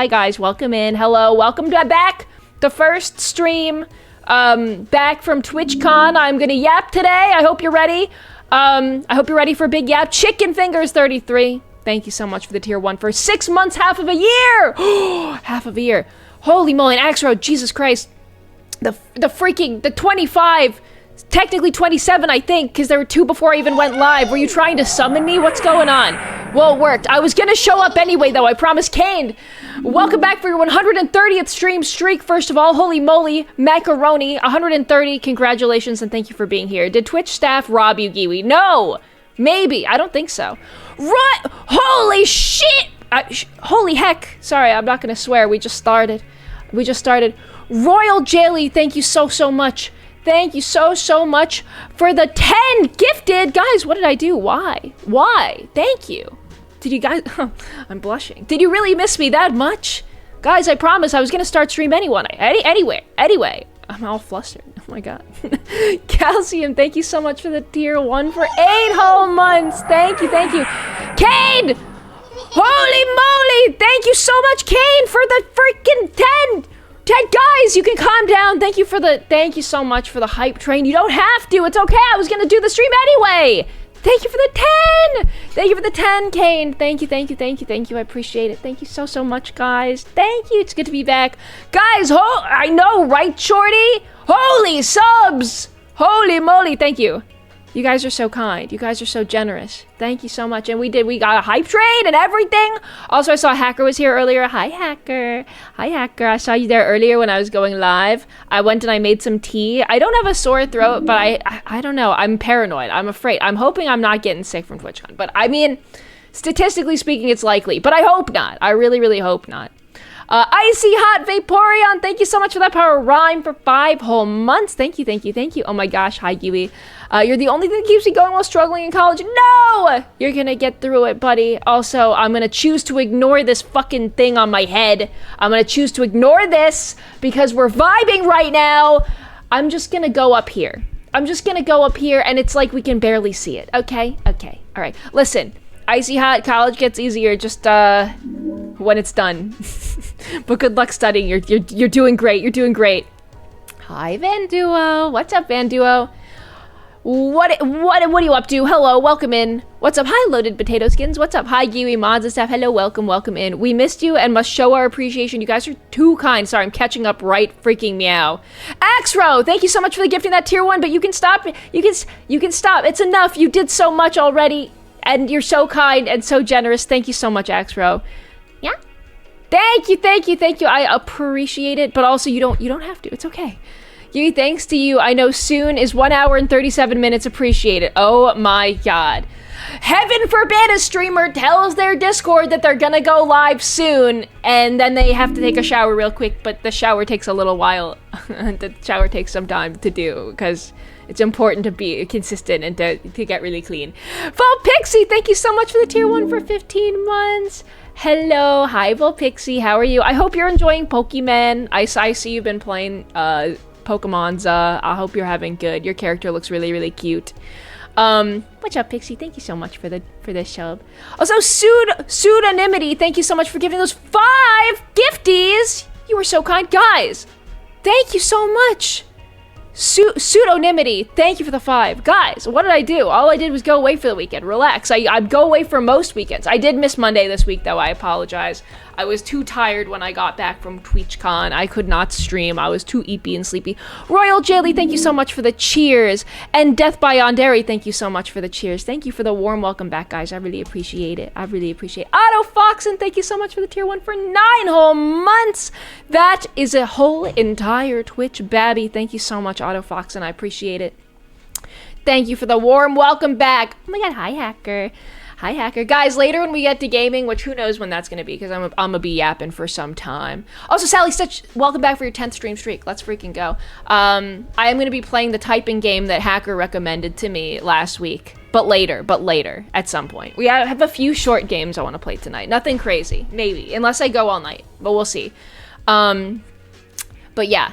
Hi guys, welcome in. Hello, welcome back. The first stream back from TwitchCon. I'm gonna yap today. I hope you're ready. I hope you're ready for a big yap. Chicken Fingers 33. Thank you so much for the tier 1 for 6 months, half of a year. Half of a year. Holy moly, and Axro, Jesus Christ. The 25, technically 27, I think, because there were 2 before I even went live. Were you trying to summon me? What's going on? Well, it worked. I was gonna show up anyway, though, I promise. Kane, welcome back for your 130th stream streak, first of all. Holy moly, macaroni, 130, congratulations, and thank you for being here. Did Twitch staff rob you, Giwi? No! Maybe, I don't think so. Holy shit! Holy heck. Sorry, I'm not gonna swear, we just started. Royal Jelly, thank you so much. Thank you so much for the 10 gifted. Guys, what did I do? Why? Thank you. Did you guys, I'm blushing. Did you really miss me that much? Guys, I promise I was gonna start stream anyway. I'm all flustered. Oh my god. Calcium, thank you so much for the tier 1 for 8 whole months. Thank you. Kane! Holy moly! Thank you so much, Kane, for the freaking 10! Guys, you can calm down. Thank you so much for the hype train. You don't have to. It's okay. I was gonna do the stream anyway. Thank you for the 10. Thank you for the 10, Kane. Thank you. I appreciate it. Thank you so much, guys. Thank you. It's good to be back. Guys, I know, right, Shorty? Holy subs. Holy moly. Thank you. You guys are so kind. You guys are so generous. Thank you so much. And we got a hype train and everything. Also, I saw Hacker was here earlier. Hi, Hacker. I saw you there earlier when I was going live. I went and I made some tea. I don't have a sore throat, but I don't know. I'm paranoid. I'm afraid. I'm hoping I'm not getting sick from TwitchCon. But I mean, statistically speaking, it's likely. But I hope not. I really hope not. Icy Hot Vaporeon, thank you so much for that power rhyme for 5 whole months. Thank you. Oh my gosh, hi Giwi. You're the only thing that keeps me going while struggling in college. No! You're gonna get through it, buddy. Also, I'm gonna choose to ignore this fucking thing on my head. I'm gonna choose to ignore this because we're vibing right now. I'm just gonna go up here. And it's like we can barely see it. Okay? All right. Listen, Icy Hot, college gets easier just when it's done. But good luck studying. You're doing great. Hi, Van Duo. What's up, Van Duo? What are you up to? Hello, welcome in. What's up? Hi, Loaded Potato Skins. What's up? Hi, Giwi Mods and stuff. Hello, welcome in. We missed you and must show our appreciation. You guys are too kind. Sorry, I'm catching up right freaking meow. Axro, thank you so much for the gifting that tier 1, but you can stop. You can stop. It's enough. You did so much already, and you're so kind and so generous. Thank you so much, Axro. Yeah. Thank you. I appreciate it, but also you don't have to. It's okay. Yui, thanks to you. I know soon is 1 hour and 37 minutes. Appreciate it. Oh my god. Heaven forbid a streamer tells their Discord that they're gonna go live soon, and then they have to take a shower real quick, but the shower takes a little while. The shower takes some time to do, because it's important to be consistent and to get really clean. Volpixie, thank you so much for the tier 1 for 15 months. Hello, hi Volpixie, how are you? I hope you're enjoying Pokemon. I see you've been playing Pokemon's. I hope you're having good. Your character looks really cute. What's up, Pixie? Thank you so much for this sub. Also, Pseudonymity, thank you so much for giving those 5 gifties. You were so kind, guys. Thank you so much. Pseudonymity, thank you for the 5. Guys, what did I do? All I did was go away for the weekend. Relax. I'd go away for most weekends. I did miss Monday this week, though. I apologize. I was too tired when I got back from TwitchCon. I could not stream. I was too eepy and sleepy. Royal Jelly, thank you so much for the cheers. And Death by Yandere, thank you so much for the cheers. Thank you for the warm welcome back, guys. I really appreciate it. Otto Foxen, thank you so much for the tier 1 for 9 whole months. That is a whole entire Twitch babby. Thank you so much, Otto Foxen. I appreciate it. Thank you for the warm welcome back. Oh my god, hi, Hacker. Hi, Hacker. Guys, later when we get to gaming, which who knows when that's going to be, because I'm going to be yapping for some time. Also, Sally Stitch, welcome back for your 10th stream streak. Let's freaking go. I am going to be playing the typing game that Hacker recommended to me last week. But later, at some point. We have a few short games I want to play tonight. Nothing crazy, maybe, unless I go all night. But we'll see. But yeah.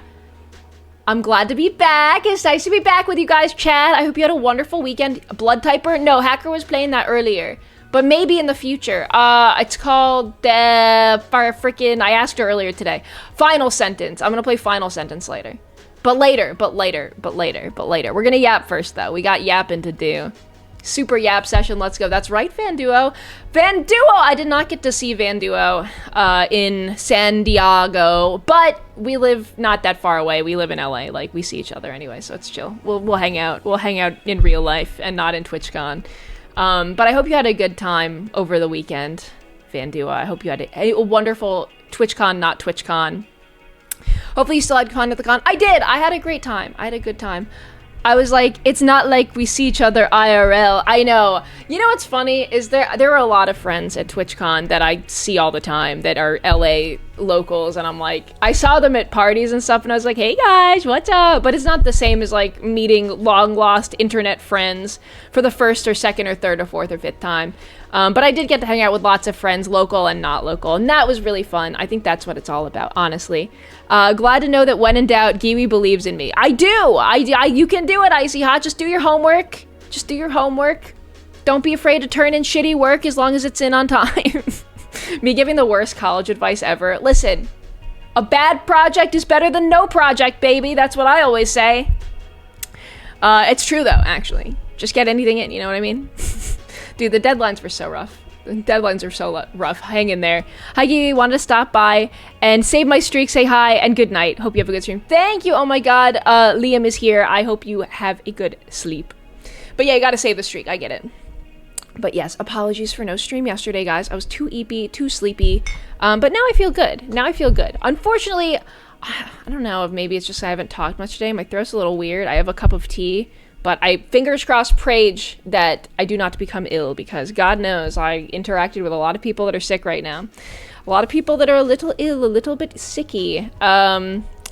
I'm glad to be back. It's nice to be back with you guys, chat. I hope you had a wonderful weekend. Blood Typer? No, Hacker was playing that earlier. But maybe in the future. It's called freaking. I asked her earlier today. Final Sentence. I'm gonna play Final Sentence later. But later. We're gonna yap first though. We got yapping to do. Super yap session, let's go. That's right, Van Duo. Van Duo! I did not get to see Van Duo in San Diego, but we live not that far away. We live in LA, like we see each other anyway, so it's chill. We'll hang out. We'll hang out in real life and not in TwitchCon. But I hope you had a good time over the weekend, Van Duo. I hope you had a wonderful TwitchCon, not TwitchCon. Hopefully you still had fun at the con. I did! I had a great time. I had a good time. I was like, it's not like we see each other IRL. I know. You know what's funny is there are a lot of friends at TwitchCon that I see all the time that are LA locals, and I'm like, I saw them at parties and stuff, and I was like, hey guys, what's up? But it's not the same as like meeting long lost internet friends for the first or second or third or fourth or fifth time. But I did get to hang out with lots of friends, local and not local, and that was really fun. I think that's what it's all about, honestly. Glad to know that when in doubt, Giwi believes in me. I do! You can do it, Icy Hot. Just do your homework. Just do your homework. Don't be afraid to turn in shitty work as long as it's in on time. Me giving the worst college advice ever. Listen, a bad project is better than no project, baby. That's what I always say. It's true, though, actually. Just get anything in, you know what I mean? Dude, the deadlines were so rough. The deadlines are so rough. Hang in there. Hi, Giwi. Wanted to stop by and save my streak, say hi, and good night. Hope you have a good stream. Thank you. Oh my god. Liam is here. I hope you have a good sleep. But yeah, you gotta save the streak. I get it. But yes, apologies for no stream yesterday, guys. I was too eepy, too sleepy. But now I feel good. Now I feel good. Unfortunately, I don't know if maybe it's just I haven't talked much today. My throat's a little weird. I have a cup of tea. But I, fingers crossed, prayed that I do not become ill, because God knows I interacted with a lot of people that are sick right now. A lot of people that are a little ill, a little bit sicky.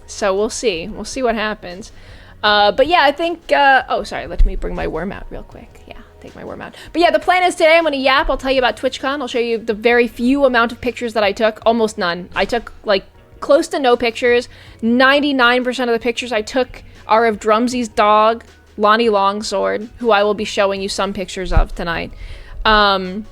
So we'll see. We'll see what happens. But yeah, I think, oh, sorry, let me bring my worm out real quick. Yeah, take my worm out. But yeah, the plan is today I'm going to yap. I'll tell you about TwitchCon. I'll show you the very few amount of pictures that I took. Almost none. I took, like, close to no pictures. 99% of the pictures I took are of Drumsy's dog, Lonnie Longsword, who I will be showing you some pictures of tonight. I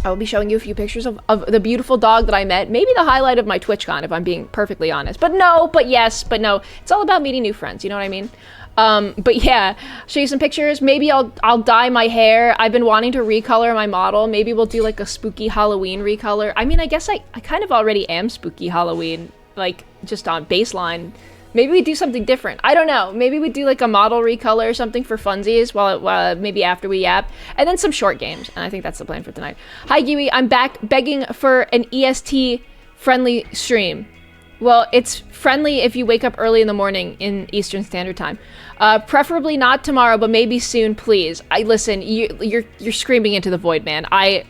will be showing you a few pictures of the beautiful dog that I met. Maybe the highlight of my TwitchCon, if I'm being perfectly honest. But no, but yes, but no. It's all about meeting new friends, you know what I mean? But yeah, show you some pictures. Maybe I'll dye my hair. I've been wanting to recolor my model. Maybe we'll do like a spooky Halloween recolor. I mean, I guess I kind of already am spooky Halloween, like just on baseline. Maybe we do something different. I don't know. Maybe we do like a model recolor or something for funsies while maybe after we yap. And then some short games. And I think that's the plan for tonight. Hi, Giwi. I'm back begging for an EST-friendly stream. Well, it's friendly if you wake up early in the morning in Eastern Standard Time. Preferably not tomorrow, but maybe soon, please. Listen, you're screaming into the void, man. I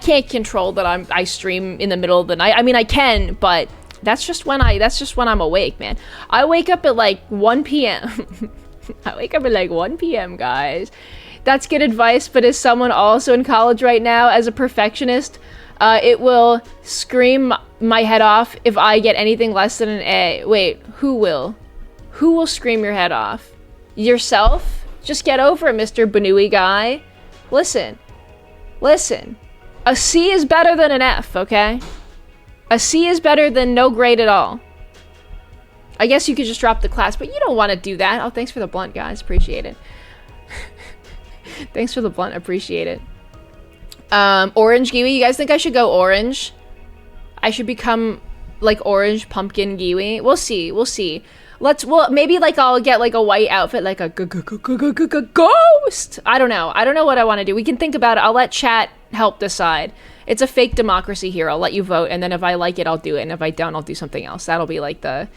can't control that I stream in the middle of the night. I mean, I can, but that's just when I'm awake, man. I wake up at like 1 p.m. I wake up at like 1 p.m., guys. That's good advice, but as someone also in college right now, as a perfectionist, it will scream my head off if I get anything less than an A. Wait, who will? Who will scream your head off? Yourself? Just get over it, Mr. Banui guy. Listen. A C is better than an F, okay? A C is better than no grade at all. I guess you could just drop the class, but you don't want to do that. Oh, thanks for the blunt, guys. Appreciate it. Thanks for the blunt. Appreciate it. Orange Giwi. You guys think I should go orange? I should become like orange pumpkin Giwi. We'll see. We'll see. Well, maybe like I'll get like a white outfit, like a ghost. I don't know. I don't know what I want to do. We can think about it. I'll let chat help decide. It's a fake democracy here. I'll let you vote, and then if I like it, I'll do it, and if I don't, I'll do something else. That'll be like the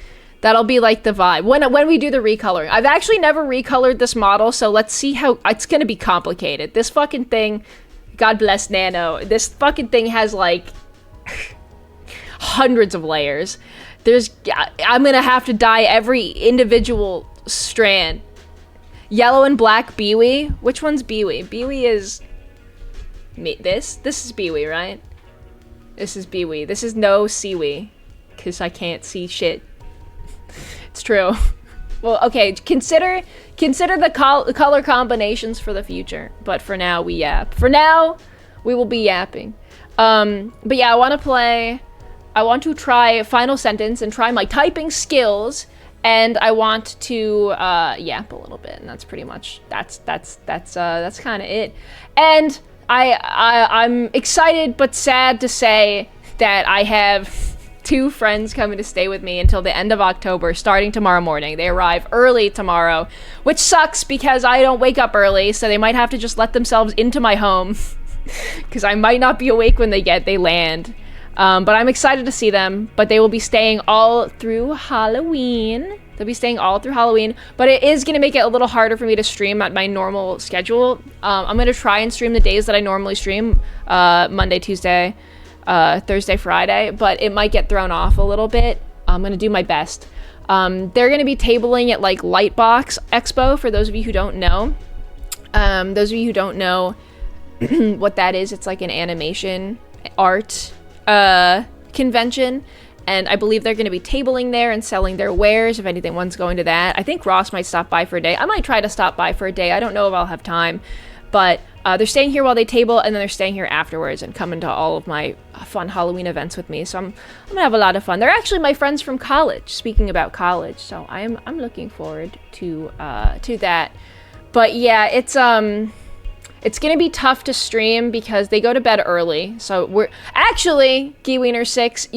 vibe when we do the recoloring. I've actually never recolored this model, so let's see how it's gonna be complicated. This fucking thing, God bless Nano. This fucking thing has like hundreds of layers. I'm gonna have to dye every individual strand. Yellow and black Biwi. Which one's Biwi? Biwi is this is Biwi, right? This is Biwi. This is no Siwi, because I can't see shit. It's true. Well, okay, consider the color combinations for the future. But for now, we yap. For now, We will be yapping. But yeah, I want to try Final Sentence and try my typing skills, and I want to yap a little bit, and that's pretty much that's kind of it. And I'm excited but sad to say that I have 2 friends coming to stay with me until the end of October, starting tomorrow morning. They arrive early tomorrow, which sucks because I don't wake up early, so they might have to just let themselves into my home because I might not be awake when they land. But I'm excited to see them, but they will be staying all through Halloween. They'll be staying all through Halloween, but it is going to make it a little harder for me to stream at my normal schedule. I'm going to try and stream the days that I normally stream, Monday, Tuesday, Thursday, Friday, but it might get thrown off a little bit. I'm going to do my best. They're going to be tabling at like Lightbox Expo, for those of you who don't know. What that is, it's like an animation art convention, and I believe they're going to be tabling there and selling their wares if anyone's going to that. I think Ross might stop by for a day. I might try to stop by for a day. I don't know if I'll have time, but they're staying here while they table, and then they're staying here afterwards and coming to all of my fun Halloween events with me. So I'm gonna have a lot of fun. They're actually my friends from college. Speaking about college, so I'm looking forward to that. But yeah, it's gonna be tough to stream because they go to bed early. So we're actually, Giwiener6,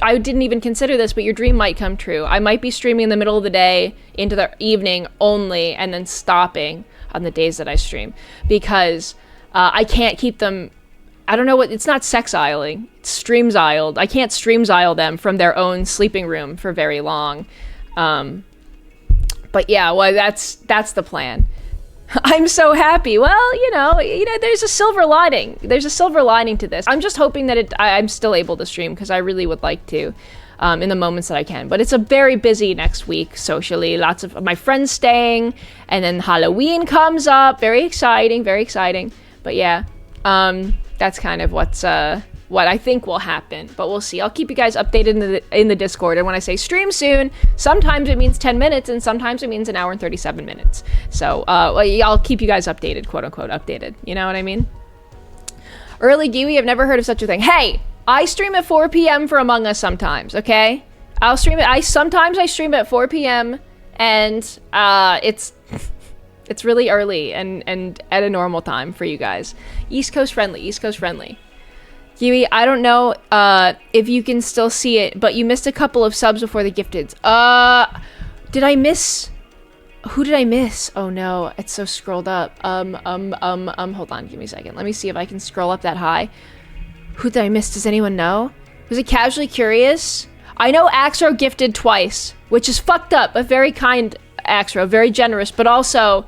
I didn't even consider this, but your dream might come true. I might be streaming in the middle of the day into the evening only, and then stopping on the days that I stream, because I can't keep them. I don't know what, it's not sexiling, it's streams-iled. I can't streams-ile them from their own sleeping room for very long. But yeah, well, that's the plan. I'm so happy. Well, you know, there's a silver lining. There's a silver lining to this. I'm just hoping that I'm still able to stream, because I really would like to, in the moments that I can. But it's a very busy next week socially. Lots of my friends staying, and then Halloween comes up. Very exciting, very exciting. But yeah, that's kind of what I think will happen, but we'll see. I'll keep you guys updated in the Discord, and when I say stream soon, sometimes it means 10 minutes, and sometimes it means an hour and 37 minutes. So I'll keep you guys updated, quote unquote updated. You know what I mean? Early Giwi, I've never heard of such a thing. Hey, I stream at 4 p.m. for Among Us sometimes, okay? Sometimes I stream at 4 p.m. and it's really early and at a normal time for you guys. East Coast friendly. Giwi, I don't know if you can still see it, but you missed a couple of subs before the gifteds. Did I miss? Who did I miss? Oh no, it's so scrolled up. Hold on, give me a second. Let me see if I can scroll up that high. Who did I miss? Does anyone know? Was it Casually Curious? I know Axro gifted twice, which is fucked up. A very kind Axro, very generous, but also,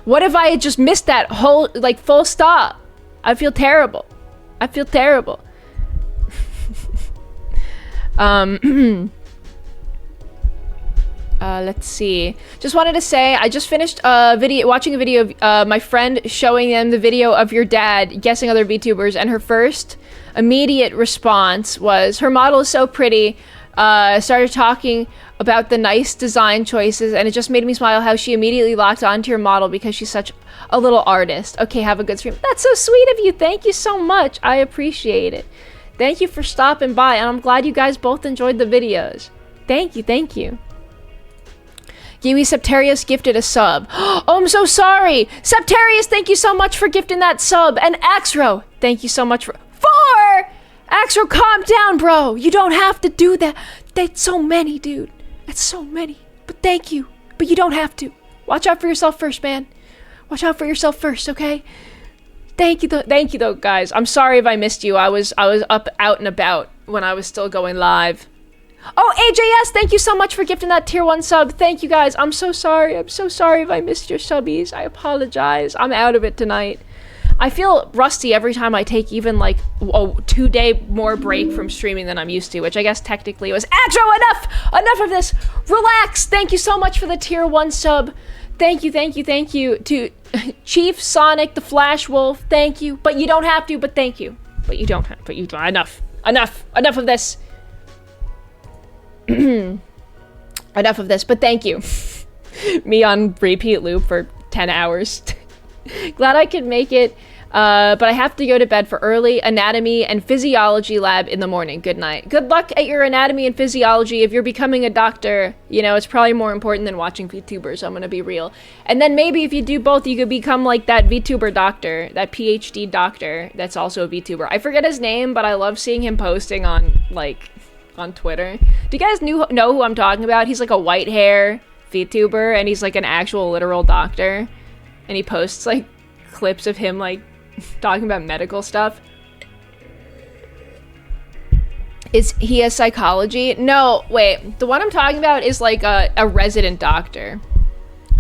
what if I had just missed that whole, like, full stop? I feel terrible. Let's see. Just wanted to say, I just finished watching a video of my friend showing them the video of your dad guessing other VTubers, and her first immediate response was, her model is so pretty, started talking about the nice design choices, and it just made me smile how she immediately locked onto your model because she's such a little artist. Okay, have a good stream. That's so sweet of you. Thank you so much. I appreciate it. Thank you for stopping by, and I'm glad you guys both enjoyed the videos. Thank you. Giwi, Septarius gifted a sub. Oh, I'm so sorry. Septarius, thank you so much for gifting that sub. And Axro, thank you so much for 4! Axro, calm down, bro. You don't have to do that. That's so many, dude. That's so many. But thank you. But you don't have to. Watch out for yourself first, man. Watch out for yourself first, okay? Thank you though, guys. I'm sorry if I missed you. I was out and about when I was still going live. Oh, AJS, thank you so much for gifting that tier 1 sub. Thank you, guys. I'm so sorry. I'm so sorry if I missed your subbies. I apologize. I'm out of it tonight. I feel rusty every time I take even like a 2-day more break from streaming than I'm used to, which I guess technically was Axro. Enough of this. Relax. Thank you so much for the tier 1 sub. Thank you to Chief Sonic the Flash Wolf. Thank you, but you don't have to. But thank you, but you don't have. But you enough of this. Enough of this. But thank you. Me on repeat loop for 10 hours. Glad I could make it But I have to go to bed for early anatomy and physiology lab in the morning. Good night. Good luck at your anatomy and physiology. If you're becoming a doctor, you know, it's probably more important than watching VTubers. I'm gonna be real. And then maybe if you do both, you could become like that VTuber doctor, that PhD doctor that's also a VTuber. I forget his name, but I love seeing him posting on, like, on Twitter. Do you guys know who I'm talking about? He's like a white hair VTuber, and he's like an actual literal doctor. And he posts, like, clips of him, like, talking about medical stuff. Is he a psychology? No, wait. The one I'm talking about is like a resident doctor.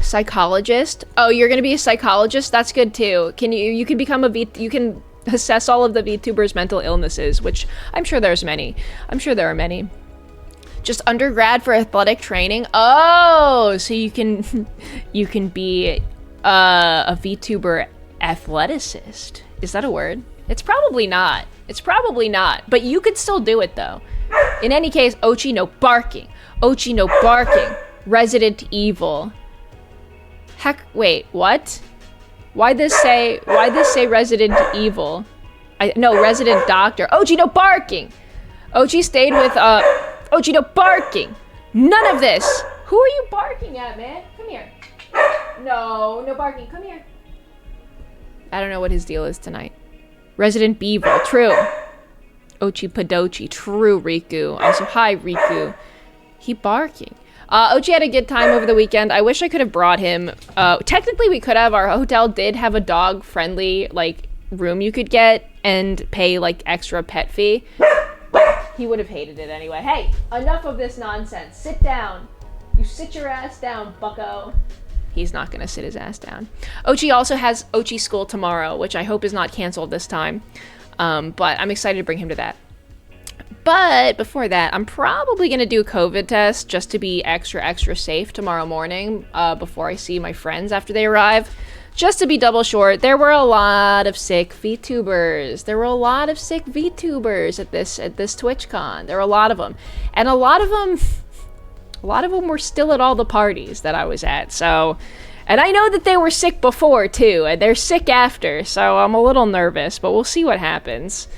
Psychologist? Oh, you're gonna be a psychologist? That's good too. You can become you can assess all of the VTubers' mental illnesses, which I'm sure there's many. I'm sure there are many. Just undergrad for athletic training? Oh, so you can be a VTuber athleticist. Is that a word? It's probably not. It's probably not. But you could still do it though. In any case, Ochi no barking. Ochi no barking. Resident Evil. Heck, wait, what? Why'd this say Resident Evil? No, Resident Doctor. Ochi no barking. Ochi stayed with Ochi no barking. None of this. Who are you barking at, man? Come here. No barking. Come here. I don't know what his deal is tonight. Resident Beevil, true. Ochi Padochi, true Riku. Also, hi Riku. He barking. Ochi had a good time over the weekend. I wish I could have brought him. Technically we could have. Our hotel did have a dog-friendly, like, room you could get and pay, like, extra pet fee. But he would have hated it anyway. Hey, enough of this nonsense. Sit down. You sit your ass down, bucko. He's not gonna sit his ass down. Ochi also has Ochi school tomorrow, which I hope is not canceled this time. But I'm excited to bring him to that. But before that, I'm probably gonna do a COVID test just to be extra safe tomorrow morning before I see my friends after they arrive. Just to be double short, there were a lot of sick VTubers. There were a lot of sick VTubers at this TwitchCon. There were a lot of them. And a lot of them were still at all the parties that I was at, so... And I know that they were sick before, too, and they're sick after, so I'm a little nervous, but we'll see what happens.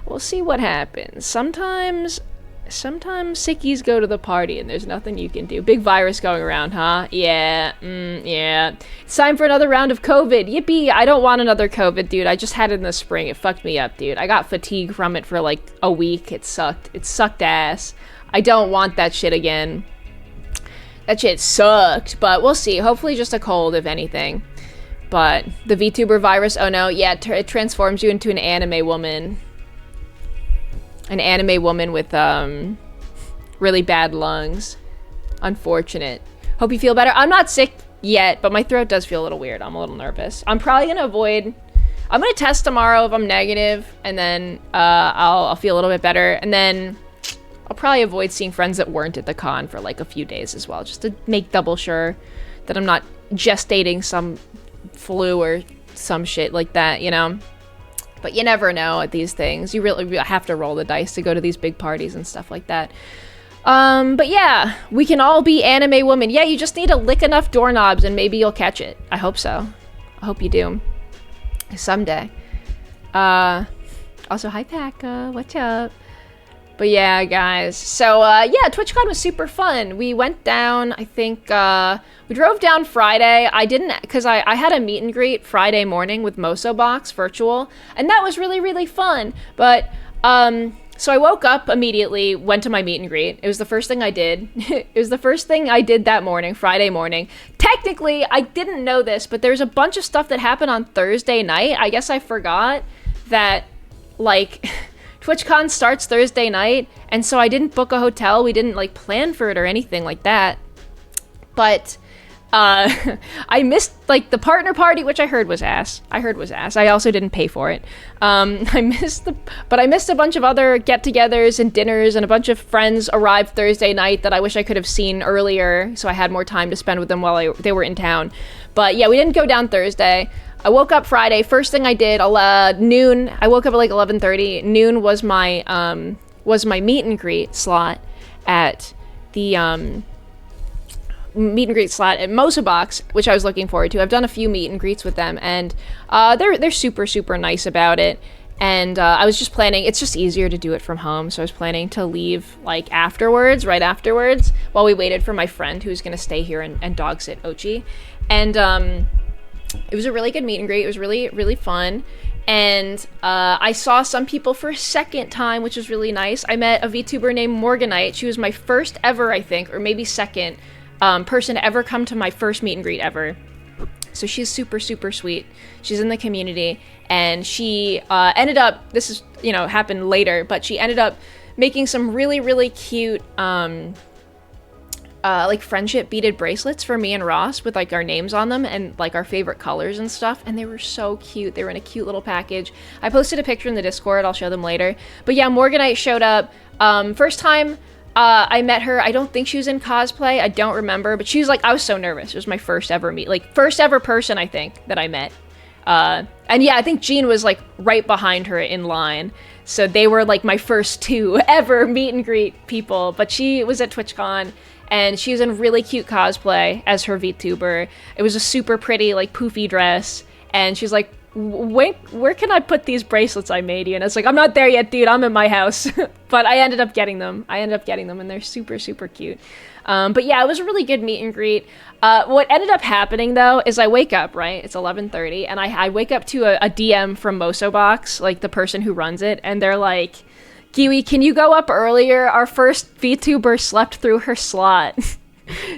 We'll see what happens. Sometimes sickies go to the party and there's nothing you can do. Big virus going around, huh? Yeah, yeah. It's time for another round of COVID. Yippee, I don't want another COVID, dude. I just had it in the spring. It fucked me up, dude. I got fatigue from it for like a week. It sucked. It sucked ass. I don't want that shit again. That shit sucked, but we'll see. Hopefully just a cold, if anything. But the VTuber virus, oh no, yeah, it transforms you into an anime woman. An anime woman with, really bad lungs. Unfortunate. Hope you feel better. I'm not sick yet, but my throat does feel a little weird. I'm a little nervous. I'm probably gonna avoid... I'm gonna test tomorrow if I'm negative, and then, I'll feel a little bit better, and then... I'll probably avoid seeing friends that weren't at the con for like a few days as well, just to make double sure that I'm not gestating some flu or some shit like that, you know? But you never know at these things. You really have to roll the dice to go to these big parties and stuff like that. But yeah, we can all be anime women. Yeah, you just need to lick enough doorknobs and maybe you'll catch it. I hope so. I hope you do. Someday. Also, hi Paka, what's up? But yeah, guys, so, yeah, TwitchCon was super fun. We went down, I think, we drove down Friday. I didn't, because I had a meet and greet Friday morning with Mosobox virtual, and that was really, really fun. But, so I woke up immediately, went to my meet and greet. It was the first thing I did. It was the first thing I did that morning, Friday morning. Technically, I didn't know this, but there's a bunch of stuff that happened on Thursday night. I guess I forgot that, like... TwitchCon starts Thursday night, and so I didn't book a hotel. We didn't, like, plan for it or anything like that. But, I missed, like, the partner party, which I heard was ass. I also didn't pay for it. I missed a bunch of other get-togethers and dinners, and a bunch of friends arrived Thursday night that I wish I could have seen earlier, so I had more time to spend with them while they were in town. But, yeah, we didn't go down Thursday. I woke up Friday. First thing I did, noon. I woke up at like 11:30. Noon was my meet and greet slot at the meet and greet slot at Mosa Box, which I was looking forward to. I've done a few meet and greets with them, and they're super, super nice about it. And I was just planning, it's just easier to do it from home, so I was planning to leave like afterwards, right afterwards, while we waited for my friend who was going to stay here and dog sit Ochi. And it was a really good meet and greet. It was really, really fun. And I saw some people for a second time, which was really nice. I met a VTuber named Morganite. She was my first ever, I think, or maybe second person to ever come to my first meet and greet ever. So she's super, super sweet. She's in the community, and she ended up, this is, you know, happened later, but she ended up making some really, really cute, like friendship beaded bracelets for me and Ross with like our names on them and like our favorite colors and stuff. And they were so cute. They were in a cute little package. I posted a picture in the Discord. I'll show them later. But yeah, Morganite showed up. First time I met her, I don't think she was in cosplay. I don't remember, but she was like, I was so nervous. It was my first ever first ever person, I think, that I met. And yeah, I think Jean was like right behind her in line. So they were like my first two ever meet and greet people. But she was at TwitchCon, and she was in really cute cosplay as her VTuber. It was a super pretty, like, poofy dress. And she's like, where can I put these bracelets I made you? And I was like, I'm not there yet, dude. I'm in my house. But I ended up getting them. And they're super, super cute. But yeah, it was a really good meet and greet. What ended up happening, though, is I wake up, right? It's 11:30, and I wake up to a DM from Mosobox, like the person who runs it, and they're like, Giwi, can you go up earlier? Our first VTuber slept through her slot.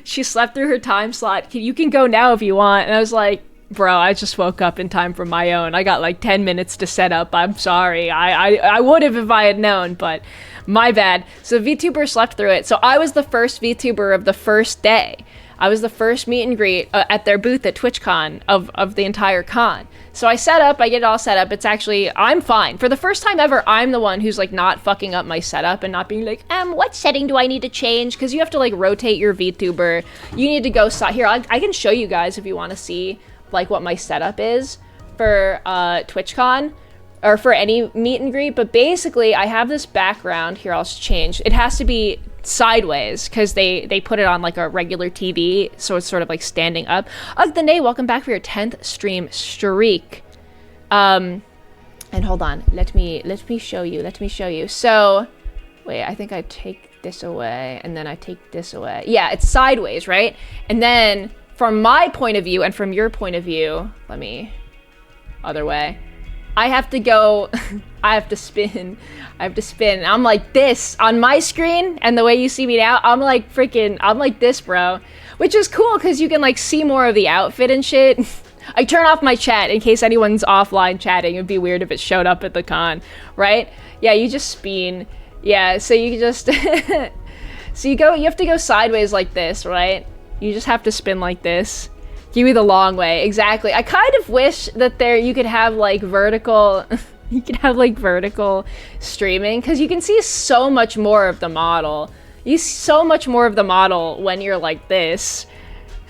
She slept through her time slot. You can go now if you want. And I was like, bro, I just woke up in time for my own. I got like 10 minutes to set up. I'm sorry. I would have if I had known, but my bad. So VTuber slept through it. So I was the first VTuber of the first day. I was the first meet and greet at their booth at TwitchCon of the entire con. So I set up, I get it all set up. It's actually, I'm fine. For the first time ever, I'm the one who's like not fucking up my setup and not being like, what setting do I need to change? Because you have to like rotate your VTuber. You need to go, here, I can show you guys if you want to see like what my setup is for TwitchCon or for any meet and greet. But basically, I have this background here. I'll change. It has to be sideways because they put it on like a regular TV, so it's sort of like standing up. Ugdane, welcome back for your 10th stream streak. And hold on, let me show you. So wait, I think I take this away and then I take this away. Yeah, it's sideways, right? And then from my point of view and from your point of view, other way, I have to go, I have to spin. I'm like this on my screen, and the way you see me now, I'm like this, bro. Which is cool, because you can like see more of the outfit and shit. I turn off my chat in case anyone's offline chatting. It'd be weird if it showed up at the con, right? Yeah, you just spin. Yeah, so you just, so you have to go sideways like this, right? You just have to spin like this. Giwi the long way, exactly. I kind of wish that you could have like vertical, you could have like vertical streaming, because you can see so much more of the model. You see so much more of the model when you're like this.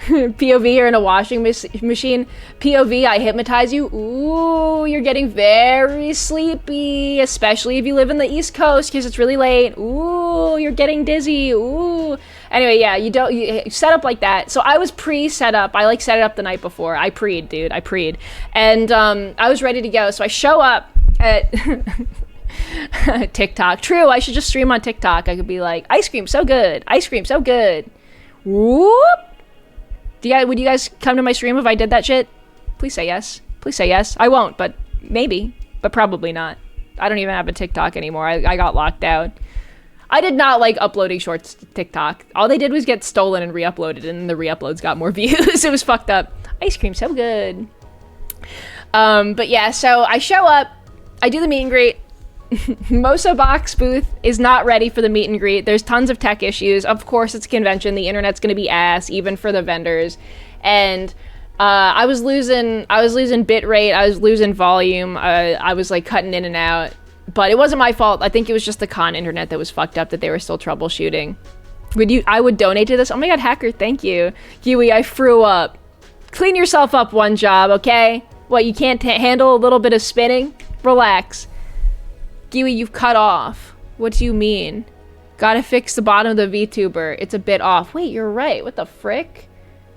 POV, you're in a washing machine. POV, I hypnotize you. Ooh, you're getting very sleepy, especially if you live in the East Coast because it's really late. Ooh, you're getting dizzy. Ooh. Anyway, yeah, you set up like that. So I was pre-set up. I like set it up the night before. I pre'd, dude. I pre'd. And I was ready to go. So I show up at TikTok. True, I should just stream on TikTok. I could be like, ice cream so good. Ice cream so good. Whoop. Would you guys come to my stream if I did that shit? Please say yes. Please say yes. I won't, but maybe. But probably not. I don't even have a TikTok anymore. I got locked out. I did not like uploading shorts to TikTok. All they did was get stolen and re-uploaded, and the re-uploads got more views. It was fucked up. Ice cream so good. But yeah, so I show up. I do the meet and greet. Mosobox booth is not ready for the meet and greet. There's tons of tech issues. Of course, it's a convention. The internet's gonna be ass, even for the vendors. And I was losing bit rate. I was losing volume. I was like cutting in and out. But it wasn't my fault. I think it was just the con internet that was fucked up that they were still troubleshooting. I would donate to this. Oh my god, hacker, thank you. Giwi, I threw up. Clean yourself up one job, okay? What, you can't handle a little bit of spinning? Relax. Giwi, you've cut off. What do you mean? Gotta fix the bottom of the VTuber. It's a bit off. Wait, you're right. What the frick?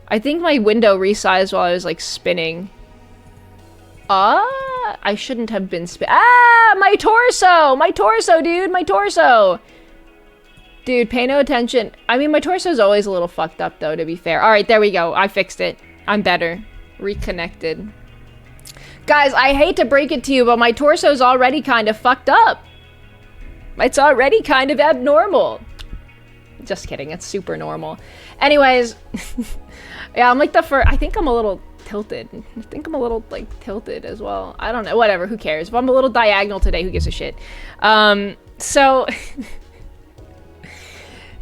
I think my window resized while I was like spinning. I shouldn't have been my torso! My torso, dude! My torso! Dude, pay no attention. I mean, my torso's always a little fucked up, though, to be fair. Alright, there we go. I fixed it. I'm better. Reconnected. Guys, I hate to break it to you, but my torso's already kind of fucked up. It's already kind of abnormal. Just kidding. It's super normal. Anyways. Yeah, I'm like the first... I think I'm a little... tilted. I think I'm a little like tilted as well. I don't know, whatever, who cares? If I'm a little diagonal today, who gives a shit? So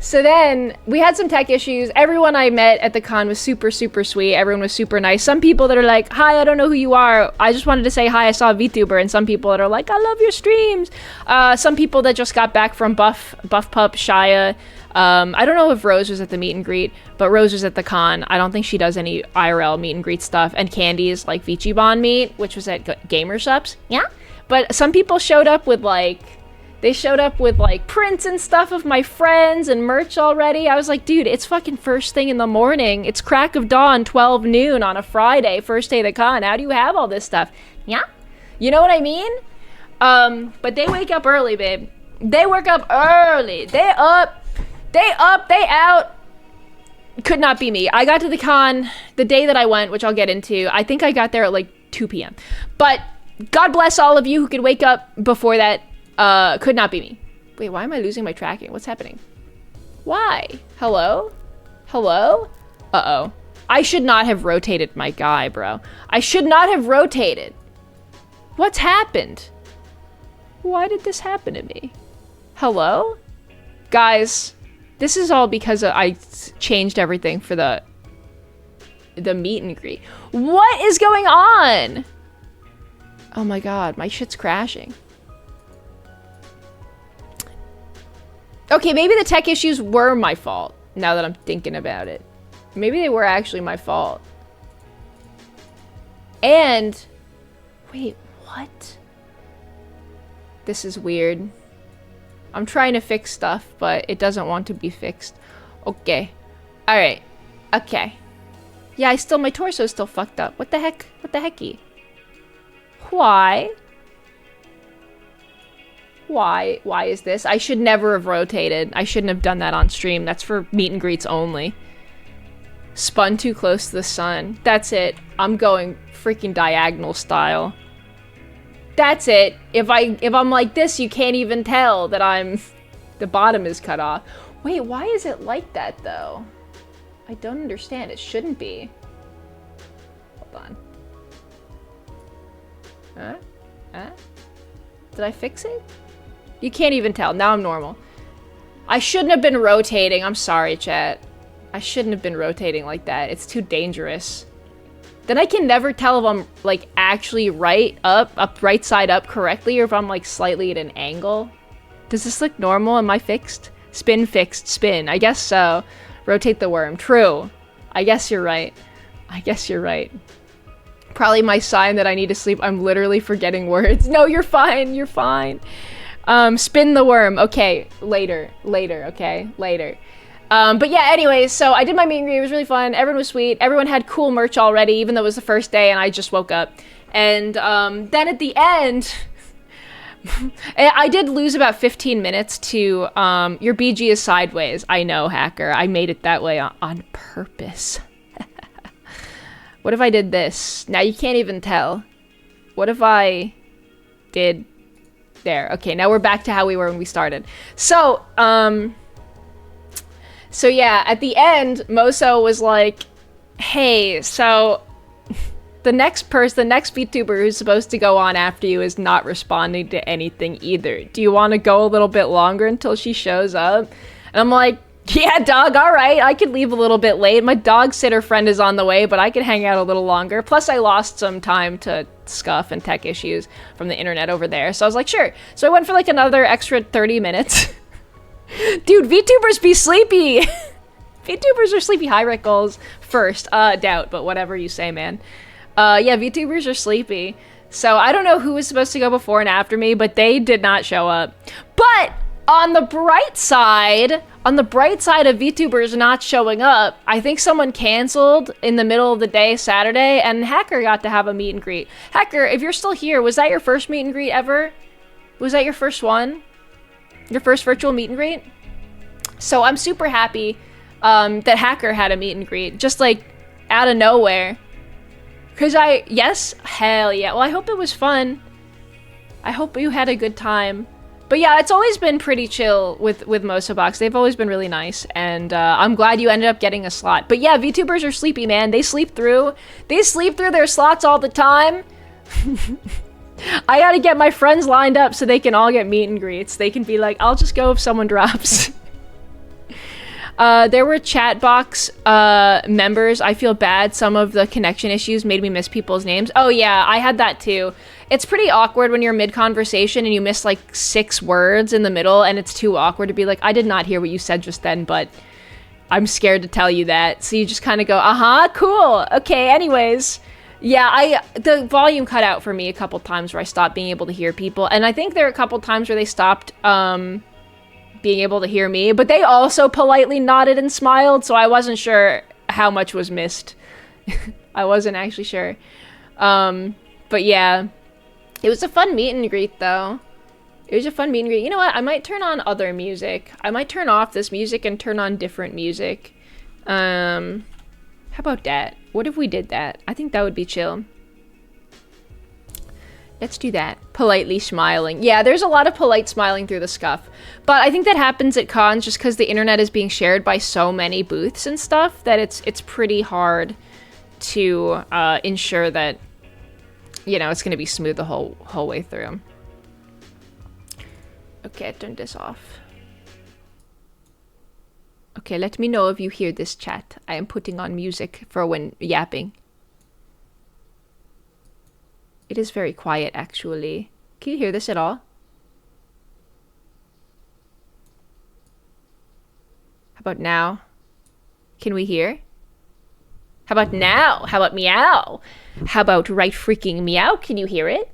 so then we had some tech issues. Everyone I met at the con was super sweet. Everyone was super nice. Some people that are like, hi, I don't know who you are, I just wanted to say hi, I saw a VTuber. And some people that are like, I love your streams. Some people that just got back from Buff Pup Shia. I don't know if Rose was at the meet and greet, but Rose was at the con. I don't think she does any IRL meet and greet stuff. And Candy's like Vichibon meet, which was at Gamer Shops. Yeah. But some people showed up with like, prints and stuff of my friends and merch already. I was like, dude, it's fucking first thing in the morning. It's crack of dawn, 12 noon on a Friday, first day of the con. How do you have all this stuff? Yeah. You know what I mean? But they wake up early, babe. They wake up early. They up, they out. Could not be me. I got to the con the day that I went, which I'll get into. I think I got there at like 2 p.m. But God bless all of you who could wake up before that. Could not be me. Wait, why am I losing my tracking? What's happening? Why? Hello? Hello? Uh-oh. I should not have rotated my guy, bro. I should not have rotated. What's happened? Why did this happen to me? Hello? Guys, this is all because I changed everything for the meet and greet. What is going on? Oh my god, my shit's crashing. Okay, maybe the tech issues were my fault, now that I'm thinking about it. Maybe they were actually my fault. And... wait, what? This is weird. I'm trying to fix stuff, but it doesn't want to be fixed. Okay. Alright. Okay. Yeah, my torso's still fucked up. What the heck? What the hecky? Why? Why is this? I should never have rotated. I shouldn't have done that on stream. That's for meet and greets only. Spun too close to the sun. That's it. I'm going freaking diagonal style. That's it. If I'm like this, you can't even tell that the bottom is cut off. Wait, why is it like that though? I don't understand. It shouldn't be. Hold on. Huh? Did I fix it? You can't even tell. Now I'm normal. I shouldn't have been rotating. I'm sorry, chat. I shouldn't have been rotating like that. It's too dangerous. Then I can never tell if I'm, like, actually right side up correctly, or if I'm, like, slightly at an angle. Does this look normal? Am I fixed? Spin, fixed, spin. I guess so. Rotate the worm. True. I guess you're right. I guess you're right. Probably my sign that I need to sleep. I'm literally forgetting words. No, you're fine. You're fine. Spin the worm. Okay, later, okay? Later. But yeah, anyways, so I did my meet and greet. It was really fun. Everyone was sweet. Everyone had cool merch already, even though it was the first day and I just woke up. And then at the end, I did lose about 15 minutes to your BG is sideways. I know, hacker. I made it that way on purpose. What if I did this? Now you can't even tell. What if I did... there. Okay, now we're back to how we were when we started. So yeah, at the end, Moso was like, hey, so the next VTuber who's supposed to go on after you is not responding to anything either. Do you want to go a little bit longer until she shows up? And I'm like, yeah, dog, all right. I could leave a little bit late. My dog sitter friend is on the way, but I could hang out a little longer. Plus, I lost some time to scuff and tech issues from the internet over there. So I was like, sure. So I went for like another extra 30 minutes. Dude, VTubers be sleepy. VTubers are sleepy. Hi, Rickles. First, doubt, but whatever you say, man. Yeah, VTubers are sleepy. So I don't know who was supposed to go before and after me, but they did not show up. But On the bright side of VTubers not showing up, I think someone canceled in the middle of the day Saturday, and Hacker got to have a meet and greet. Hacker, if you're still here, was that your first meet and greet ever? Was that your first one? Your first virtual meet and greet? So I'm super happy that Hacker had a meet and greet, just like out of nowhere. Cause yes, hell yeah. Well, I hope it was fun. I hope you had a good time. But yeah, it's always been pretty chill with Mosobox. They've always been really nice, and I'm glad you ended up getting a slot. But yeah, VTubers are sleepy, man. They sleep through their slots all the time. I gotta get my friends lined up so they can all get meet and greets. They can be like, I'll just go if someone drops. There were chat box members. I feel bad. Some of the connection issues made me miss people's names. Oh yeah, I had that too. It's pretty awkward when you're mid-conversation and you miss like 6 words in the middle, and it's too awkward to be like, I did not hear what you said just then, but I'm scared to tell you that. So you just kind of go, cool. Okay, anyways. Yeah, the volume cut out for me a couple times where I stopped being able to hear people, and I think there are a couple times where they stopped being able to hear me, but they also politely nodded and smiled, so I wasn't sure how much was missed. I wasn't actually sure. But yeah, it was a fun meet and greet though. It was a fun meet and greet. You know what? I might turn on other music. I might turn off this music and turn on different music. How about that? What if we did that? I think that would be chill. Let's do that. Politely smiling. Yeah, there's a lot of polite smiling through the scuff. But I think that happens at cons just because the internet is being shared by so many booths and stuff that it's pretty hard to ensure that, you know, it's going to be smooth the whole way through. Okay, I turned this off. Okay, let me know if you hear this chat. I am putting on music for when yapping. It is very quiet, actually. Can you hear this at all? How about now? Can we hear? How about now? How about meow? How about right freaking meow? Can you hear it?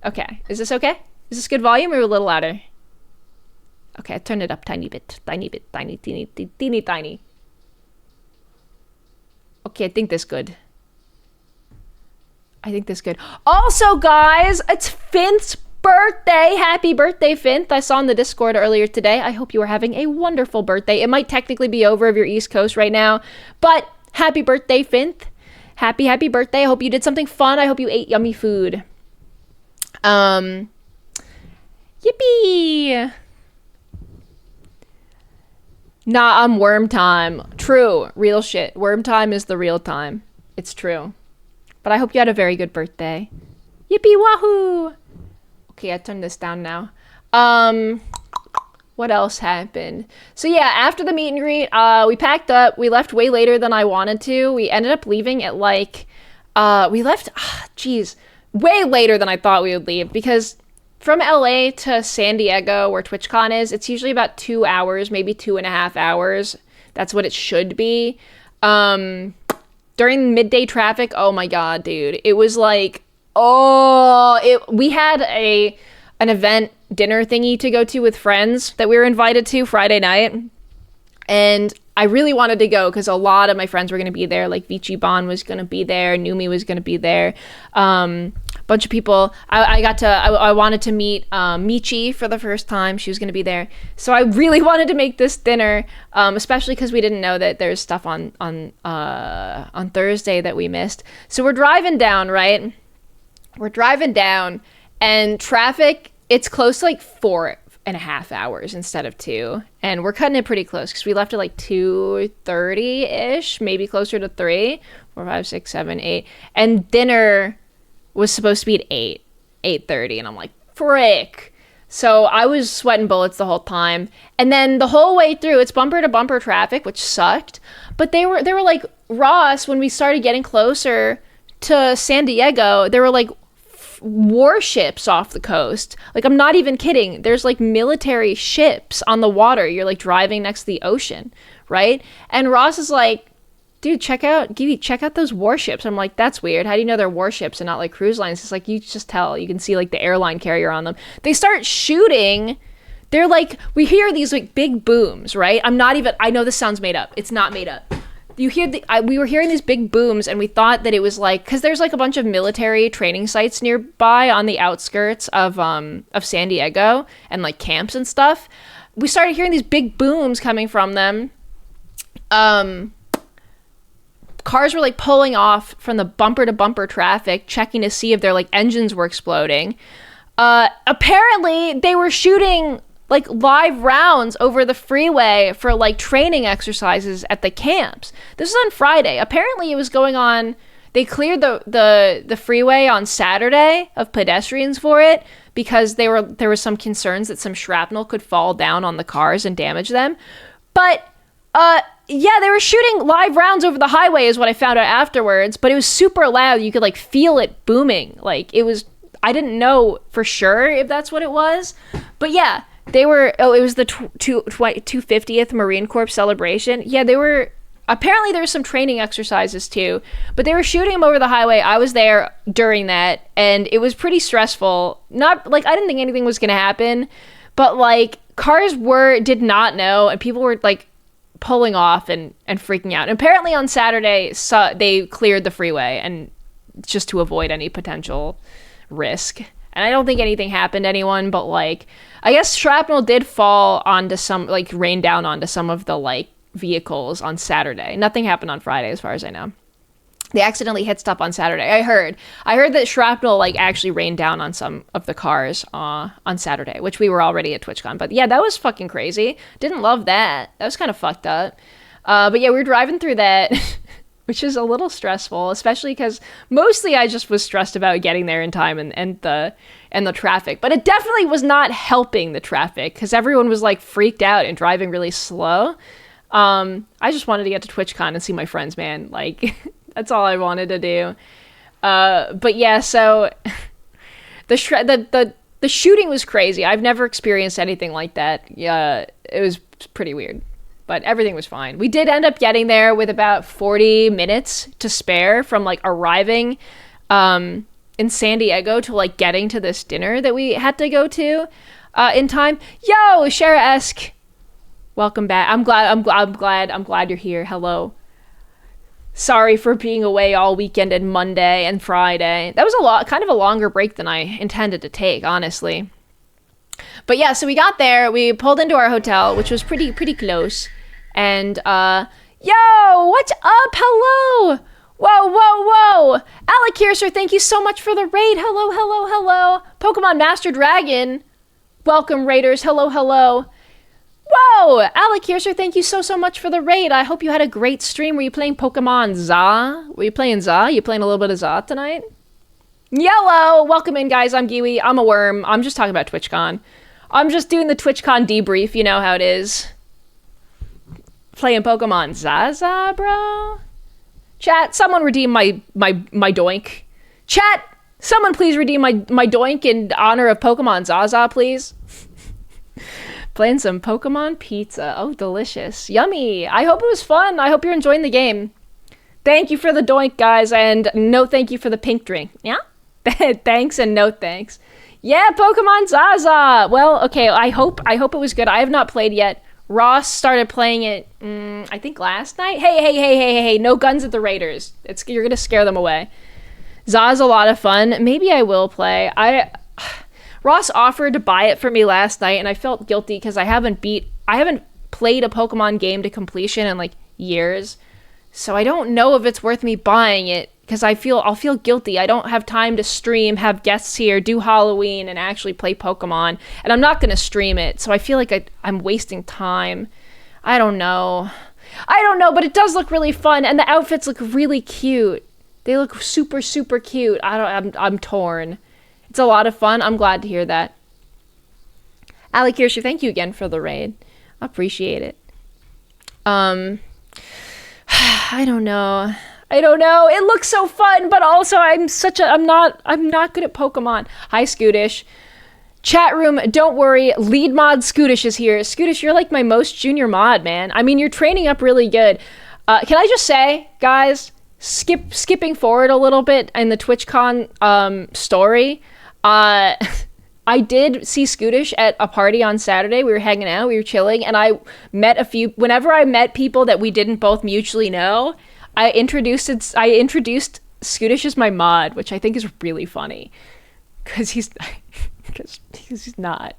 Okay. Is this okay? Is this good volume or a little louder? Okay, I turned it up tiny bit. Tiny bit. Tiny, teeny, teeny, tiny. Okay, I think this good. I think this good. Also, guys, it's Finth's birthday. Happy birthday, Finth. I saw in the Discord earlier today. I hope you are having a wonderful birthday. It might technically be over if you're East Coast right now, but happy birthday, Finth. Happy, happy birthday. I hope you did something fun. I hope you ate yummy food. Yippee. Nah, I'm worm time. True. Real shit. Worm time is the real time. It's true. But I hope you had a very good birthday. Yippee wahoo! Okay, I turned this down now. What else happened? So yeah, after the meet and greet, we packed up. We left way later than I wanted to. We ended up leaving at like, we left, way later than I thought we would leave, because from LA to San Diego, where TwitchCon is, it's usually about 2 hours, maybe 2.5 hours. That's what it should be. During midday traffic, oh my god, dude. It was like, we had an event dinner thingy to go to with friends that we were invited to Friday night. And I really wanted to go because a lot of my friends were going to be there. Like Vici Bon was going to be there. Numi was going to be there. Bunch of people. I wanted to meet Michi for the first time. She was going to be there. So I really wanted to make this dinner, especially because we didn't know that there's stuff on Thursday that we missed. So we're driving down, right? We're driving down, and traffic, it's close to like 4.5 hours instead of 2. And we're cutting it pretty close because we left at like 2:30-ish, maybe closer to 3. 4, 5, 6, 7, 8. And dinner was supposed to be at 8:30, and I'm like, frick. So I was sweating bullets the whole time. And then the whole way through, it's bumper to bumper traffic, which sucked. But they were like, Ross, when we started getting closer to San Diego, there were like warships off the coast. Like, I'm not even kidding. There's like military ships on the water. You're like driving next to the ocean, right? And Ross is like, dude, Giwi, check out those warships. I'm like, that's weird. How do you know they're warships and not like cruise lines? It's like, you just tell. You can see like the airline carrier on them. They start shooting they're like, we hear these like big booms, right? I know this sounds made up. It's not made up. You hear we were hearing these big booms, and we thought that it was like, because there's like a bunch of military training sites nearby on the outskirts of San Diego, and like camps and stuff. We started hearing these big booms coming from them. Cars were like pulling off from the bumper to bumper traffic, checking to see if their like engines were exploding. Apparently they were shooting like live rounds over the freeway for like training exercises at the camps. This is on Friday. Apparently it was going on. They cleared the freeway on Saturday of pedestrians for it because there were some concerns that some shrapnel could fall down on the cars and damage them. But yeah, they were shooting live rounds over the highway is what I found out afterwards, but it was super loud. You could like feel it booming. Like it was, I didn't know for sure if that's what it was, but yeah. They were, it was the 250th Marine Corps celebration. Yeah, apparently there were some training exercises too, but they were shooting them over the highway. I was there during that, and it was pretty stressful. Not, like, I didn't think anything was going to happen, but, like, cars did not know, and people were, like, pulling off and freaking out. And apparently on Saturday, they cleared the freeway, and just to avoid any potential risk. And I don't think anything happened to anyone, but, like, I guess shrapnel did fall onto some, like, rain down onto some of the, like, vehicles on Saturday. Nothing happened on Friday, as far as I know. They accidentally hit stop on Saturday. I heard that shrapnel, like, actually rained down on some of the cars on Saturday, which we were already at TwitchCon. But, yeah, that was fucking crazy. Didn't love that. That was kind of fucked up. But, yeah, we were driving through that, which is a little stressful, especially because mostly I just was stressed about getting there in time and the traffic. But it definitely was not helping the traffic because everyone was like freaked out and driving really slow. I just wanted to get to TwitchCon and see my friends, man. Like that's all I wanted to do. But yeah, so the shooting was crazy. I've never experienced anything like that. Yeah, it was pretty weird. But everything was fine. We did end up getting there with about 40 minutes to spare from like arriving in San Diego to like getting to this dinner that we had to go to in time. Yo, Shara-esque, welcome back. I'm glad you're here. Hello. Sorry for being away all weekend and Monday and Friday. That was kind of a longer break than I intended to take, honestly. But yeah, so we got there. We pulled into our hotel, which was pretty close. And, yo, what's up? Hello. Whoa. Alec here, sir. Thank you so much for the raid. Hello. Pokemon Master Dragon. Welcome, raiders. Hello. Whoa. Alec here, sir. Thank you so much for the raid. I hope you had a great stream. Were you playing Pokemon Za? You playing a little bit of Za tonight? Yellow. Welcome in, guys. I'm Giwi. I'm a worm. I'm just talking about TwitchCon. I'm just doing the TwitchCon debrief. You know how it is. Playing Pokemon Zaza, bro. Chat, someone redeem my doink. Chat, someone please redeem my doink in honor of Pokemon Zaza, please. Playing some Pokemon pizza. Oh, delicious. Yummy. I hope it was fun. I hope you're enjoying the game. Thank you for the doink, guys, and no thank you for the pink drink. Yeah? Thanks and no thanks. Yeah, Pokemon Zaza. Well, okay, I hope it was good. I have not played yet. Ross started playing it, I think last night. Hey, no guns at the Raiders. You're gonna scare them away. Za's a lot of fun. Maybe I will play. Ross offered to buy it for me last night, and I felt guilty because I haven't played a Pokemon game to completion in like years. So I don't know if it's worth me buying it because I'll feel guilty. I don't have time to stream, have guests here, do Halloween, and actually play Pokemon. And I'm not going to stream it, so I feel like I'm wasting time. I don't know, but it does look really fun, and the outfits look really cute. They look super, super cute. I'm torn. It's a lot of fun. I'm glad to hear that. Alec Kirscher, thank you again for the raid. I appreciate it. I don't know. It looks so fun, but also I'm not good at Pokemon. Hi, Scootish. Chat room, don't worry. Lead mod Scootish is here. Scootish, you're like my most junior mod, man. I mean, you're training up really good. Can I just say, guys, skipping forward a little bit in the TwitchCon story, I I did see Scootish at a party on Saturday. We were hanging out, we were chilling, and I met whenever I met people that we didn't both mutually know, I introduced Scootish as my mod, which I think is really funny. Because he's not.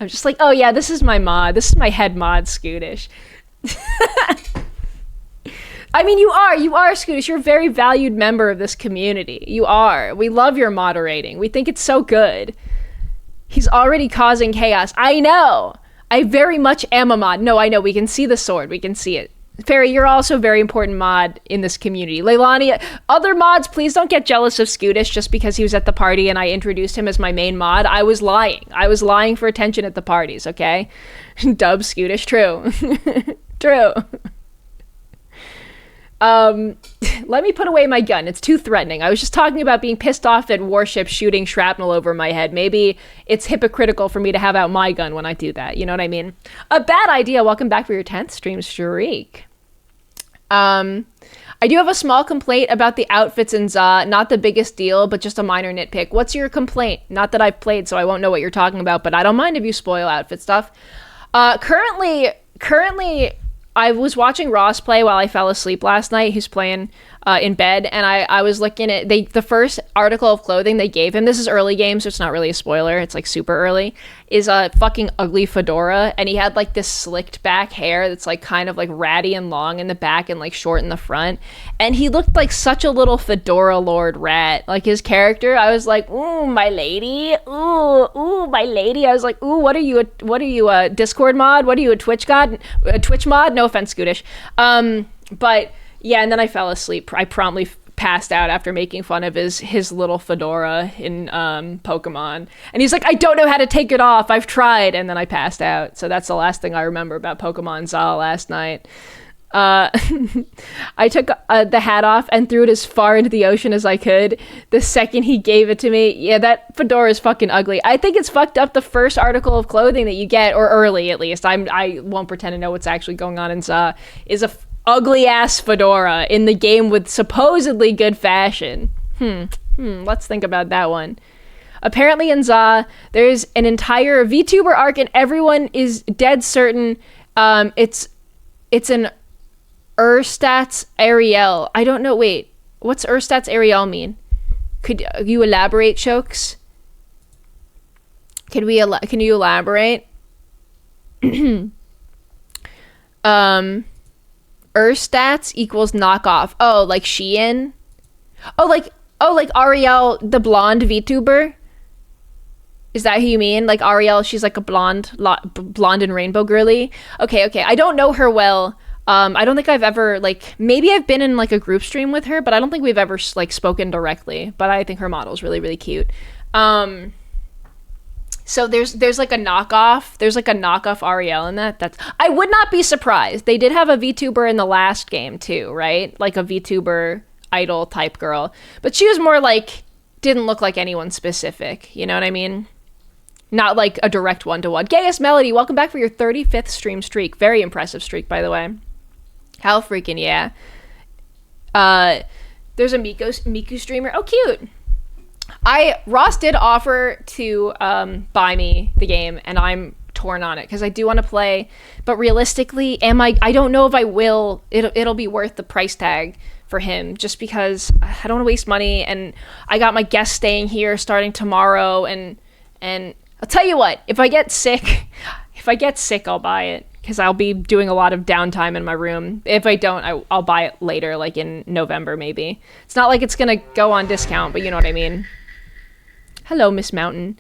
I'm just like, oh yeah, this is my mod. This is my head mod, Scootish. I mean, you are, Scootish. You're a very valued member of this community. You are. We love your moderating. We think it's so good. He's already causing chaos. I know. I very much am a mod. No, I know. We can see the sword. We can see it. Fairy, you're also a very important mod in this community. Leilani, other mods, please don't get jealous of Scootish just because he was at the party and I introduced him as my main mod. I was lying. I was lying for attention at the parties, okay? Dub Scootish, true. True. Let me put away my gun. It's too threatening. I was just talking about being pissed off at warships shooting shrapnel over my head. Maybe it's hypocritical for me to have out my gun when I do that. You know what I mean? A bad idea. Welcome back for your 10th stream streak. I do have a small complaint about the outfits in ZA. Not the biggest deal, but just a minor nitpick. What's your complaint? Not that I've played, so I won't know what you're talking about, but I don't mind if you spoil outfit stuff. Currently, I was watching Ross play while I fell asleep last night. He's playing in bed, and I was looking at the first article of clothing they gave him. This is early game, so it's not really a spoiler. It's like super early. Is a fucking ugly fedora, and he had like this slicked back hair that's like kind of like ratty and long in the back and like short in the front, and he looked like such a little fedora lord rat. Like his character, I was like, ooh, my lady, ooh, my lady. I was like, ooh, what are you a Discord mod? What are you, a Twitch mod? No offense, Scootish. But yeah, and then I fell asleep. I promptly passed out after making fun of his little fedora in Pokemon. And he's like, I don't know how to take it off. I've tried. And then I passed out. So that's the last thing I remember about Pokemon ZA last night. I took the hat off and threw it as far into the ocean as I could. The second he gave it to me, yeah, that fedora is fucking ugly. I think it's fucked up. The first article of clothing that you get, or early at least, I won't pretend to know what's actually going on in ZA, is a ugly ass fedora in the game with supposedly good fashion. Let's think about that one. Apparently in ZA, there's an entire VTuber arc and everyone is dead certain it's an Urstats Ariel. I don't know, wait, what's Urstats Ariel mean? Could you elaborate, Chokes? Can you elaborate? Urstats equals knockoff. Oh, like Shein? Oh, like Ariel, the blonde VTuber? Is that who you mean? Like Ariel, she's like a blonde and rainbow girly? Okay. I don't know her well. I don't think I've ever, like, maybe I've been in like a group stream with her, but I don't think we've ever like spoken directly. But I think her model's really, really cute. So there's like a knockoff. There's like a knockoff Ariel in that. I would not be surprised. They did have a VTuber in the last game too, right? Like a VTuber idol type girl. But she was more like, didn't look like anyone specific. You know what I mean? Not like a direct one-to-one. Gayest Melody, welcome back for your 35th stream streak. Very impressive streak, by the way. Hell freaking yeah. There's a Miku streamer. Oh, cute. Ross did offer to buy me the game, and I'm torn on it because I do want to play, but realistically, I don't know if I will. It'll be worth the price tag for him, just because I don't want to waste money, and I got my guest staying here starting tomorrow, and I'll tell you what, if I get sick, I'll buy it because I'll be doing a lot of downtime in my room. If I don't, I'll buy it later, like in November maybe. It's not like it's gonna go on discount, but you know what I mean. Hello, Miss Mountain.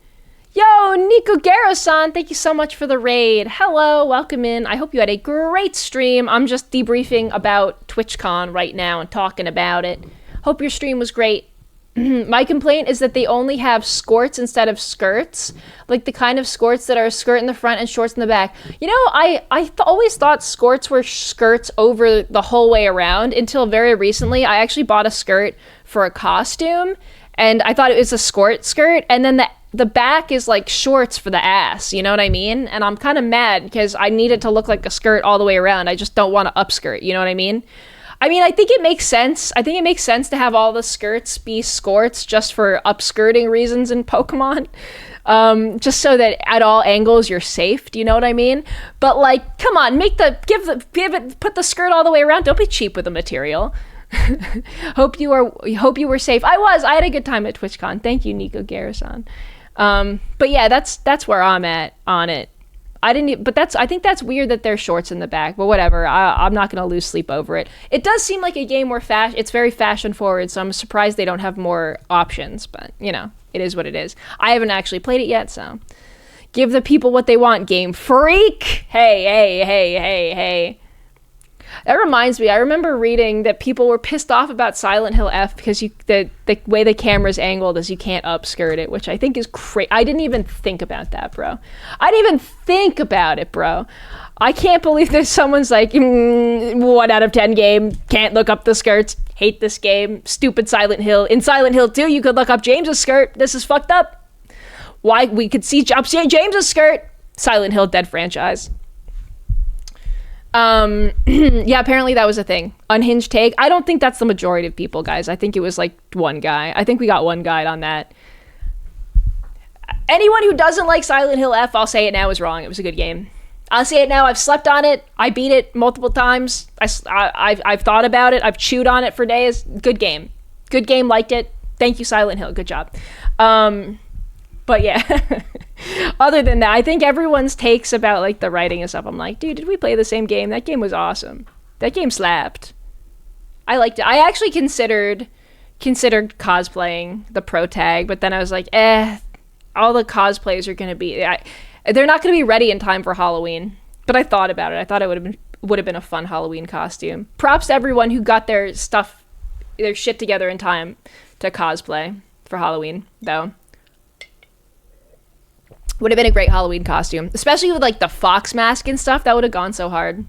Yo, Nico Garo-san, thank you so much for the raid. Hello, welcome in. I hope you had a great stream. I'm just debriefing about TwitchCon right now and talking about it. Hope your stream was great. My complaint is that they only have skirts instead of skirts, like the kind of skirts that are a skirt in the front and shorts in the back. You know, I always thought skirts were skirts over the whole way around until very recently. I actually bought a skirt for a costume, and I thought it was a skirt, and then the back is like shorts for the ass, you know what I mean? And I'm kind of mad because I need it to look like a skirt all the way around. I just don't want to upskirt, you know what I mean? I mean, I think it makes sense. I think it makes sense to have all the skirts be skirts just for upskirting reasons in Pokemon. just so that at all angles you're safe. Do you know what I mean? But like, come on, put the skirt all the way around. Don't be cheap with the material. Hope you were safe. I had a good time at TwitchCon. Thank you, Nico Garrison. But yeah, that's where I'm at on it. I think that's weird that there's shorts in the back, but whatever. I'm not going to lose sleep over it. It does seem like a game where it's very fashion forward, so I'm surprised they don't have more options, but you know, it is what it is. I haven't actually played it yet, so give the people what they want, Game Freak. Hey. That reminds me, I remember reading that people were pissed off about Silent Hill F because the way the camera's angled is you can't upskirt it, which I think is crazy. I didn't even think about that, bro. I didn't even think about it, bro. I can't believe that someone's like, 1 out of 10 game, can't look up the skirts, hate this game, stupid Silent Hill. In Silent Hill 2, you could look up James's skirt. This is fucked up. Why? We could see James's skirt. Silent Hill, dead franchise. Yeah, apparently that was a thing. Unhinged take. I don't think that's the majority of people, guys. I think it was like one guy. I think we got one guide on that. Anyone who doesn't like Silent Hill F, I'll say it now, is wrong. It was a good game. I'll say it now. I've slept on it. I beat it multiple times. I've thought about it. I've chewed on it for days. Good game. Good game. Liked it. Thank you, Silent Hill. Good job. But yeah, other than that, I think everyone's takes about like the writing and stuff, I'm like, dude, did we play the same game? That game was awesome. That game slapped. I liked it. I actually considered cosplaying the pro tag, but then I was like, all the cosplays are going to be, they're not going to be ready in time for Halloween. But I thought about it. I thought it would have been a fun Halloween costume. Props to everyone who got their shit together in time to cosplay for Halloween, though. Would have been a great Halloween costume, especially with like the fox mask and stuff. That would have gone so hard.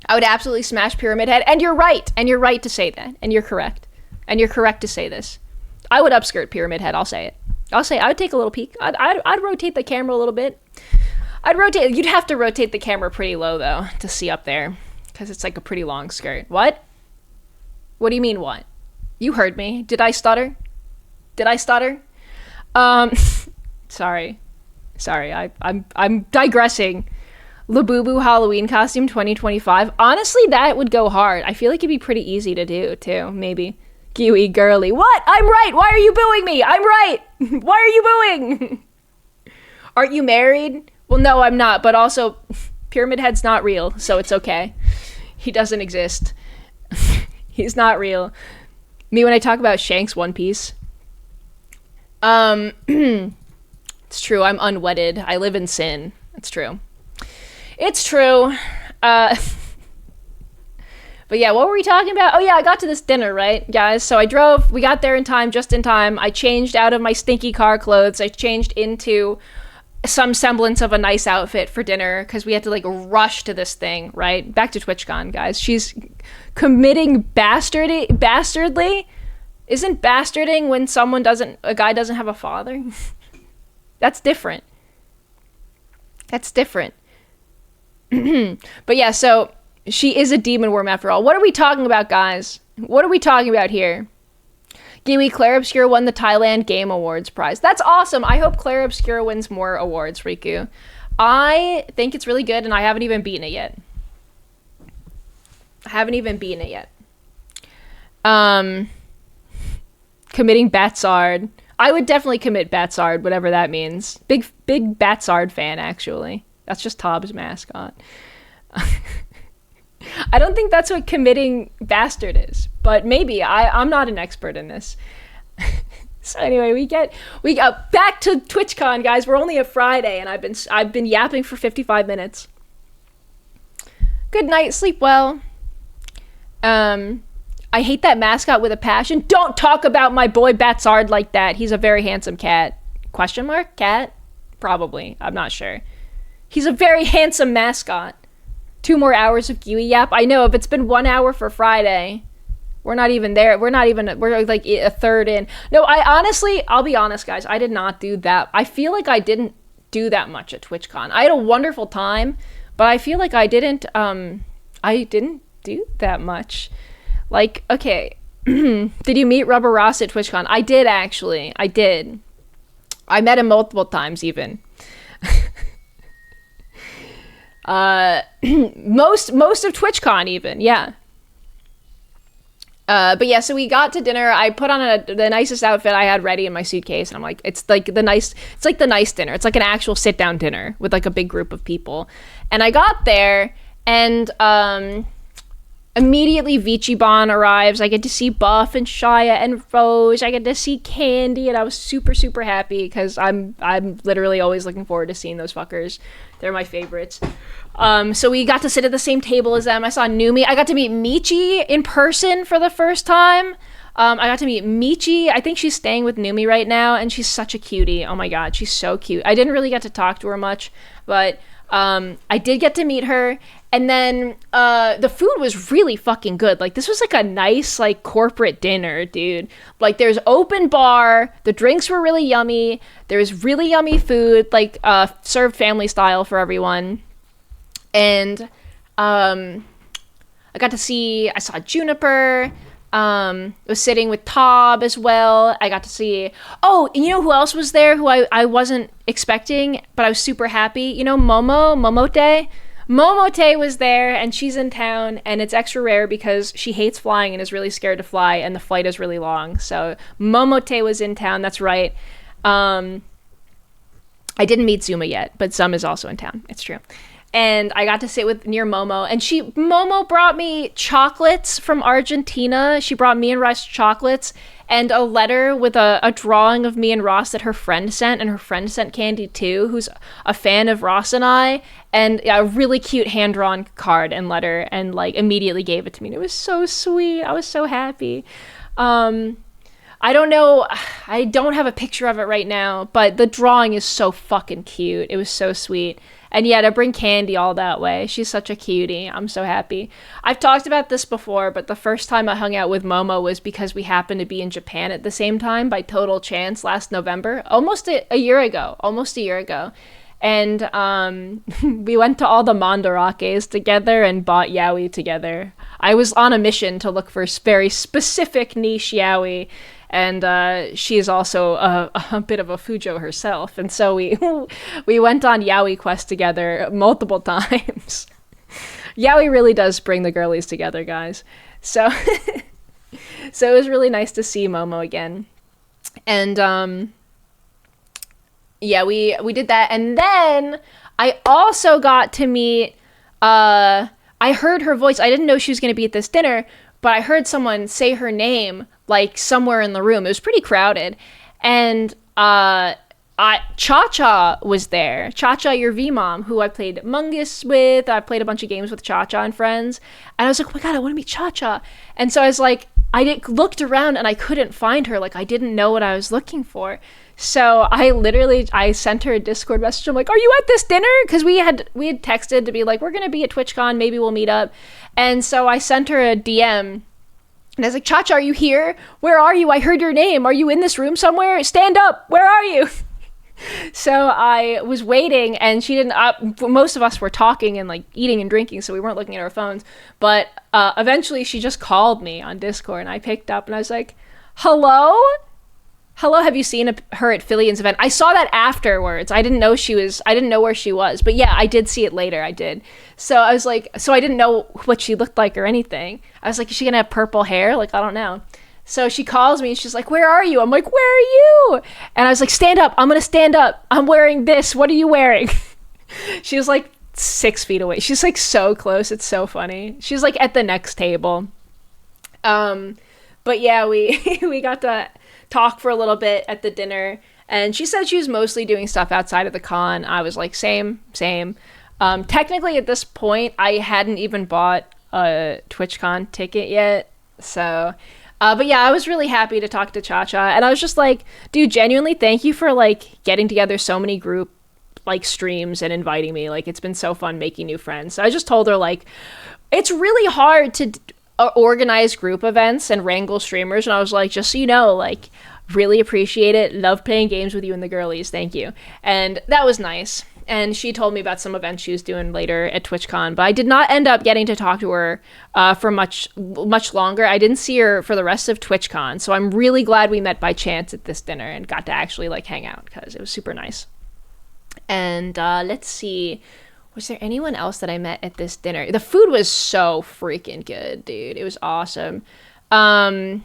I would absolutely smash Pyramid Head. And you're right to say that. And you're correct to say this. I would upskirt Pyramid Head. I'll say it. I would take a little peek. I'd rotate the camera a little bit. You'd have to rotate the camera pretty low though to see up there, because it's like a pretty long skirt. What do you mean what? You heard me. Did I stutter? Sorry, I'm digressing. Labubu Halloween costume 2025. Honestly, that would go hard. I feel like it'd be pretty easy to do, too, maybe. Giwi girly. What? I'm right! Why are you booing me? I'm right! Why are you booing? Aren't you married? Well, no, I'm not, but also, Pyramid Head's not real, so it's okay. He doesn't exist. He's not real. Me when I talk about Shanks One Piece. It's true, I'm unwedded. I live in sin. It's true. But yeah, what were we talking about? Oh yeah, I got to this dinner, right, guys? So we got there in time, just in time. I changed out of my stinky car clothes. I changed into some semblance of a nice outfit for dinner, because we had to like rush to this thing, right? Back to TwitchCon, guys. She's committing bastardly? Isn't bastarding when a guy doesn't have a father? That's different. But yeah, so she is a demon worm after all. What are we talking about, guys? What are we talking about here? Giwi, Claire Obscura won the Thailand Game Awards prize. That's awesome. I hope Claire Obscura wins more awards, Riku. I think it's really good, and I haven't even beaten it yet. Committing Batsard. I would definitely commit Batsard, whatever that means. Big Batsard fan, actually. That's just Tob's mascot. I don't think that's what committing bastard is, but maybe. I'm not an expert in this. So anyway, we got back to TwitchCon, guys. We're only a Friday, and I've been yapping for 55 minutes. Good night, sleep well. I hate that mascot with a passion. Don't talk about my boy Batsard like that. He's a very handsome cat. Question mark? Cat? Probably. I'm not sure. He's a very handsome mascot. 2 more hours of Giwi Yap. I know, if it's been 1 hour for Friday, we're not even there. We're like a third in. No, I'll be honest, guys. I did not do that. I feel like I didn't do that much at TwitchCon. I had a wonderful time, but I feel like I didn't do that much. Like, okay, did you meet Rubber Ross at TwitchCon? I did, actually. I did. I met him multiple times even. Most of TwitchCon even, yeah. But yeah, so we got to dinner. I put on the nicest outfit I had ready in my suitcase, and I'm like, it's like the nice dinner. It's like an actual sit down dinner with like a big group of people. And I got there, and immediately Vichibon arrives. I get to see Buff and Shia and Rose. I get to see Candy, and I was super, super happy because I'm literally always looking forward to seeing those fuckers. They're my favorites. So we got to sit at the same table as them. I saw Numi. I got to meet Michi in person for the first time. I got to meet Michi. I think she's staying with Numi right now, and she's such a cutie. Oh my god, she's so cute. I didn't really get to talk to her much, but I did get to meet her. And then the food was really fucking good. Like, this was like a nice like corporate dinner, dude. Like, there's open bar, the drinks were really yummy, there was really yummy food, like served family style for everyone. And I saw Juniper. Was sitting with Tob as well. I got to see, oh, you know who else was there who I wasn't expecting, but I was super happy? You know, Momote? Momote was there, and she's in town, and it's extra rare because she hates flying and is really scared to fly, and the flight is really long. So Momote was in town, that's right. I didn't meet Zuma yet, but Zum is also in town. It's true. And I got to sit near Momo, and Momo brought me chocolates from Argentina. She brought me and Ross chocolates and a letter with a drawing of me and Ross that her friend sent, and her friend sent Candy too, who's a fan of Ross and I, and a really cute hand-drawn card and letter, and like immediately gave it to me. And it was so sweet. I was so happy. I don't know, I don't have a picture of it right now, but the drawing is so fucking cute. It was so sweet. And yeah, to bring Candy all that way. She's such a cutie. I'm so happy. I've talked about this before, but the first time I hung out with Momo was because we happened to be in Japan at the same time by total chance last November. Almost a year ago. And we went to all the Mandarakes together and bought yaoi together. I was on a mission to look for very specific niche yaoi. And she is also a bit of a Fujo herself. And so we went on yaoi quest together multiple times. Yaoi really does bring the girlies together, guys. So so it was really nice to see Momo again. And yeah, we did that. And then I also got to meet, I heard her voice. I didn't know she was going to be at this dinner, but I heard someone say her name like somewhere in the room. It was pretty crowded. And Cha-Cha was there. Cha-Cha, your V-Mom, who I played Mungus with. I played a bunch of games with Cha-Cha and friends. And I was like, oh my god, I want to meet Cha-Cha. And so I was like, looked around and I couldn't find her. Like, I didn't know what I was looking for. So I sent her a Discord message. I'm like, are you at this dinner? Because we had texted to be like, we're going to be at TwitchCon. Maybe we'll meet up. And so I sent her a DM. And I was like, Cha-Cha, are you here? Where are you? I heard your name. Are you in this room somewhere? Stand up. Where are you? So I was waiting, and she didn't. Most of us were talking and like eating and drinking, so we weren't looking at our phones. But eventually, she just called me on Discord, and I picked up, and I was like, "Hello, have you seen her at Fillion's event?" I saw that afterwards. I didn't know where she was, but yeah, I did see it later. I did. So I was like, I didn't know what she looked like or anything. I was like, is she gonna have purple hair? Like, I don't know. So she calls me and she's like, where are you? I'm like, where are you? And I was like, stand up. I'm gonna stand up. I'm wearing this. What are you wearing? She was like 6 feet away. She's like so close. It's so funny. She's like at the next table. But yeah, we got to talk for a little bit at the dinner, and she said she was mostly doing stuff outside of the con. I was like, same. Technically at this point, I hadn't even bought a TwitchCon ticket yet, so but yeah, I was really happy to talk to Cha-Cha, and I was just like, dude, genuinely thank you for like getting together so many group like streams and inviting me. Like, it's been so fun making new friends. So I just told her, like, it's really hard to organize group events and wrangle streamers, and I was like, just so you know, like, really appreciate it. Love playing games with you and the girlies. Thank you. And that was nice. And she told me about some events she was doing later at TwitchCon, but I did not end up getting to talk to her for much longer. I didn't see her for the rest of TwitchCon, so I'm really glad we met by chance at this dinner and got to actually like hang out because it was super nice. And let's see, was there anyone else that I met at this dinner? The food was so freaking good, dude. It was awesome. And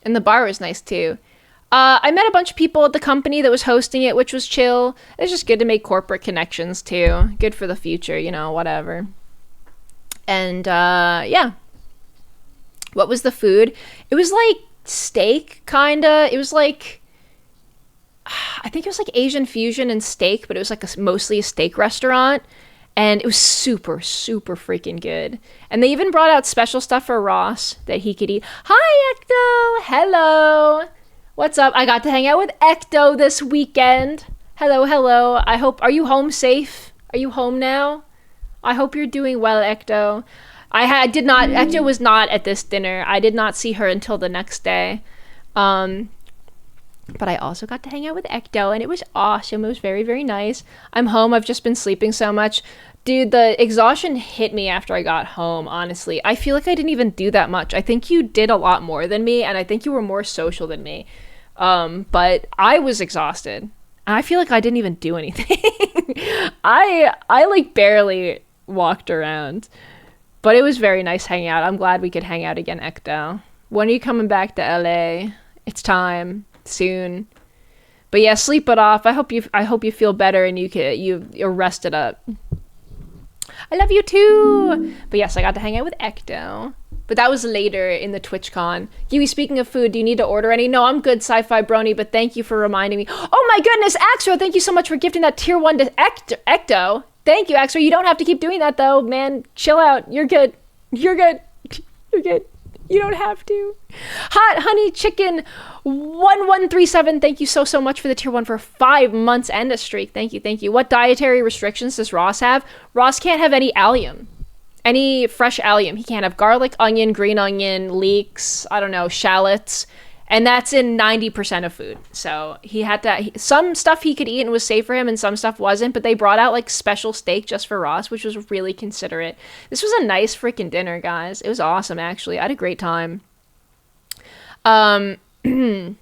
the bar was nice too. I met a bunch of people at the company that was hosting it, which was chill. It was just good to make corporate connections too. Good for the future, you know, whatever. And yeah. What was the food? It was like steak, kinda. It was like, I think it was like Asian fusion and steak, but it was like mostly a steak restaurant. And it was super, super freaking good. And they even brought out special stuff for Ross that he could eat. Hi, Ecto! Hello! What's up? I got to hang out with Ecto this weekend. Hello, hello. Are you home safe? Are you home now? I hope you're doing well, Ecto. Ecto was not at this dinner. I did not see her until the next day. But I also got to hang out with Ecto, and it was awesome. It was very, very nice. I'm home. I've just been sleeping so much. Dude, the exhaustion hit me after I got home, honestly. I feel like I didn't even do that much. I think you did a lot more than me, and I think you were more social than me. But I was exhausted. I feel like I didn't even do anything. I like barely walked around. But it was very nice hanging out. I'm glad we could hang out again, Ecto. When are you coming back to LA? It's time. Soon. But yeah, sleep it off. I hope you feel better and you're rested up. I love you too. But yes, I got to hang out with Ecto. But that was later in the TwitchCon. Giwi, speaking of food, do you need to order any? No, I'm good, Sci-Fi Brony, but thank you for reminding me. Oh my goodness, Axro, thank you so much for gifting that tier 1 to Ecto. Thank you, Axro. You don't have to keep doing that though, man. Chill out. You're good. You're good. You're good. You don't have to. Hot Honey Chicken 1137. Thank you so much for the tier 1 for 5 months and a streak. Thank you, thank you. What dietary restrictions does Ross have? Ross can't have any allium. Any fresh allium. He can't have garlic, onion, green onion, leeks, I don't know, shallots. And that's in 90% of food. So he had to, some stuff he could eat and was safe for him and some stuff wasn't, but they brought out like special steak just for Ross, which was really considerate. This was a nice freaking dinner, guys. It was awesome, actually. I had a great time. Giwi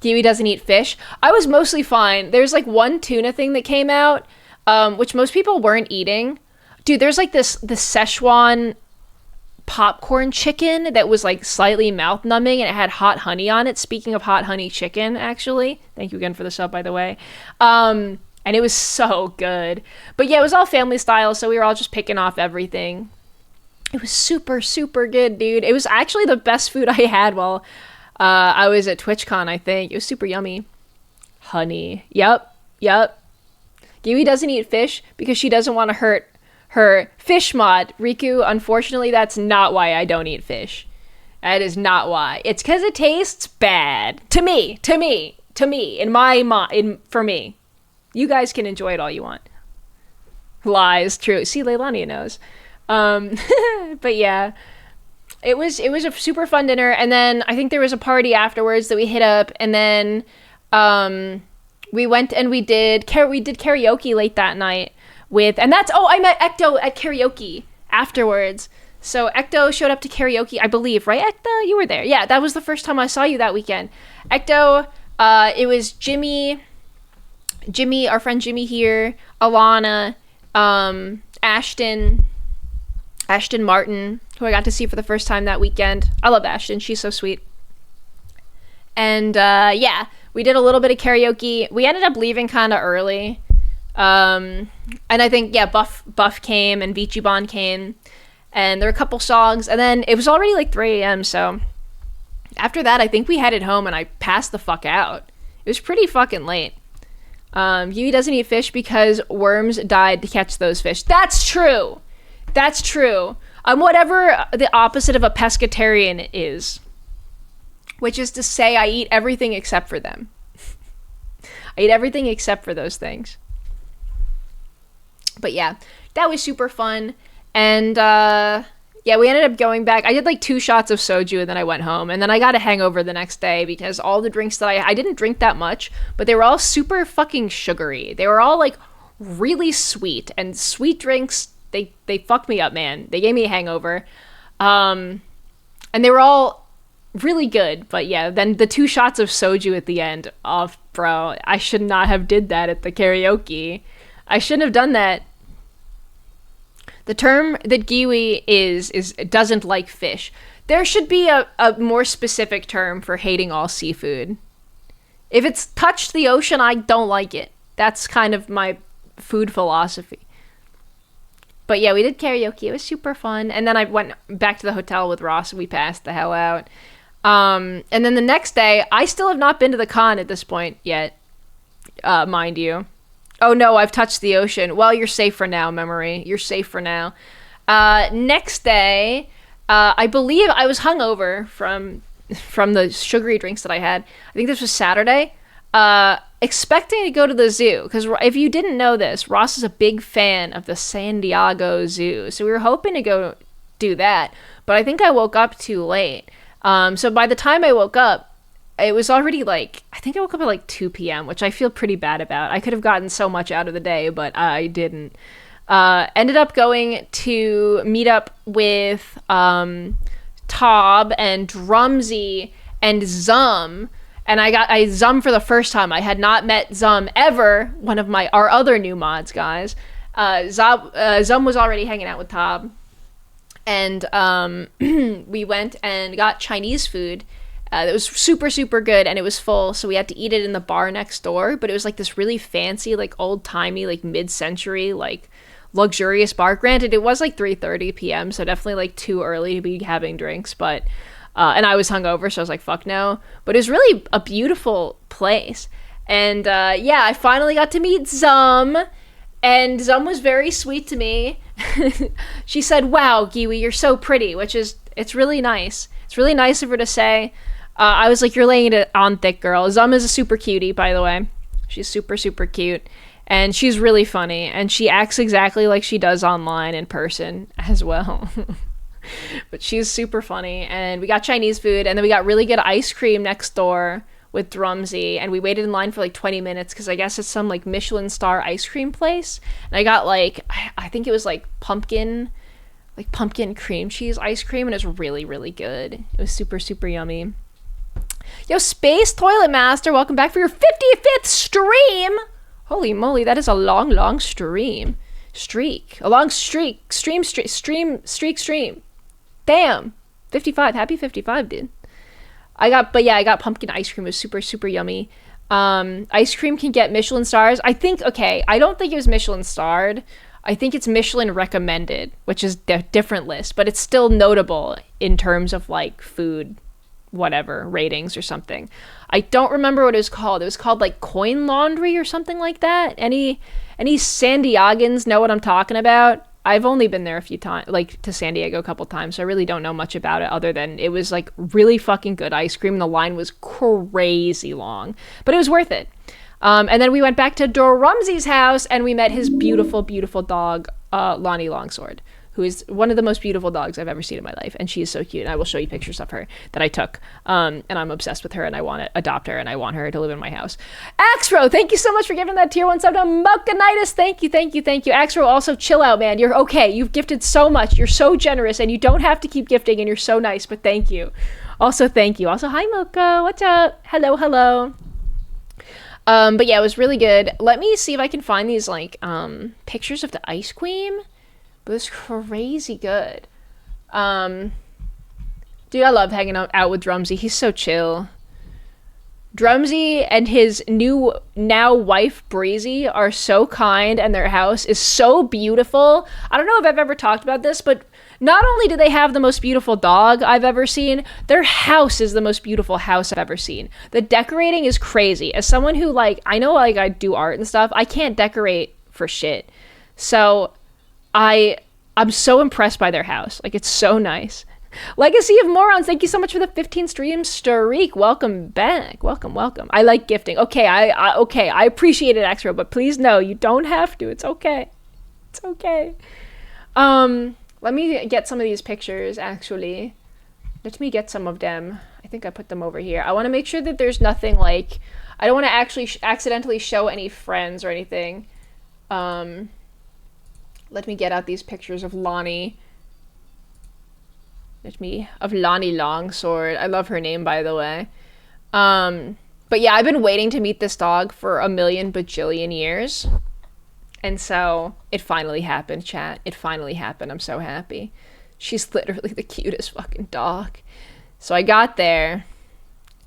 doesn't eat fish. I was mostly fine. There's like one tuna thing that came out, which most people weren't eating. Dude, there's like the Szechuan popcorn chicken that was like slightly mouth numbing and it had hot honey on it. Speaking of hot honey chicken, actually. Thank you again for the sub, by the way. And it was so good. But yeah, it was all family style, so we were all just picking off everything. It was super, super good, dude. It was actually the best food I had while I was at TwitchCon, I think. It was super yummy. Honey. Yep. Giwi doesn't eat fish because she doesn't want to hurt her fish mod. Riku, unfortunately, that's not why I don't eat fish. That is not why. It's because it tastes bad. To me. In my mind, for me. You guys can enjoy it all you want. Lies, true. See, Leilani knows. But yeah. It was a super fun dinner, and then I think there was a party afterwards that we hit up, and then we went and we did karaoke late that night. I met Ecto at karaoke afterwards. So Ecto showed up to karaoke, I believe, right, Ecto? You were there. Yeah, that was the first time I saw you that weekend. Ecto, it was Jimmy, our friend Jimmy here, Alana, Ashton Martin, who I got to see for the first time that weekend. I love Ashton. She's so sweet. And yeah, we did a little bit of karaoke. We ended up leaving kind of early. And I think, yeah, Buff came and Vichibon came, and there were a couple songs, and then it was already like 3 a.m. So after that, I think we headed home and I passed the fuck out. It was pretty fucking late. Yui doesn't eat fish because worms died to catch those fish. That's true. I'm whatever the opposite of a pescatarian is, which is to say I eat everything except for them. I eat everything except for those things. But yeah, that was super fun. And yeah, we ended up going back. I did like 2 shots of soju and then I went home. And then I got a hangover the next day because all the drinks that I didn't drink that much, but they were all super fucking sugary. They were all like really sweet, and sweet drinks, they fucked me up, man. They gave me a hangover. And they were all really good, but yeah, then the 2 shots of soju at the end, oh, bro, I should not have did that at the karaoke. I shouldn't have done that. The term that Giwi is doesn't like fish. There should be a more specific term for hating all seafood. If it's touched the ocean, I don't like it. That's kind of my food philosophy. But yeah, we did karaoke. It was super fun. And then I went back to the hotel with Ross and we passed the hell out. And then the next day, I still have not been to the con at this point yet, mind you. Oh no, I've touched the ocean. Well, you're safe for now, Memory. You're safe for now. Next day, I believe I was hungover from the sugary drinks that I had. I think this was Saturday. Expecting to go to the zoo, because if you didn't know this, Ross is a big fan of the San Diego Zoo, so we were hoping to go do that, but I think I woke up too late. So by the time I woke up, it was already like, I think I woke up at like 2 p.m., which I feel pretty bad about. I could have gotten so much out of the day, but I didn't. Ended up going to meet up with Tob and Drumsy and Zum. And I Zum for the first time. I had not met Zum ever, one of our other new mods, guys. Zum was already hanging out with Tob. And we went and got Chinese food. That was super, super good, and it was full, so we had to eat it in the bar next door. But it was like this really fancy, like old-timey, like mid-century, like luxurious bar. Granted, it was like 3:30 p.m., so definitely like too early to be having drinks, but... and I was hungover, so I was like, fuck no. But it was really a beautiful place. And yeah, I finally got to meet Zum. And Zum was very sweet to me. She said, wow, Giwi, you're so pretty, which is, it's really nice. It's really nice of her to say. I was like, you're laying it on thick, girl. Zum is a super cutie, by the way. She's super, super cute. And she's really funny. And she acts exactly like she does online in person as well. But she's super funny, and we got Chinese food, and then we got really good ice cream next door with Drumsy, and we waited in line for like 20 minutes because I guess it's some like Michelin star ice cream place, and I got like, I think it was like pumpkin cream cheese ice cream, and it was really, really good. It was super, super yummy. Yo, Space Toilet Master, welcome back for your 55th stream. Holy moly, that is a long, long stream. Streak. A long streak. Stream. Damn. 55. Happy 55, dude. I got pumpkin ice cream. It was super, super yummy. Ice cream can get Michelin stars. I don't think it was Michelin starred. I think it's Michelin recommended, which is a different list, but it's still notable in terms of like food, whatever, ratings or something. I don't remember what it was called. It was called like Coin Laundry or something like that. Any San Diegans know what I'm talking about? I've only been there a few times, like to San Diego a couple times, so I really don't know much about it other than it was like really fucking good ice cream. The line was crazy long, but it was worth it. And then we went back to Drumsy's house and we met his beautiful, beautiful dog, Lonnie Longsword, who is one of the most beautiful dogs I've ever seen in my life. And she is so cute. And I will show you pictures of her that I took. And I'm obsessed with her and I want to adopt her and I want her to live in my house. Axro, thank you so much for giving that tier 1 sub to Mokanitis. Thank you. Axro, also chill out, man. You're okay. You've gifted so much. You're so generous and you don't have to keep gifting and you're so nice, but thank you. Also, thank you. Also, hi, Moko. What's up? Hello. But yeah, it was really good. Let me see if I can find these like pictures of the ice cream. But it was crazy good. Dude, I love hanging out with Drumsy. He's so chill. Drumsy and his now wife Breezy are so kind, and their house is so beautiful. I don't know if I've ever talked about this, but not only do they have the most beautiful dog I've ever seen, their house is the most beautiful house I've ever seen. The decorating is crazy. As someone who like, I know like I do art and stuff, I can't decorate for shit. So I'm so impressed by their house. Like, it's so nice. Legacy of Morons, thank you so much for the 15 stream streak. Welcome back. Welcome. I like gifting. Okay, I appreciate it, Extra, but please no, you don't have to. It's okay. Let me get some of these pictures, actually. Let me get some of them. I think I put them over here. I want to make sure that there's nothing like... I don't want to actually accidentally show any friends or anything. Let me get out these pictures of Lonnie. Of Lonnie Longsword. I love her name, by the way. But yeah, I've been waiting to meet this dog for a million bajillion years. And so it finally happened, chat. It finally happened. I'm so happy. She's literally the cutest fucking dog. So I got there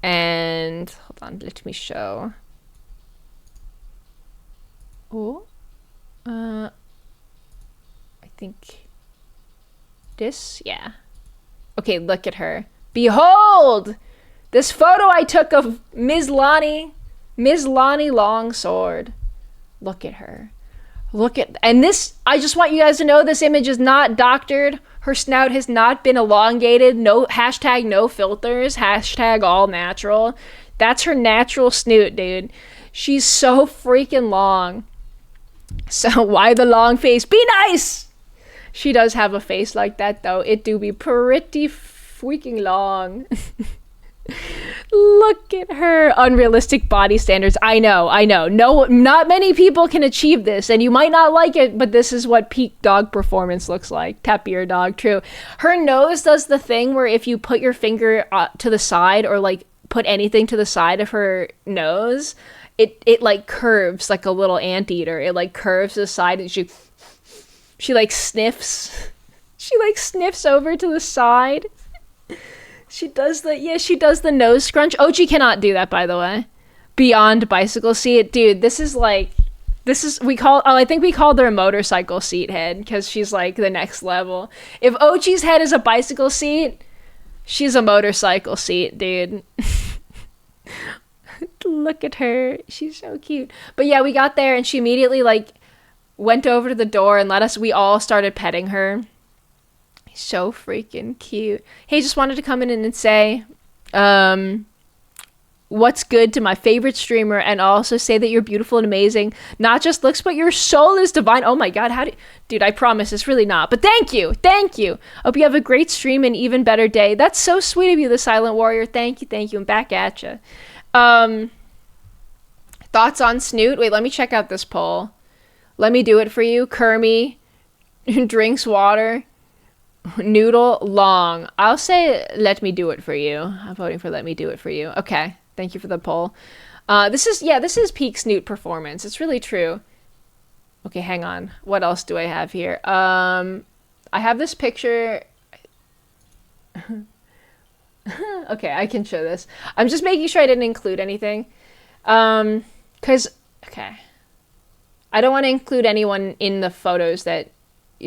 and hold on, let me show. Oh, I think this, yeah. Okay, look at her. Behold! This photo I took of Ms. Lonnie Longsword. Look at her. And this, I just want you guys to know this image is not doctored. Her snout has not been elongated. No, hashtag no filters. Hashtag all natural. That's her natural snoot, dude. She's so freaking long. So why the long face? Be nice! She does have a face like that, though. It do be pretty freaking long. Look at her. Unrealistic body standards. I know. No, not many people can achieve this, and you might not like it, but this is what peak dog performance looks like. Tapir dog, true. Her nose does the thing where if you put your finger to the side or like put anything to the side of her nose, it like curves like a little anteater. It like curves to the side and she like sniffs. She like sniffs over to the side. She does the nose scrunch. Ochi cannot do that, by the way. Beyond bicycle seat. Dude, I think we called her a motorcycle seat head because she's like the next level. If Ochi's head is a bicycle seat, she's a motorcycle seat, dude. Look at her. She's so cute. But yeah, we got there and she immediately like went over to the door and we all started petting her. So freaking cute. Hey, just wanted to come in and say what's good to my favorite streamer and also say that you're beautiful and amazing. Not just looks, but your soul is divine. Oh my god, dude, I promise it's really not. But thank you. Hope you have a great stream and even better day. That's so sweet of you, the Silent Warrior. Thank you. I'm back at you. Thoughts on Snoot? Wait, let me check out this poll. Let me do it for you. Kermie drinks water. Noodle long. I'll say let me do it for you. I'm voting for let me do it for you. Okay. Thank you for the poll. This is peak Snoot performance. It's really true. Okay, hang on. What else do I have here? I have this picture. Okay, I can show this. I'm just making sure I didn't include anything. Okay. I don't want to include anyone in the photos that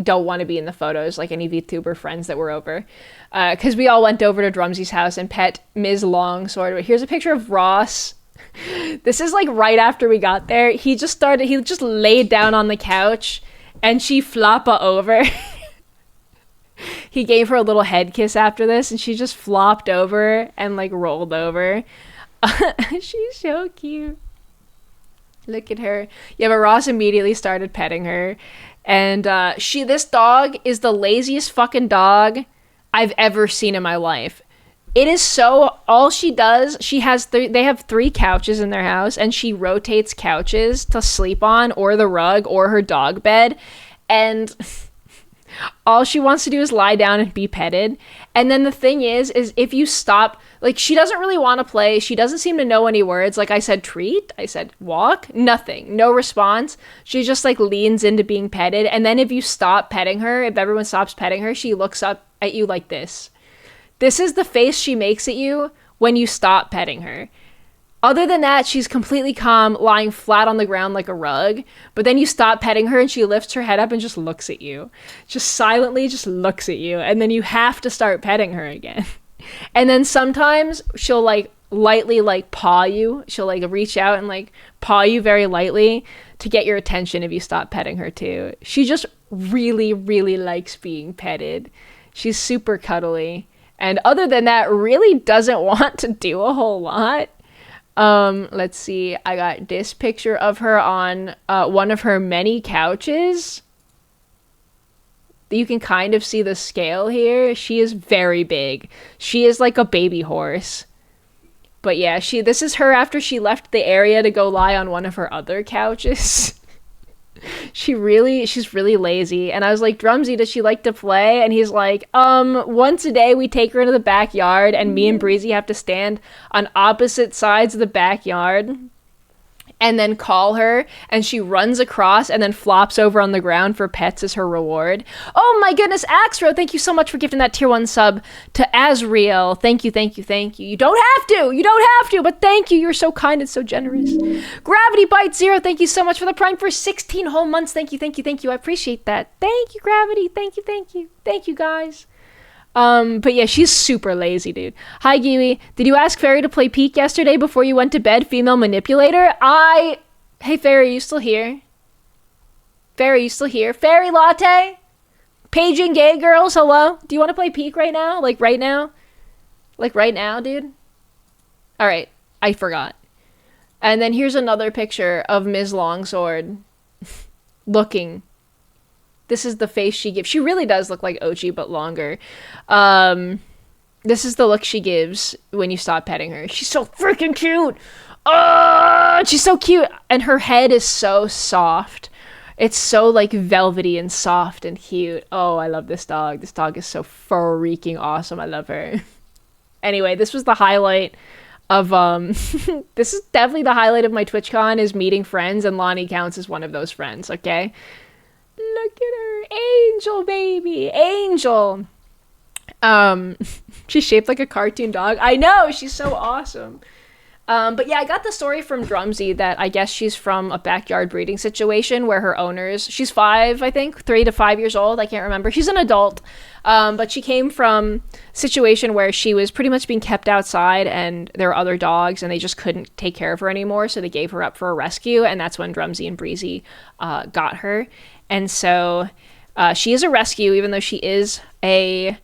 don't want to be in the photos, like any VTuber friends that were over. Because we all went over to Drumsy's house and pet Ms. Longsword. But here's a picture of Ross. This is like right after we got there. He just laid down on the couch and she floppa over. He gave her a little head kiss after this and she just flopped over and like rolled over. She's so cute. Look at her. Yeah, but Ross immediately started petting her. And this dog is the laziest fucking dog I've ever seen in my life. It is so, all she does, they have 3 couches in their house and she rotates couches to sleep on or the rug or her dog bed. And all she wants to do is lie down and be petted. And then the thing is if you stop, like she doesn't really want to play. She doesn't seem to know any words. Like I said, treat, I said, walk, nothing, no response. She just like leans into being petted. And then if you stop petting her, if everyone stops petting her, she looks up at you like this. This is the face she makes at you when you stop petting her. Other than that, she's completely calm, lying flat on the ground like a rug. But then you stop petting her and she lifts her head up and just looks at you. Just silently just looks at you. And then you have to start petting her again. And then sometimes she'll like lightly like paw you. She'll like reach out and like paw you very lightly to get your attention if you stop petting her too. She just really, really likes being petted. She's super cuddly. And other than that, really doesn't want to do a whole lot. Let's see. I got this picture of her on one of her many couches. You can kind of see the scale here. She is very big. She is like a baby horse. But yeah, this is her after she left the area to go lie on one of her other couches. she's really lazy. And I was like, Drumsy, does she like to play? And he's like, once a day we take her into the backyard and me and Breezy have to stand on opposite sides of the backyard and then call her, and she runs across and then flops over on the ground for pets as her reward. Oh my goodness, Axro, thank you so much for gifting that tier 1 sub to Azriel. Thank you. You don't have to, but thank you. You're so kind and so generous. Gravity Bite Zero, thank you so much for the Prime for 16 whole months. Thank you. I appreciate that. Thank you, Gravity. Thank you, guys. But yeah, she's super lazy, dude. Hi, Giwi. Did you ask Fairy to play Peek yesterday before you went to bed, female manipulator? Hey, Fairy, you still here? Fairy Latte? Paging gay girls, hello? Do you want to play Peek right now? Like right now, dude? Alright, I forgot. And then here's another picture of Ms. Longsword looking. This is the face she gives. She really does look like Ochi, but longer. This is the look she gives when you stop petting her. She's so freaking cute. Oh, she's so cute. And her head is so soft. It's so like velvety and soft and cute. Oh, I love this dog. This dog is so freaking awesome. I love her. Anyway, this was the highlight of, this is definitely the highlight of my TwitchCon is meeting friends, and Lonnie counts as one of those friends, okay? Look at her. Angel, baby. Angel. She's shaped like a cartoon dog. I know. She's so awesome. But yeah, I got the story from Drumsy that I guess she's from a backyard breeding situation where her owners, she's 5, I think, 3 to 5 years old. I can't remember. She's an adult. But she came from a situation where she was pretty much being kept outside and there were other dogs and they just couldn't take care of her anymore. So they gave her up for a rescue. And that's when Drumsy and Breezy got her. And so she is a rescue, even though she is a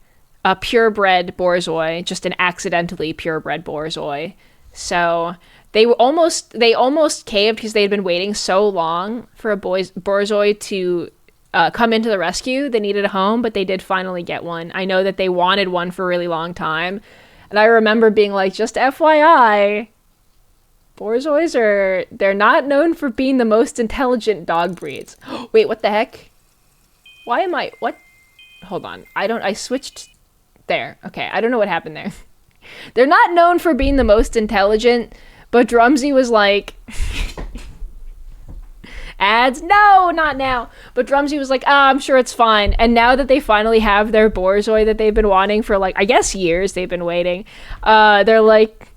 purebred Borzoi, just an accidentally purebred Borzoi. So they almost caved because they had been waiting so long for a Borzoi to come into the rescue. They needed a home, but they did finally get one. I know that they wanted one for a really long time. And I remember being like, just FYI, Borzois they're not known for being the most intelligent dog breeds. Wait, what the heck? What? Hold on. I switched there. Okay, I don't know what happened there. They're not known for being the most intelligent, but Drumsy was like, ads? No, not now. But Drumsy was like, I'm sure it's fine. And now that they finally have their Borzoi that they've been wanting for like, I guess years they've been waiting, they're like,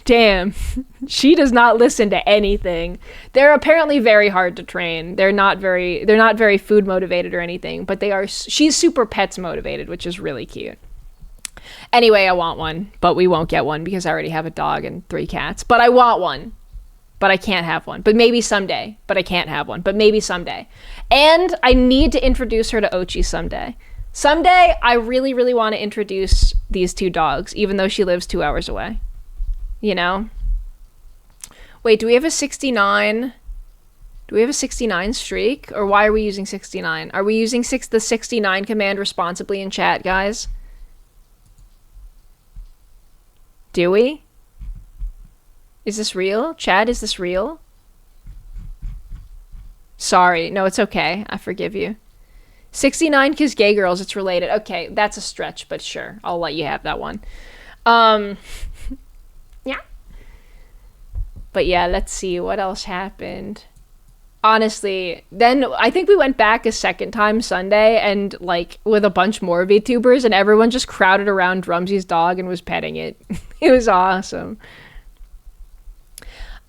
damn, she does not listen to anything. They're apparently very hard to train. They're not very food motivated or anything, but she's super pets motivated, which is really cute. Anyway, I want one, but we won't get one because I already have a dog and 3 cats. But I want one, but I can't have one. But maybe someday. But I can't have one. But maybe someday. And I need to introduce her to Ochi someday. Someday, I really, really want to introduce these 2 dogs, even though she lives 2 hours away. You know? Wait, do we have a 69? Do we have a 69 streak? Or why are we using 69? Are we using the 69 command responsibly in chat, guys? Do we? Is this real? Chad, is this real? Sorry. No, it's okay. I forgive you. 69 'cause gay girls, it's related. Okay, that's a stretch, but sure. I'll let you have that one. Yeah. But yeah, let's see. What else happened? Honestly, then I think we went back a second time Sunday and like with a bunch more VTubers and everyone just crowded around Drumsy's dog and was petting it. It was awesome.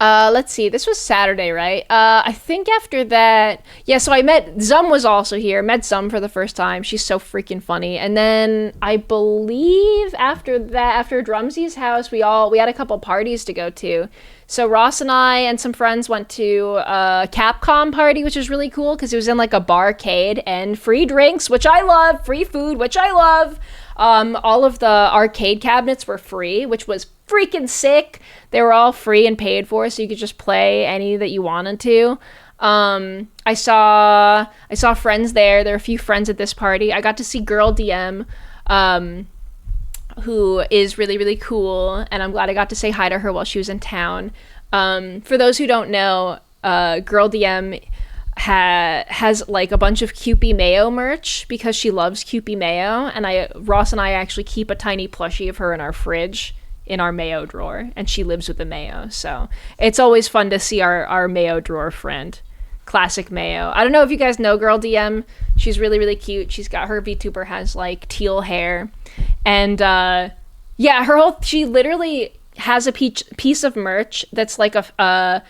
Let's see. This was Saturday, right? I think after that, yeah, so Zum was also here. Met Zum for the first time. She's so freaking funny. And then I believe after Drumsy's house, we had a couple parties to go to. So Ross and I and some friends went to a Capcom party, which was really cool because it was in like a barcade and free drinks, which I love, free food, which I love. All of the arcade cabinets were free, which was freaking sick. They were all free and paid for, so you could just play any that you wanted to. I saw friends there. There were a few friends at this party. I got to see Girl DM, who is really, really cool, and I'm glad I got to say hi to her while she was in town. For those who don't know, Girl DM has like a bunch of Kewpie Mayo merch because she loves Kewpie Mayo, and Ross and I actually keep a tiny plushie of her in our fridge in our mayo drawer, and she lives with the mayo, so it's always fun to see our mayo drawer friend. Classic Mayo. I don't know if you guys know Girl DM. She's really, really cute. She's got, her VTuber has like teal hair, and yeah, she literally has a piece of merch that's like a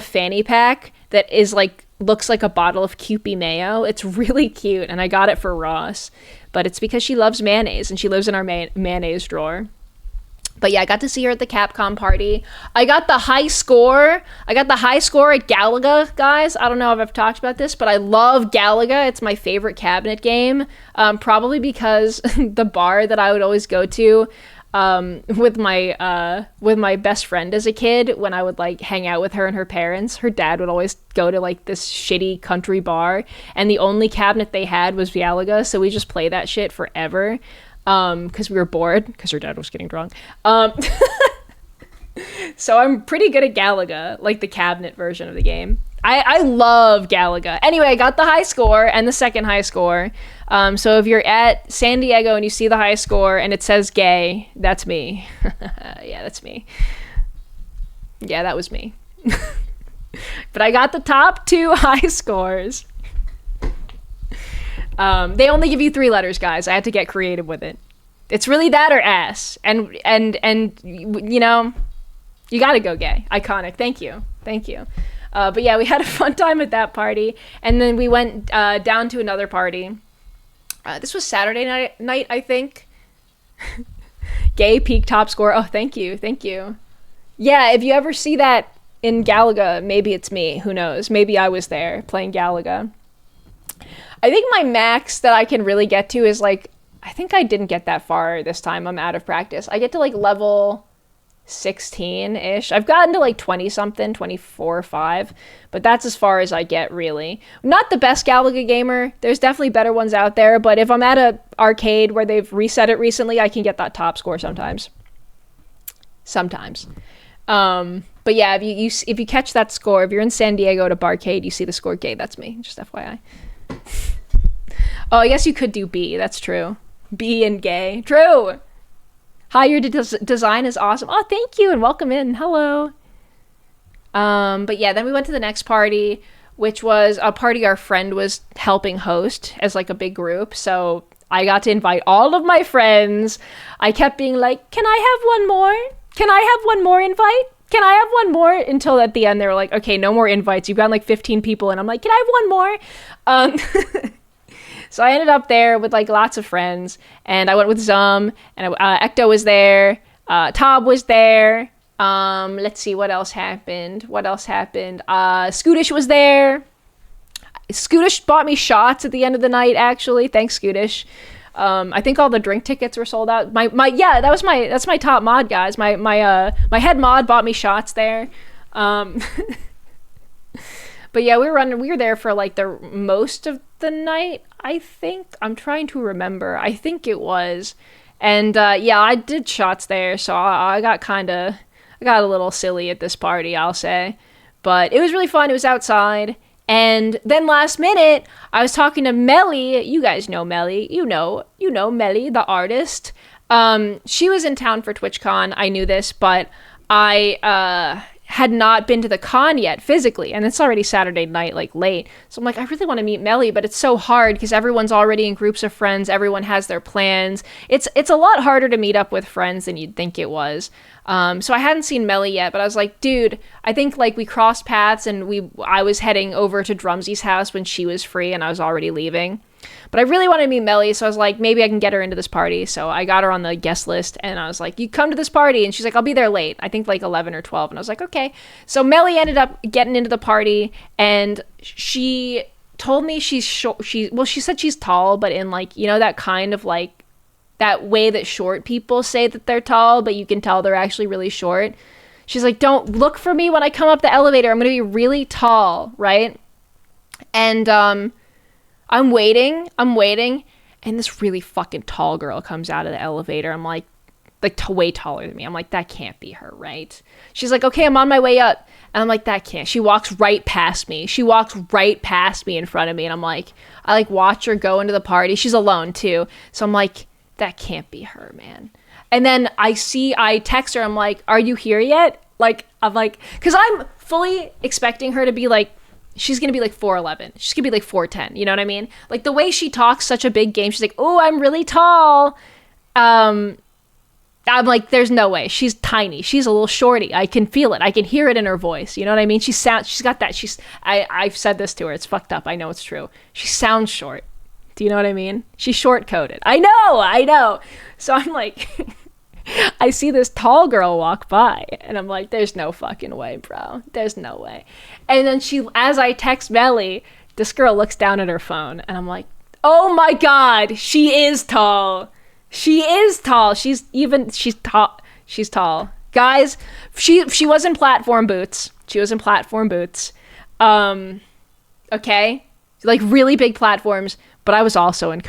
fanny pack that is like, looks like a bottle of Kewpie Mayo. It's really cute, and I got it for Ross, but it's because she loves mayonnaise and she lives in our mayonnaise drawer. But yeah, I got to see her at the Capcom party. I got the high score at Galaga, guys. I don't know if I've talked about this, but I love Galaga. It's my favorite cabinet game, probably because the bar that I would always go to with my best friend as a kid, when I would like hang out with her and her parents, her dad would always go to like this shitty country bar, and the only cabinet they had was Galaga, so we just play that shit forever. Because we were bored, because her dad was getting drunk. So I'm pretty good at Galaga, like the cabinet version of the game. I love Galaga. Anyway, I got the high score and the second high score. So if you're at San Diego and you see the high score and it says gay, that's me. Yeah, that's me. Yeah, that was me. But I got the top 2 high scores. They only give you 3 letters, guys. I had to get creative with it. It's really that or ass. And you know, you gotta go gay. Iconic. Thank you. But yeah, we had a fun time at that party. And then we went down to another party. This was Saturday night, I think. Gay peak top score. Oh, thank you. Yeah, if you ever see that in Galaga, maybe it's me. Who knows? Maybe I was there playing Galaga. I think my max that I can really get to is like, I think I didn't get that far this time. I'm out of practice. I get to like level 16-ish. I've gotten to like 20-something, 24 or 5, but that's as far as I get, really. I'm not the best Galaga gamer. There's definitely better ones out there, but if I'm at a arcade where they've reset it recently, I can get that top score sometimes. But yeah, if you catch that score, if you're in San Diego at a barcade, you see the score gay, that's me, just FYI. Oh, I guess you could do B. That's true. B and gay. True. Hi, your design is awesome. Oh, thank you, and welcome in. Hello. But yeah, then we went to the next party, which was a party our friend was helping host as like a big group. So I got to invite all of my friends. I kept being like, can I have one more? Can I have one more invite? Can I have one more? Until at the end, they were like, okay, no more invites. You've got like 15 people. And I'm like, can I have one more? So I ended up there with like lots of friends. And I went with Zum. And Ecto was there. Tob was there. Let's see, what else happened? Scootish was there. Scootish bought me shots at the end of the night, actually. Thanks, Scootish. I think all the drink tickets were sold out. That's my top mod, guys. My head mod bought me shots there. But yeah, we were there for like the most of the night, I think. I'm trying to remember. I think it was. And yeah, I did shots there, so I got a little silly at this party, I'll say. But it was really fun. It was outside. And then last minute, I was talking to Melly. You guys know Melly. You know Melly, the artist. She was in town for TwitchCon. I knew this, but I had not been to the con yet physically, and it's already Saturday night, like late. So I'm like, I really want to meet Melly, but it's so hard because everyone's already in groups of friends. Everyone has their plans. It's a lot harder to meet up with friends than you'd think it was. So I hadn't seen Melly yet, but I was like, dude, I think like we crossed paths and I was heading over to Drumsy's house when she was free and I was already leaving. But I really wanted to meet Melly, so I was like, maybe I can get her into this party. So I got her on the guest list, and I was like, you come to this party. And she's like, I'll be there late. I think like 11 or 12. And I was like, okay. So Melly ended up getting into the party, and she told me she's short. She said she's tall, but in like, you know, that kind of like, that way that short people say that they're tall, but you can tell they're actually really short. She's like, don't look for me when I come up the elevator. I'm going to be really tall, right? And I'm waiting, and this really fucking tall girl comes out of the elevator. I'm like, like way taller than me. I'm like, that can't be her, right? She's like, okay, I'm on my way up. And I'm like, that can't. She walks right past me. She walks right past me in front of me. And I'm like, I like watch her go into the party. She's alone too. So I'm like, that can't be her, man. And then I text her. I'm like, are you here yet? Like, I'm like, because I'm fully expecting her to be like, she's going to be like 4'11". She's going to be like 4'10". You know what I mean? Like the way she talks such a big game. She's like, oh, I'm really tall. I'm like, there's no way. She's tiny. She's a little shorty. I can feel it. I can hear it in her voice. You know what I mean? She's got that. I've said this to her. It's fucked up. I know it's true. She sounds short. Do you know what I mean? She's short-coded. I know. So I'm like, I see this tall girl walk by and I'm like, there's no fucking way, bro. There's no way. And then as I text Melly, this girl looks down at her phone and I'm like, oh my God, she is tall. She is tall. She's tall. She's tall. Guys, she was in platform boots. Okay? Like really big platforms, but I was also in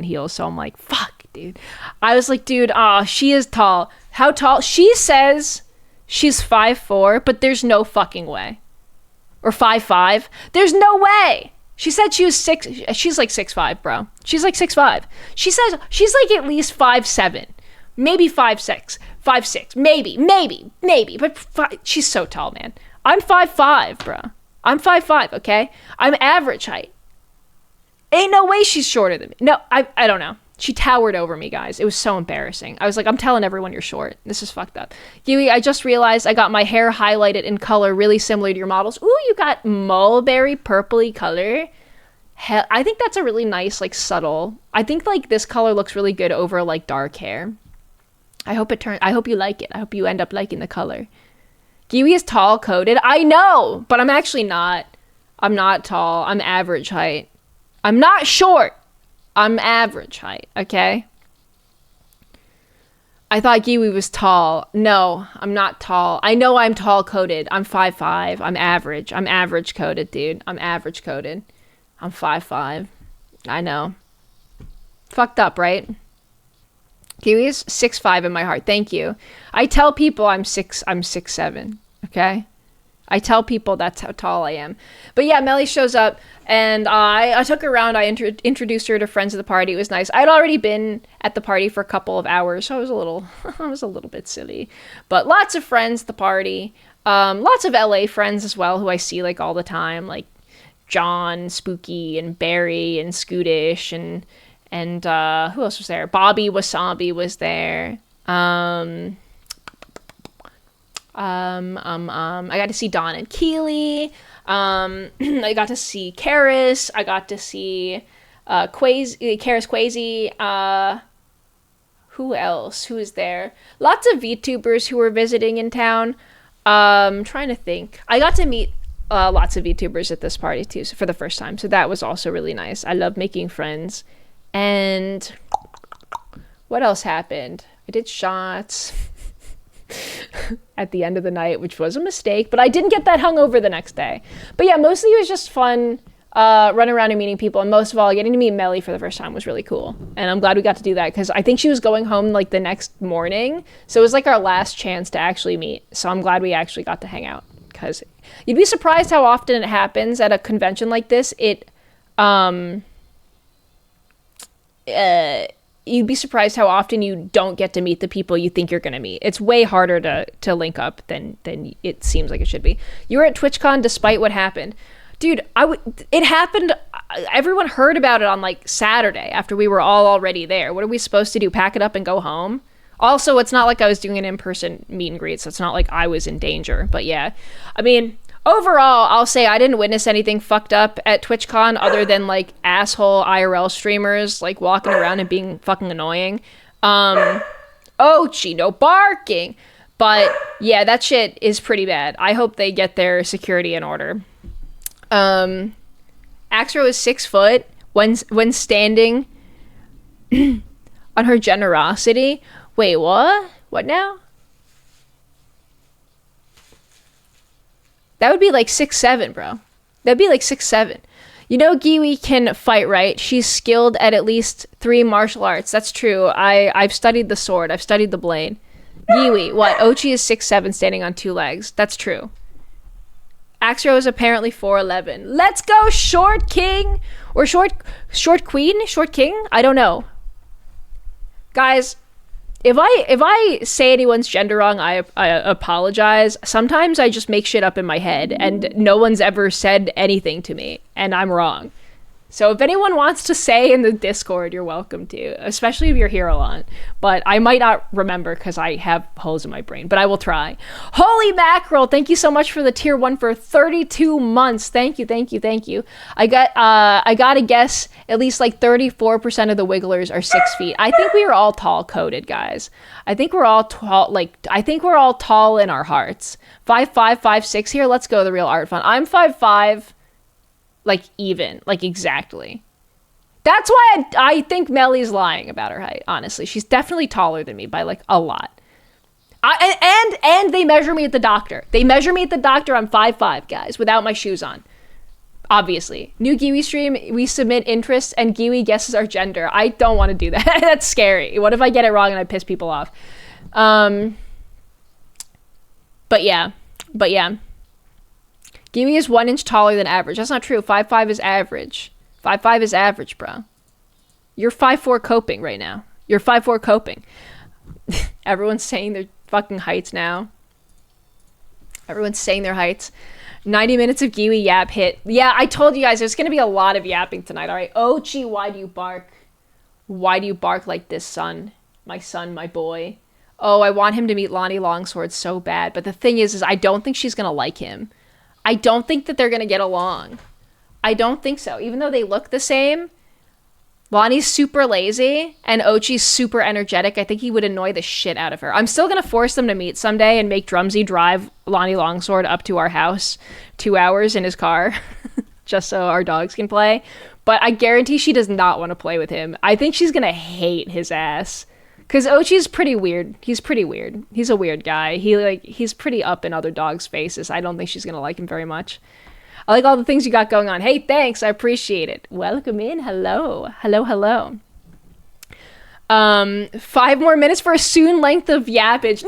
heels, so I'm like, fuck, dude. I was like, dude, she is tall. How tall? She says she's 5'4", but there's no fucking way. Or 5'5". There's no way. She said she was she's like 6'5", bro. She's like 6'5". She says she's like at least 5'7", maybe 5'6", maybe. But she's so tall, man. I'm 5'5", bro. I'm 5'5", okay? I'm average height. Ain't no way she's shorter than me. No, I don't know. She towered over me, guys. It was so embarrassing. I was like, I'm telling everyone you're short. This is fucked up. Giwi, I just realized I got my hair highlighted in color really similar to your models. Ooh, you got mulberry purpley color. Hell, I think that's a really nice, like, subtle. I think, like, this color looks really good over, like, dark hair. I hope you like it. I hope you end up liking the color. Giwi is tall coated. I know, but I'm actually not. I'm not tall. I'm average height. I'm not short. I'm average height, okay? I thought Giwi was tall. No, I'm not tall. I know I'm tall coated. I'm 5'5". I'm average. I'm average coated, dude. I'm average coated. I'm 5'5". I know. Fucked up, right? Giwi is 6'5" in my heart. Thank you. I tell people I'm 6'7", okay? I tell people that's how tall I am. But yeah, Melly shows up, and I took her around. I introduced her to friends of the party. It was nice. I'd already been at the party for a couple of hours, so I was a little bit silly. But lots of friends at the party. Lots of LA friends as well, who I see like all the time, like John, Spooky, and Barry, and Scootish, and who else was there? Bobby Wasabi was there. I got to see Don and Keely. I got to see Karis. I got to see Karis Quasi. Who else? Who is there? Lots of VTubers who were visiting in town. Trying to think. I got to meet lots of VTubers at this party too, so for the first time. So that was also really nice. I love making friends. And what else happened? I did shots at the end of the night, which was a mistake, but I didn't get that hungover the next day. But yeah, mostly it was just fun running around and meeting people, and most of all, getting to meet Melly for the first time was really cool. And I'm glad we got to do that, because I think she was going home like the next morning, so it was like our last chance to actually meet. So I'm glad we actually got to hang out, because you'd be surprised how often it happens at a convention like this. You'd be surprised how often you don't get to meet the people you think you're going to meet. It's way harder to link up than it seems like it should be. You were at TwitchCon despite what happened. Dude, it happened. Everyone heard about it on like Saturday after we were all already there. What are we supposed to do? Pack it up and go home? Also, it's not like I was doing an in-person meet and greet, so it's not like I was in danger. But yeah, I mean, overall, I'll say I didn't witness anything fucked up at TwitchCon other than like asshole IRL streamers like walking around and being fucking annoying. Chino barking. But yeah, that shit is pretty bad. I hope they get their security in order. Axro is 6 foot when standing on her generosity. Wait, what? What now? That would be like 6'7", bro. That'd be like 6'7". You know, Giwi can fight, right? She's skilled at least 3 martial arts. That's true. I've studied the sword. I've studied the blade. Giwi, what? Ochi is 6'7", standing on 2 legs. That's true. Axro is apparently 4'11". Let's go, short king! Or short queen? Short king? I don't know. Guys, if I say anyone's gender wrong, I apologize. Sometimes I just make shit up in my head, and no one's ever said anything to me, and I'm wrong. So if anyone wants to say in the Discord, you're welcome to, especially if you're here a lot. But I might not remember because I have holes in my brain, but I will try. Holy mackerel! Thank you so much for the tier 1 for 32 months. Thank you, thank you, thank you. I gotta guess at least like 34% of the wigglers are 6 feet. I think we are all tall coded, guys. I think we're all tall, I think we're all tall in our hearts. 5'5", 5'6" here. Let's go the real art fun. I'm 5'5". Like exactly. That's why I think Melly's lying about her height, honestly. She's definitely taller than me by like a lot. And they measure me at the doctor. I'm 5'5", guys, without my shoes on. Obviously. New Giwi stream, we submit interests and Giwi guesses our gender. I don't want to do that. That's scary. What if I get it wrong and I piss people off? But yeah. Giwi is 1 inch taller than average. That's not true. 5'5" is average. 5'5" is average, bro. You're 5'4" coping right now. You're 5'4" coping. Everyone's saying their fucking heights now. Everyone's saying their heights. 90 minutes of Giwi yap hit. Yeah, I told you guys there's going to be a lot of yapping tonight. All right. Ochi, why do you bark? Why do you bark like this, son? My son, my boy. Oh, I want him to meet Lonnie Longsword so bad. But the thing is I don't think she's going to like him. I don't think that they're going to get along. I don't think so. Even though they look the same, Lonnie's super lazy and Ochi's super energetic. I think he would annoy the shit out of her. I'm still going to force them to meet someday and make Drumsy drive Lonnie Longsword up to our house 2 hours in his car just so our dogs can play. But I guarantee she does not want to play with him. I think she's going to hate his ass. Because Ochi's pretty weird. He's pretty weird. He's a weird guy. He's pretty up in other dogs' faces. I don't think she's going to like him very much. I like all the things you got going on. Hey, thanks. I appreciate it. Welcome in. Hello. Hello. 5 more minutes for a soon length of yappage.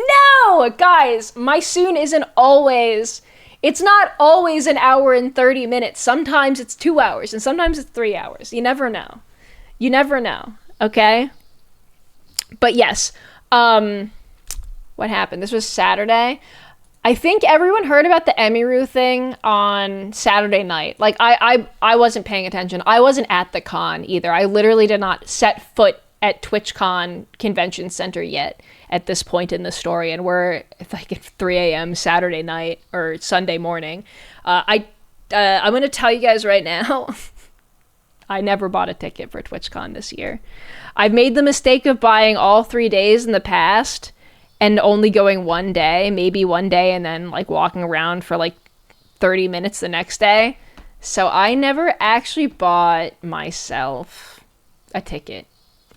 No! Guys, my soon isn't always... It's not always an hour and 30 minutes. Sometimes it's 2 hours, and sometimes it's 3 hours. You never know. Okay? But yes, what happened? This was Saturday. I think everyone heard about the Emiru thing on Saturday night. Like, I wasn't paying attention. I wasn't at the con either. I literally did not set foot at TwitchCon Convention Center yet at this point in the story. And we're like at 3 a.m. Saturday night or Sunday morning. I'm going to tell you guys right now, I never bought a ticket for TwitchCon this year. I've made the mistake of buying all 3 days in the past and only going one day, maybe one day, and then like walking around for like 30 minutes the next day. So I never actually bought myself a ticket.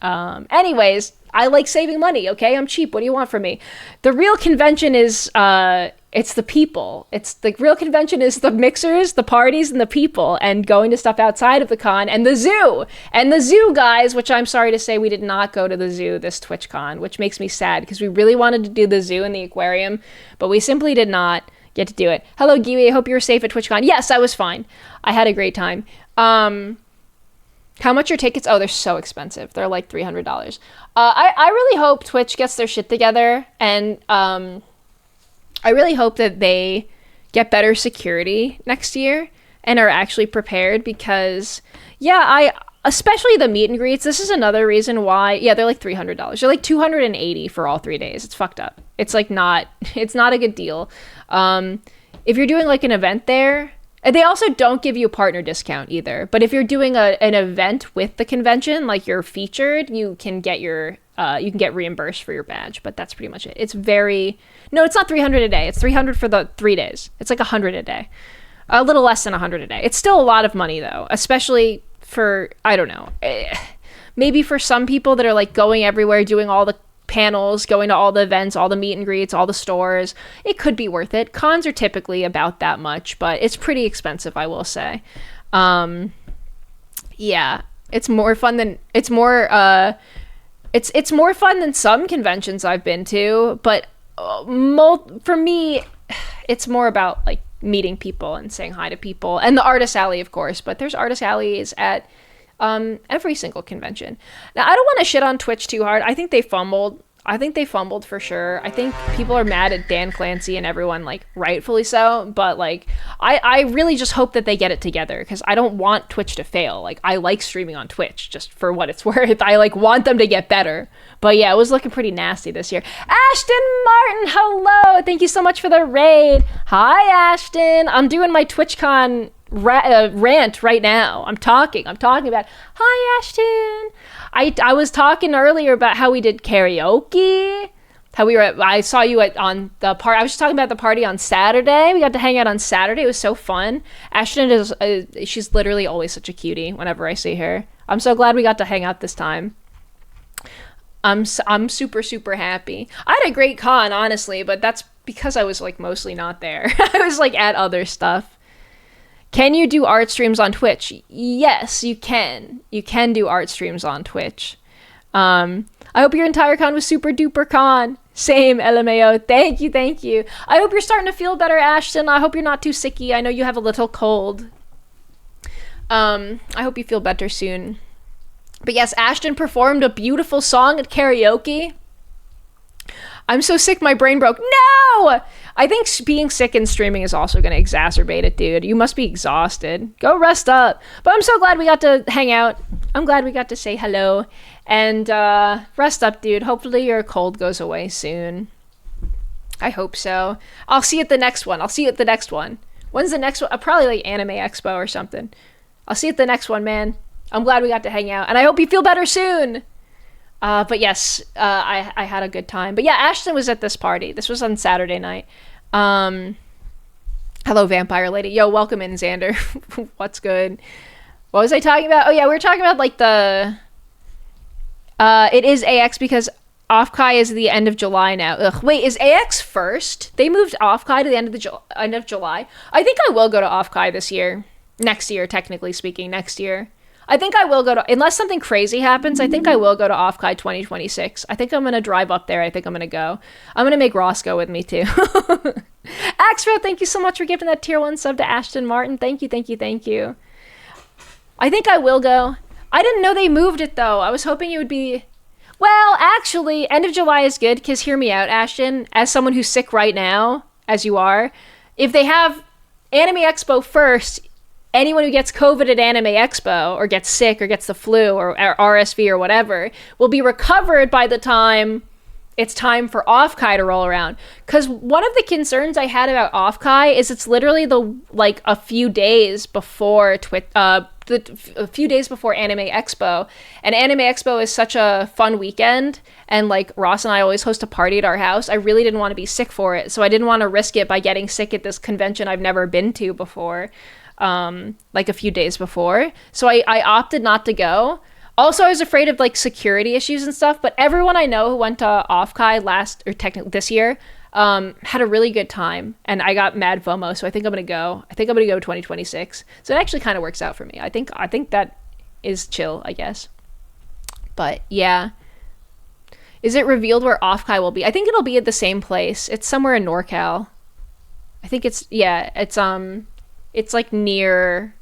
Anyways, I like saving money, okay? I'm cheap. What do you want from me? The real convention is, it's the people. The real convention is the mixers, the parties, and the people, and going to stuff outside of the con, and the zoo. And the zoo, guys, which I'm sorry to say we did not go to the zoo this TwitchCon, which makes me sad, because we really wanted to do the zoo and the aquarium, but we simply did not get to do it. Hello, Giwi. I hope you were safe at TwitchCon. Yes, I was fine. I had a great time. How much are tickets? Oh, they're so expensive. They're like $300. I really hope Twitch gets their shit together, and I really hope that they get better security next year and are actually prepared, because especially the meet and greets, this is another reason why, they're like $300. They're like $280 for all 3 days. It's fucked up. It's like it's not a good deal. If you're doing like an event there, they also don't give you a partner discount either. But if you're doing an event with the convention, like you're featured, you can get reimbursed for your badge. But that's pretty much it. It's not $300 a day. It's $300 for the 3 days. It's like $100 a day, a little less than $100 a day. It's still a lot of money though, especially for, I don't know, maybe for some people that are like going everywhere, doing all the panels, going to all the events, all the meet and greets, all the stores. It could be worth it. Cons are typically about that much, but it's pretty expensive, I will say. Yeah, it's more fun than it's more fun than some conventions I've been to, but for me, it's more about like meeting people and saying hi to people, and the artist alley, of course. But there's artist alleys at every single convention. Now, I don't want to shit on Twitch too hard. I think they fumbled. I think they fumbled for sure. I think people are mad at Dan Clancy and everyone, like, rightfully so. But, like, I really just hope that they get it together, because I don't want Twitch to fail. Like, I like streaming on Twitch, just for what it's worth. I, like, want them to get better. But, yeah, it was looking pretty nasty this year. Ashton Martin, hello! Thank you so much for the raid. Hi, Ashton. I'm doing my TwitchCon rant right now. I'm talking about, hi, Ashton. I was talking earlier about how we did karaoke, how we were, I saw you on the party. I was just talking about the party on Saturday. We got to hang out on Saturday. It was so fun. Ashton is, she's literally always such a cutie whenever I see her. I'm so glad we got to hang out this time. I'm super, super happy. I had a great con, honestly, but that's because I was, like, mostly not there. I was, like, at other stuff. Can you do art streams on Twitch? Yes, you can. You can do art streams on Twitch. I hope your entire con was super duper con. Same, LMAO. Thank you. I hope you're starting to feel better, Ashton. I hope you're not too sicky. I know you have a little cold. I hope you feel better soon. But yes, Ashton performed a beautiful song at karaoke. I'm so sick my brain broke. No! I think being sick and streaming is also going to exacerbate it, dude. You must be exhausted. Go rest up. But I'm so glad we got to hang out. I'm glad we got to say hello. And rest up, dude. Hopefully your cold goes away soon. I hope so. I'll see you at the next one. When's the next one? Probably like Anime Expo or something. I'll see you at the next one, man. I'm glad we got to hang out. And I hope you feel better soon. But yes, I had a good time. But yeah, Ashton was at this party. This was on Saturday night. Hello, Vampire Lady. Yo, welcome in, Xander. What's good? What was I talking about? Oh yeah, we were talking about like the... it is AX because Off-Kai is the end of July now. Ugh, wait, is AX first? They moved Off-Kai to the end of July. I think I will go to Off-Kai this year. Next year, technically speaking, next year. I think I will go to, unless something crazy happens, I think I will go to Off-Kai 2026. I think I'm going to drive up there. I think I'm going to go. I'm going to make Ross go with me too. Axro, thank you so much for giving that tier 1 sub to Ashton Martin. Thank you. I think I will go. I didn't know they moved it though. I was hoping it would be, well, actually, end of July is good because hear me out, Ashton, as someone who's sick right now, as you are, if they have Anime Expo first, anyone who gets COVID at Anime Expo or gets sick or gets the flu or RSV or whatever will be recovered by the time it's time for Off-Kai to roll around. Because one of the concerns I had about Off-Kai is it's literally a few days before a few days before Anime Expo, and Anime Expo is such a fun weekend, and like Ross and I always host a party at our house. I really didn't want to be sick for it, so I didn't want to risk it by getting sick at this convention I've never been to before. Like a few days before. So I opted not to go. Also, I was afraid of like security issues and stuff, but everyone I know who went to Off-Kai this year, had a really good time, and I got mad FOMO, so I think I'm going to go. I think I'm going to go 2026. So it actually kind of works out for me. I think that is chill, I guess. But yeah. Is it revealed where Off-Kai will be? I think it'll be at the same place. It's somewhere in NorCal. I think it's like near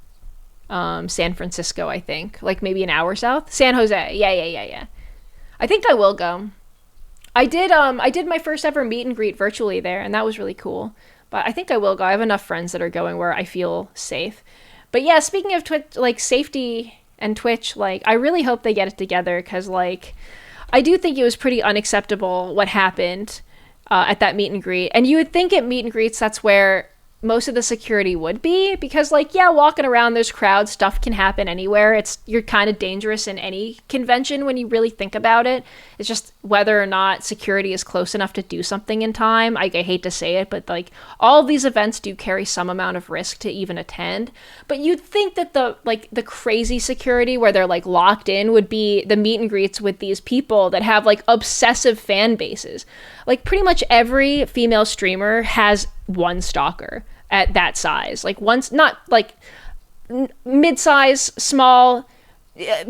San Francisco, I think. Like maybe an hour south. San Jose. Yeah. I think I will go. I did my first ever meet and greet virtually there, and that was really cool. But I think I will go. I have enough friends that are going where I feel safe. But yeah, speaking of Twitch, like safety and Twitch, like I really hope they get it together, because like I do think it was pretty unacceptable what happened at that meet and greet. And you would think at meet and greets that's where most of the security would be, because like, yeah, walking around, there's crowds, stuff can happen anywhere. You're kind of dangerous in any convention when you really think about it. It's just whether or not security is close enough to do something in time. I hate to say it, but like all of these events do carry some amount of risk to even attend. But you'd think that the crazy security where they're like locked in would be the meet and greets with these people that have like obsessive fan bases. Like pretty much every female streamer has one stalker at that size. Like once, not like mid-size, small,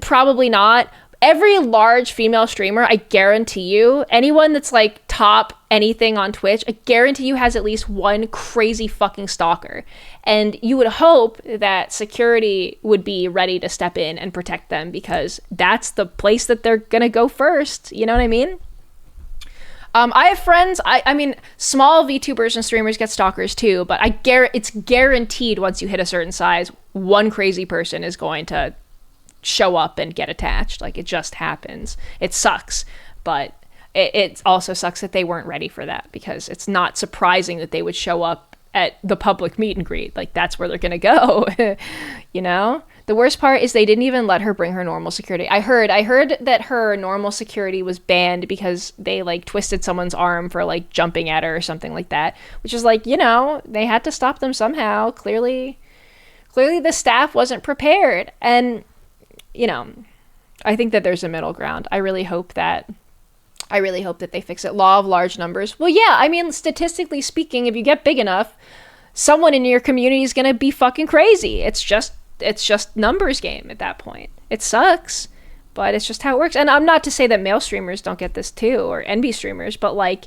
Probably not. Every large female streamer, I guarantee you, anyone that's like top anything on Twitch, I guarantee you has at least one crazy fucking stalker. And you would hope that security would be ready to step in and protect them, because that's the place that they're gonna go first. You know what I mean? I have friends, I mean, small VTubers and streamers get stalkers too, but it's guaranteed once you hit a certain size, one crazy person is going to show up and get attached. Like, it just happens. It sucks, but it also sucks that they weren't ready for that, because it's not surprising that they would show up at the public meet and greet. Like, that's where they're gonna go. You know? The worst part is they didn't even let her bring her normal security. I heard that her normal security was banned because they like twisted someone's arm for like jumping at her or something like that, which is like, you know, they had to stop them somehow. Clearly the staff wasn't prepared. And you know, I think that there's a middle ground. I really hope that they fix it. Law of large numbers. Well, yeah, I mean, statistically speaking, if you get big enough, someone in your community is going to be fucking crazy. It's just numbers game at that point. It sucks, but it's just how it works. And I'm not to say that male streamers don't get this too, or NB streamers, but like,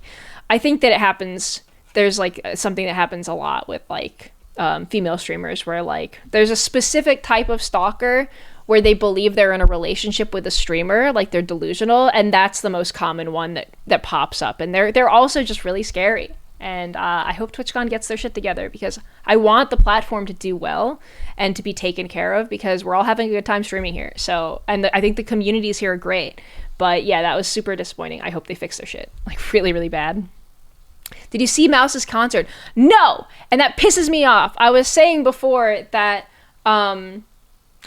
I think that it happens. There's like something that happens a lot with like female streamers where like there's a specific type of stalker where they believe they're in a relationship with a streamer, like they're delusional, and that's the most common one that pops up. And they're also just really scary. And I hope TwitchCon gets their shit together, because I want the platform to do well and to be taken care of, because we're all having a good time streaming here. So, and I think the communities here are great. But yeah, that was super disappointing. I hope they fix their shit, like really, really bad. Did you see Mouse's concert? No! And that pisses me off. I was saying before that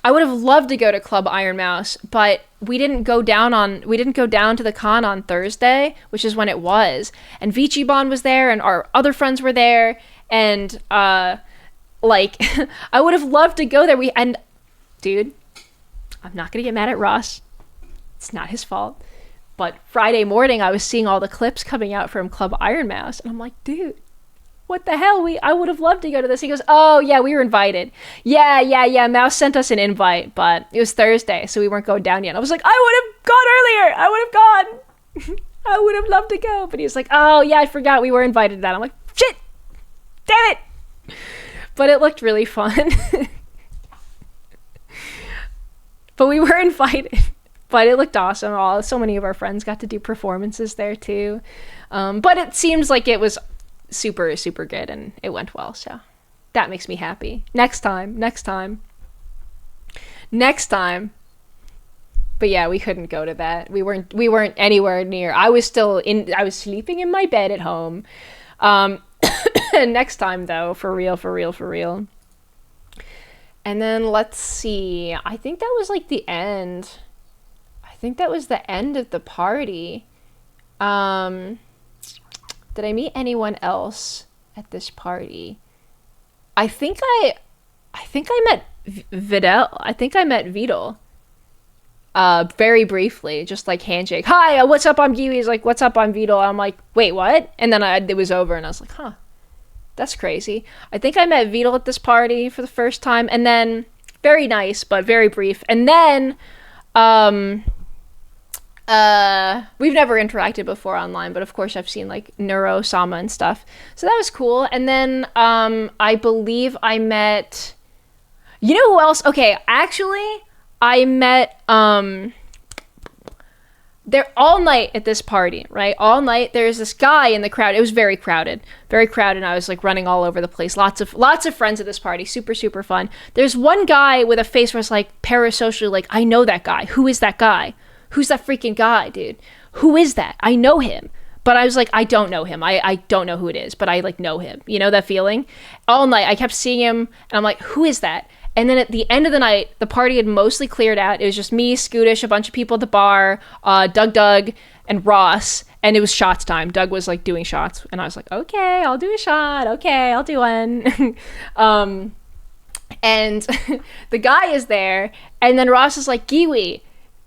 I would have loved to go to Club Iron Mouse, but we didn't go down to the con on Thursday, which is when it was. And Vichibon was there, and our other friends were there, and like I would have loved to go there. Dude, I'm not gonna get mad at Ross. It's not his fault. But Friday morning, I was seeing all the clips coming out from Club Iron Mouse, and I'm like, dude, what the hell? I would have loved to go to this. He goes, oh, yeah, we were invited. Yeah. Mouse sent us an invite, but it was Thursday, so we weren't going down yet. I was like, I would have gone earlier. I would have gone. I would have loved to go. But he was like, oh, yeah, I forgot we were invited to that. I'm like, shit, damn it. But it looked really fun. But we were invited. But it looked awesome. So many of our friends got to do performances there, too. But it seems like it was super, super good, and it went well, so that makes me happy. Next time. But yeah, we couldn't go to that. We weren't anywhere near. I was sleeping in my bed at home. Next time though, for real. And then let's see. I think that was like the end. I think that was the end of the party. Did I meet anyone else at this party? I think I met Vidal. I think I met Vidal. Very briefly, just like handshake. Hi, what's up? I'm Giwi. He's like, what's up? I'm Vidal. I'm like, wait, what? And then it was over, and I was like, huh, that's crazy. I think I met Vidal at this party for the first time, and then very nice, but very brief. And then, we've never interacted before online, but of course I've seen like Neuro, Sama, and stuff. So that was cool. And then I believe I met, you know who else? Okay, actually, I met they're all night at this party, right? All night there's this guy in the crowd. It was very crowded. And I was like running all over the place. Lots of friends at this party. Super, super fun. There's one guy with a face where it's like parasocially like, I know that guy. Who is that guy? Who's that freaking guy, dude? Who is that? I know him. But I was like, I don't know him. I don't know who it is, but I like know him. You know that feeling? All night, I kept seeing him, and I'm like, who is that? And then at the end of the night, the party had mostly cleared out. It was just me, Scootish, a bunch of people at the bar, Doug, and Ross, and it was shots time. Doug was like doing shots, and I was like, okay, I'll do a shot. Okay, I'll do one. And the guy is there, and then Ross is like, Giwi,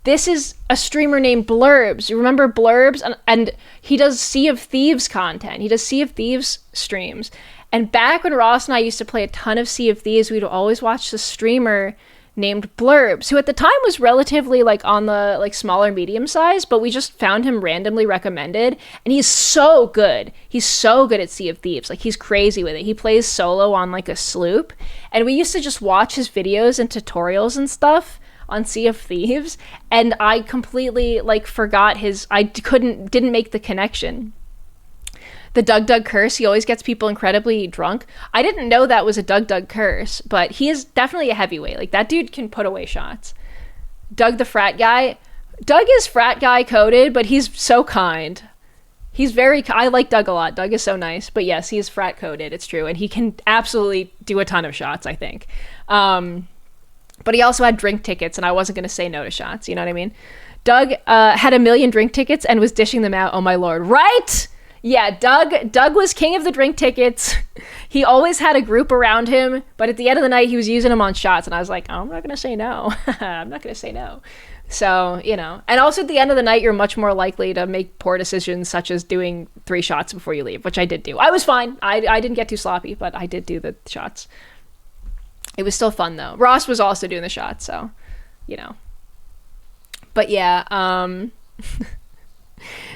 this is a streamer named Blurbs. You remember Blurbs? And he does Sea of Thieves content. He does Sea of Thieves streams. And back when Ross and I used to play a ton of Sea of Thieves, we'd always watch the streamer named Blurbs, who at the time was relatively like on the like smaller medium size, but we just found him randomly recommended, and he's so good. He's so good at Sea of Thieves. Like, he's crazy with it. He plays solo on like a sloop, and we used to just watch his videos and tutorials and stuff on Sea of Thieves, and I completely like forgot didn't make the connection. The Doug Doug curse, he always gets people incredibly drunk. I didn't know that was a Doug Doug curse, but he is definitely a heavyweight. Like, that dude can put away shots. Doug the frat guy. Doug is frat guy coded, but he's so kind. I like Doug a lot. Doug is so nice. But yes, he is frat coded. It's true. And he can absolutely do a ton of shots, I think. But he also had drink tickets, and I wasn't going to say no to shots. You know what I mean? Doug had 1 million drink tickets and was dishing them out. Oh, my Lord. Right? Yeah, Doug was king of the drink tickets. He always had a group around him, but at the end of the night, he was using them on shots, and I was like, oh, I'm not going to say no. I'm not going to say no. So, you know. And also at the end of the night, you're much more likely to make poor decisions, such as doing 3 shots before you leave, which I did do. I was fine. I didn't get too sloppy, but I did do the shots. It was still fun, though. Ross was also doing the shots, so, you know. But yeah,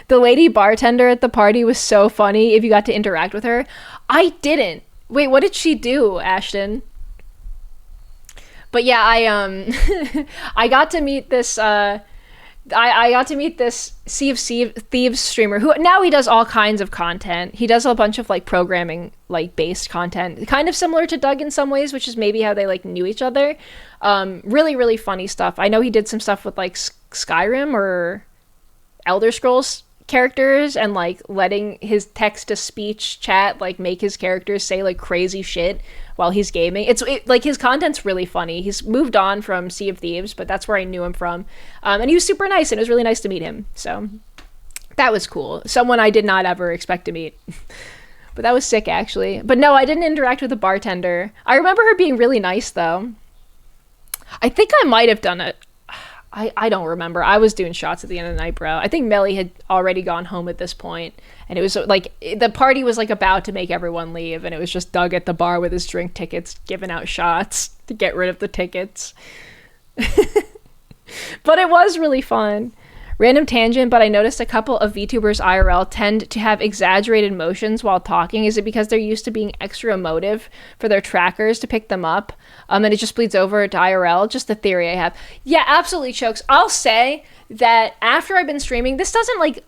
the lady bartender at the party was so funny if you got to interact with her. I didn't. Wait, what did she do, Ashton? But yeah, I got to meet this I got to meet this Sea of Thieves streamer who now he does all kinds of content. He does a bunch of like programming like based content, kind of similar to Doug in some ways, which is maybe how they like knew each other. Really, really funny stuff. I know he did some stuff with like Skyrim or Elder Scrolls characters and like letting his text-to-speech chat like make his characters say like crazy shit while he's gaming. Like his content's really funny. He's moved on from Sea of Thieves, but that's where I knew him from. And he was super nice, and it was really nice to meet him. So that was cool. Someone I did not ever expect to meet. But that was sick, actually. But no, I didn't interact with the bartender. I remember her being really nice, though. I think I might have done it. I don't remember. I was doing shots at the end of the night, bro. I think Melly had already gone home at this point, and it was like the party was like about to make everyone leave, and it was just Doug at the bar with his drink tickets, giving out shots to get rid of the tickets. But it was really fun. Random tangent, but I noticed a couple of VTubers IRL tend to have exaggerated motions while talking. Is it because they're used to being extra emotive for their trackers to pick them up? And it just bleeds over to IRL? Just a theory I have. Yeah, absolutely, Chokes. I'll say that after I've been streaming, this doesn't like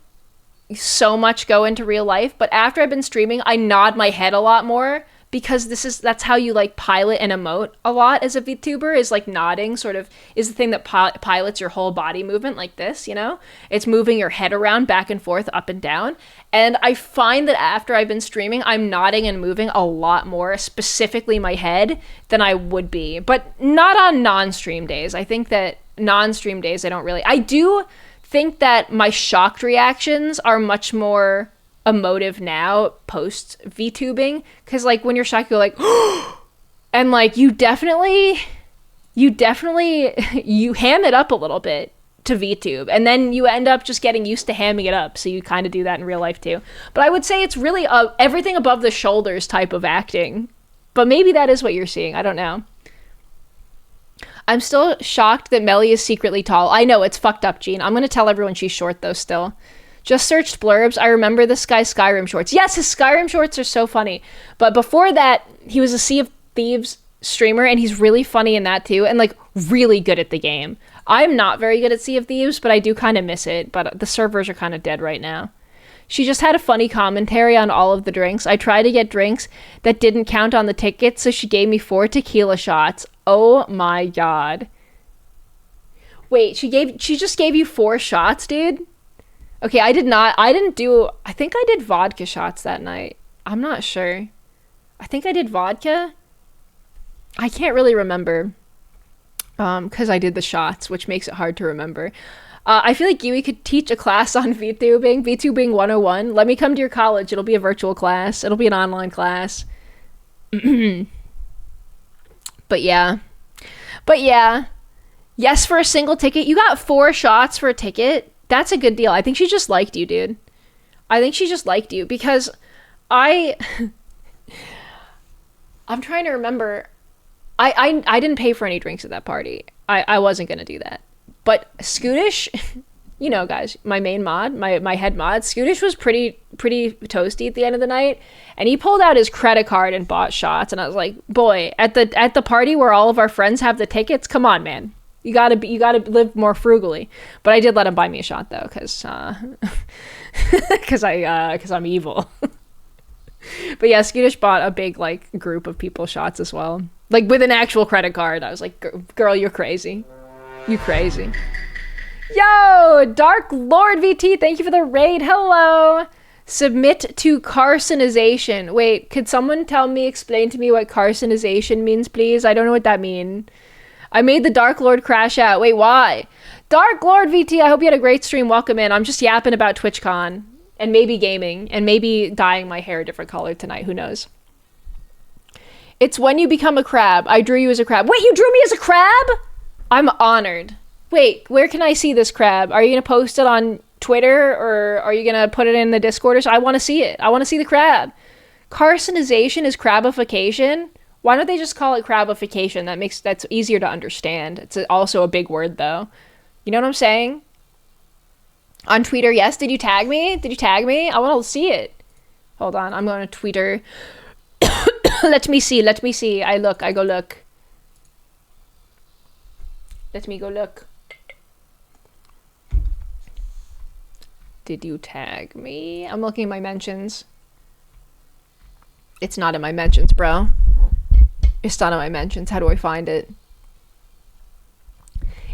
so much go into real life, but after I've been streaming, I nod my head a lot more because that's how you like pilot and emote a lot as a VTuber, is like nodding sort of is the thing that pilots your whole body movement like this, you know? It's moving your head around back and forth, up and down. And I find that after I've been streaming, I'm nodding and moving a lot more, specifically my head, than I would be. But not on non-stream days. I think that non-stream days, I do think that my shocked reactions are much more emotive now post VTubing, because like when you're shocked you're like and like you definitely you ham it up a little bit to VTube, and then you end up just getting used to hamming it up, so you kind of do that in real life too. But I would say it's really everything above the shoulders type of acting, but maybe that is what you're seeing. I don't know. I'm still shocked that Melly is secretly tall. I know, it's fucked up, Gene. I'm gonna tell everyone she's short though still. Just searched Blurbs. I remember this guy's Skyrim shorts. Yes, his Skyrim shorts are so funny. But before that, he was a Sea of Thieves streamer, and he's really funny in that too, and like really good at the game. I'm not very good at Sea of Thieves, but I do kind of miss it. But the servers are kind of dead right now. She just had a funny commentary on all of the drinks. I tried to get drinks that didn't count on the ticket, so she gave me 4 tequila shots. Oh my god. Wait, she just gave you 4 shots, dude? Okay, I think I did vodka shots that night. I'm not sure. I think I did vodka. I can't really remember. Because I did the shots, which makes it hard to remember. I feel like Giwi could teach a class on VTubing 101. Let me come to your college. It'll be a virtual class. It'll be an online class. But yeah. Yes, for a single ticket. You got 4 shots for a ticket. That's a good deal. I think she just liked you, dude. I think she just liked you because I'm trying to remember. I didn't pay for any drinks at that party. I wasn't gonna do that. But Scootish, you know, guys, my main mod, my head mod, Scootish was pretty toasty at the end of the night, and he pulled out his credit card and bought shots, and I was like, boy, at the party where all of our friends have the tickets, come on, man. You gotta live more frugally. But I did let him buy me a shot though, because I'm evil. But yeah, Scootish bought a big like group of people shots as well, like with an actual credit card. I was like, girl, you're crazy. You crazy. Yo, Dark Lord VT, thank you for the raid. Hello. Submit to carcinization. Wait, could someone explain to me what carcinization means, please? I don't know what that means. I made the Dark Lord crash out. Wait, why? Dark Lord VT, I hope you had a great stream. Welcome in. I'm just yapping about TwitchCon and maybe gaming and maybe dyeing my hair a different color tonight. Who knows? It's when you become a crab. I drew you as a crab. Wait, you drew me as a crab? I'm honored. Wait, where can I see this crab? Are you going to post it on Twitter or are you going to put it in the Discord? I want to see it. I want to see the crab. Carcinization is crabification. Why don't they just call it crabification? That's easier to understand. It's also a big word though. You know what I'm saying? On Twitter, yes. Did you tag me? I want to see it. Hold on. I'm going to Twitter. Let me see. I go look. Let me go look. Did you tag me? I'm looking at my mentions. It's not in my mentions, bro. It's not in my mentions. How do I find it?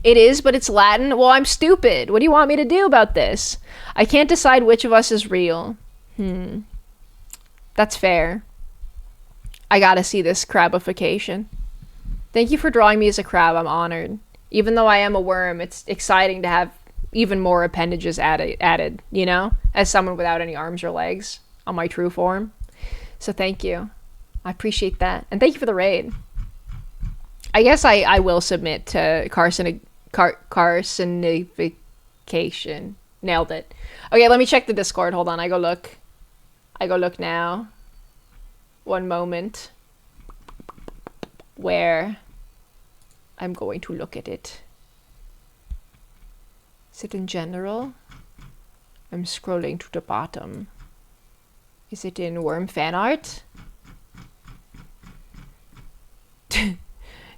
It is, but it's Latin. Well, I'm stupid. What do you want me to do about this? I can't decide which of us is real. That's fair. I gotta see this crabification. Thank you for drawing me as a crab. I'm honored. Even though I am a worm, it's exciting to have even more appendages added, you know? As someone without any arms or legs on my true form. So thank you. I appreciate that. And thank you for the raid. I guess I will submit to carcinification. Nailed it. Okay, let me check the Discord. Hold on, I go look now. One moment. Where I'm going to look at it. Is it in general? I'm scrolling to the bottom. Is it in worm fan art?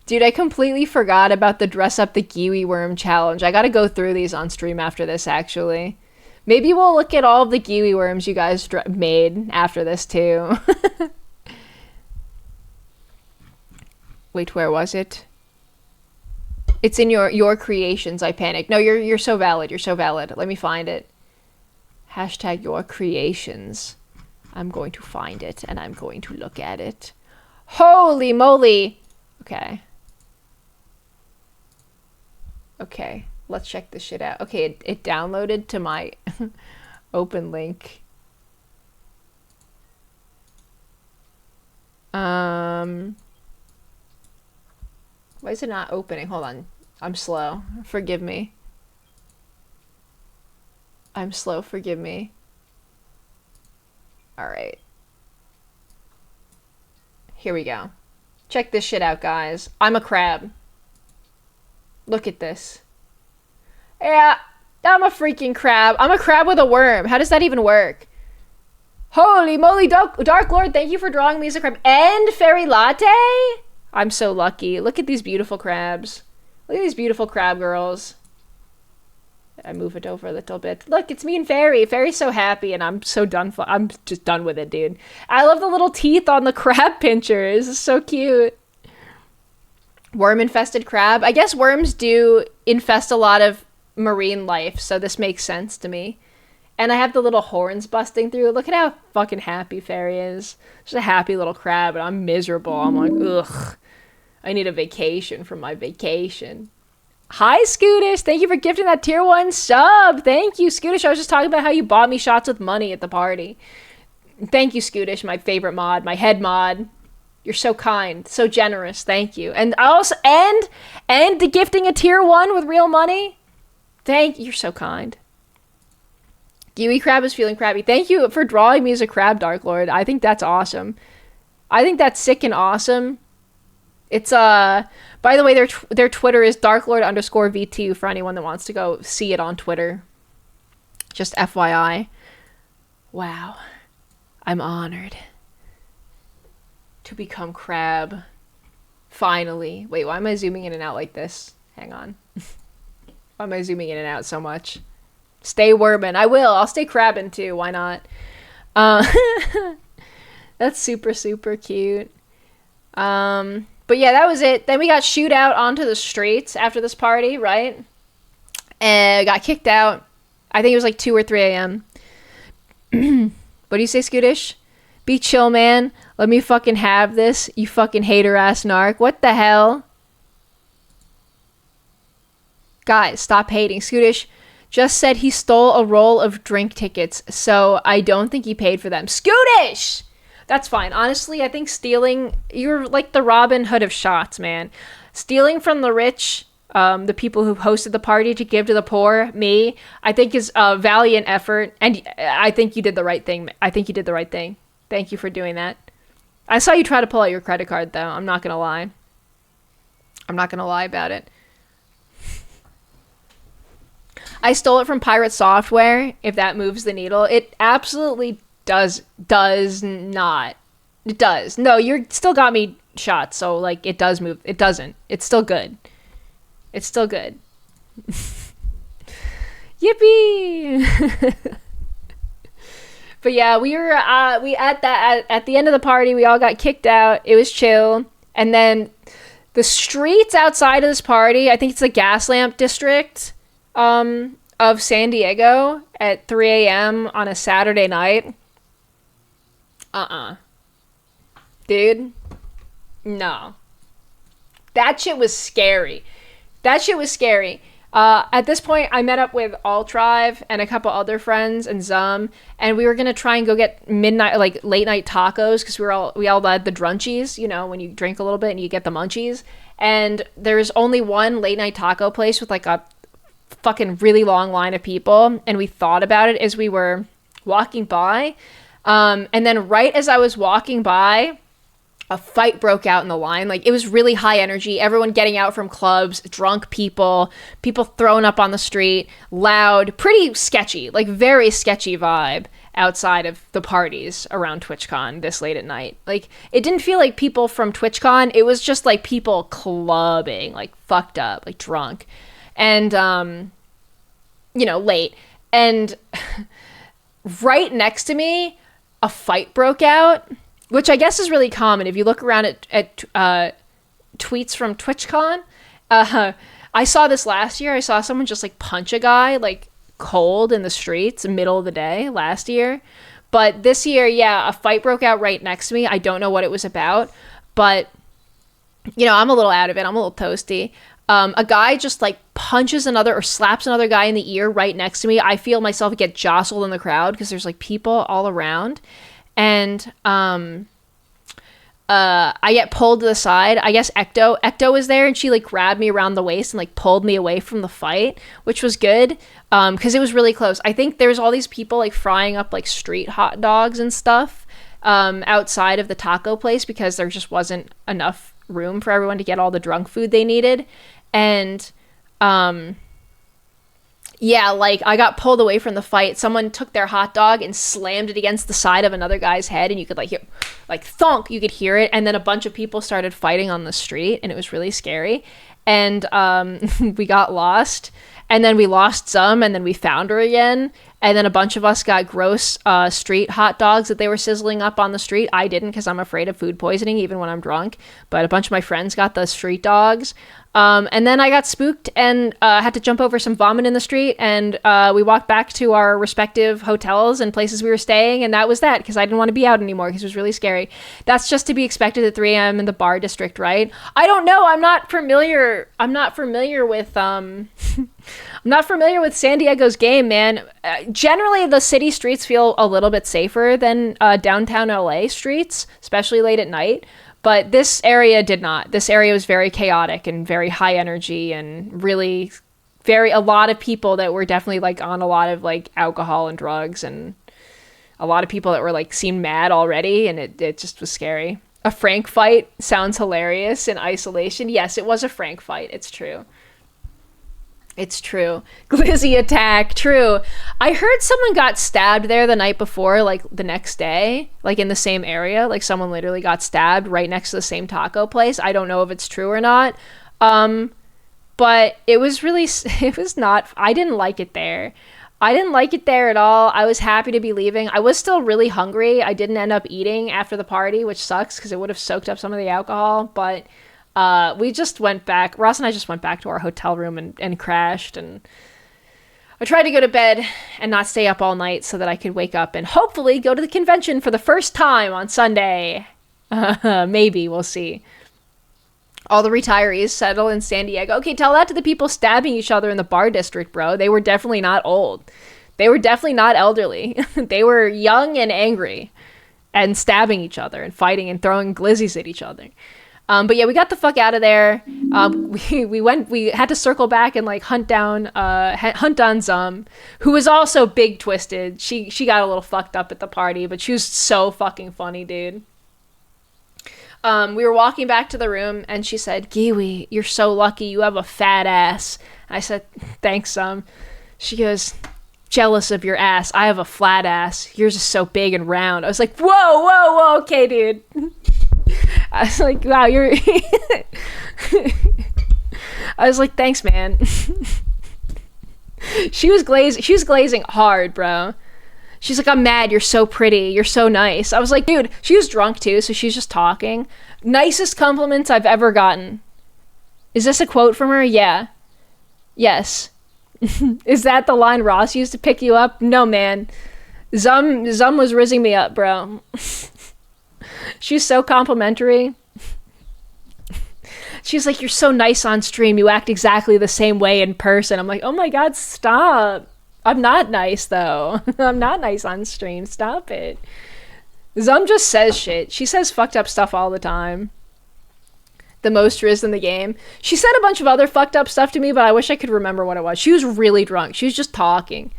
Dude, I completely forgot about the dress up the Giwi worm challenge. I gotta go through these on stream after this, actually. Maybe we'll look at all of the Giwi worms you guys made after this, too. Wait, where was it? It's in your creations. I panicked. No, you're so valid. You're so valid. Let me find it. Hashtag your creations. I'm going to find it and I'm going to look at it. Holy moly. Okay. Okay, let's check this shit out. Okay, it downloaded to my open link. Why is it not opening? Hold on. I'm slow. Forgive me. I'm slow. Forgive me. All right. Here we go. Check this shit out, guys. I'm a crab. Look at this. Yeah, I'm a freaking crab. I'm a crab with a worm. How does that even work? Holy moly, Dark Lord, thank you for drawing me as a crab. And Fairy Latte? I'm so lucky. Look at these beautiful crabs. Look at these beautiful crab girls. I move it over a little bit. Look, it's me and Fairy. Fairy's so happy, and I'm so done. I'm just done with it, dude. I love the little teeth on the crab pinchers. It's so cute. Worm-infested crab. I guess worms do infest a lot of marine life, so this makes sense to me. And I have the little horns busting through. Look at how fucking happy Fairy is. She's a happy little crab, and I'm miserable. I'm like, ugh. I need a vacation from my vacation. Hi, Scootish. Thank you for gifting that tier 1 sub. Thank you, Scootish. I was just talking about how you bought me shots with money at the party. Thank you, Scootish, my favorite mod, my head mod. You're so kind, so generous. Thank you. And also, and the gifting a tier 1 with real money. Thank you. You're so kind. Giwi Crab is feeling crabby. Thank you for drawing me as a crab, Dark Lord. I think that's awesome. I think that's sick and awesome. It's by the way, their Twitter is darklord_VTU for anyone that wants to go see it on Twitter. Just FYI. Wow. I'm honored to become Crab. Finally. Wait, why am I zooming in and out like this? Hang on. Why am I zooming in and out so much? Stay worming. I will. I'll stay crabbing too. Why not? That's super, super cute. But yeah, that was it. Then we got shooed out onto the streets after this party, right? And got kicked out. I think it was like 2 or 3 a.m. What do you say, Scootish? Be chill, man. Let me fucking have this, you fucking hater-ass narc. What the hell? Guys, stop hating. Scootish just said he stole a roll of drink tickets, so I don't think he paid for them. Scootish! That's fine. Honestly, I think stealing... You're like the Robin Hood of shots, man. Stealing from the rich... the people who hosted the party to give to the poor, me, I think is a valiant effort. And I think you did the right thing. I think you did the right thing. Thank you for doing that. I saw you try to pull out your credit card, though. I'm not going to lie. I'm not going to lie about it. I stole it from Pirate Software, if that moves the needle. It absolutely does not. It does. No, you're still got me shot, so, like, it does move. It doesn't. It's still good. It's still good. Yippee! But yeah, we were at the end of the party, we all got kicked out. It was chill. And then the streets outside of this party, I think it's the Gaslamp district of San Diego at 3 a.m. on a Saturday night. Dude. No. That shit was scary. At this point, I met up with Altrive and a couple other friends and Zum, and we were gonna try and go get midnight, like late night tacos, because we all had the drunchies, you know, when you drink a little bit and you get the munchies. And there's only one late night taco place with like a fucking really long line of people, and we thought about it as we were walking by, and then right as I was walking by, a fight broke out in the line. Like, it was really high energy, everyone getting out from clubs, drunk people throwing up on the street, loud, pretty sketchy, like very sketchy vibe outside of the parties around TwitchCon this late at night. Like, it didn't feel like people from TwitchCon, it was just like people clubbing, like fucked up, like drunk, and you know, late. And right next to me, a fight broke out, which I guess is really common. If you look around at tweets from TwitchCon, I saw this last year. I saw someone just like punch a guy like cold in the streets, middle of the day last year. But this year, yeah, a fight broke out right next to me. I don't know what it was about, but you know, I'm a little out of it. I'm a little toasty. A guy just like punches another or slaps another guy in the ear right next to me. I feel myself get jostled in the crowd because there's like people all around. And I get pulled to the side. I guess Ecto was there, and she like grabbed me around the waist and like pulled me away from the fight, which was good because it was really close. I think there's all these people like frying up like street hot dogs and stuff outside of the taco place because there just wasn't enough room for everyone to get all the drunk food they needed. And yeah, like, I got pulled away from the fight. Someone took their hot dog and slammed it against the side of another guy's head, and you could, like, hear, like, thunk, you could hear it, and then a bunch of people started fighting on the street, and it was really scary. And we got lost, and then we lost some, and then we found her again, and then a bunch of us got gross street hot dogs that they were sizzling up on the street. I didn't, because I'm afraid of food poisoning, even when I'm drunk, but a bunch of my friends got the street dogs. And then I got spooked and had to jump over some vomit in the street, and we walked back to our respective hotels and places we were staying, and that was that, because I didn't want to be out anymore because it was really scary. That's just to be expected at 3 a.m. in the bar district, right? I don't know. I'm not familiar with I'm not familiar with San Diego's game, man. Generally, the city streets feel a little bit safer than downtown LA streets, especially late at night. But this area did not. This area was very chaotic and very high energy and really a lot of people that were definitely like on a lot of like alcohol and drugs, and a lot of people that were like seemed mad already, and it just was scary. A Frank fight sounds hilarious in isolation. Yes, it was a Frank fight. It's true. It's true. Glizzy attack. True. I heard someone got stabbed there the night before, like the next day, like in the same area. Like someone literally got stabbed right next to the same taco place. I don't know if it's true or not. But it was really, it was not, I didn't like it there. I didn't like it there at all. I was happy to be leaving. I was still really hungry. I didn't end up eating after the party, which sucks because it would have soaked up some of the alcohol. But we just went back. Ross and I just went back to our hotel room and crashed. And I tried to go to bed and not stay up all night so that I could wake up and hopefully go to the convention for the first time on Sunday. Maybe. We'll see. All the retirees settle in San Diego. Okay, tell that to the people stabbing each other in the bar district, bro. They were definitely not old. They were definitely not elderly. They were young and angry and stabbing each other and fighting and throwing glizzies at each other. But yeah, we got the fuck out of there. We had to circle back and like hunt down Zum, who was also big twisted. She got a little fucked up at the party, but she was so fucking funny, dude. We were walking back to the room and she said, Giwi, you're so lucky. You have a fat ass. I said, thanks, She goes, jealous of your ass. I have a flat ass. Yours is so big and round. I was like, whoa, okay, dude. I was like, wow, you're... I was like, thanks, man. She was glazing hard, bro. She's like, I'm mad. You're so pretty. You're so nice. I was like, dude, she was drunk too, so she's just talking. Nicest compliments I've ever gotten. Is this a quote from her? Yeah. Yes. Is that the line Ross used to pick you up? No, man. Zum was rizzing me up, bro. She's so complimentary. She's like, you're so nice on stream. You act exactly the same way in person. I'm like, oh my God, stop. I'm not nice, though. I'm not nice on stream. Stop it. Zum just says shit. She says fucked up stuff all the time. The most riz in the game. She said a bunch of other fucked up stuff to me, but I wish I could remember what it was. She was really drunk. She was just talking.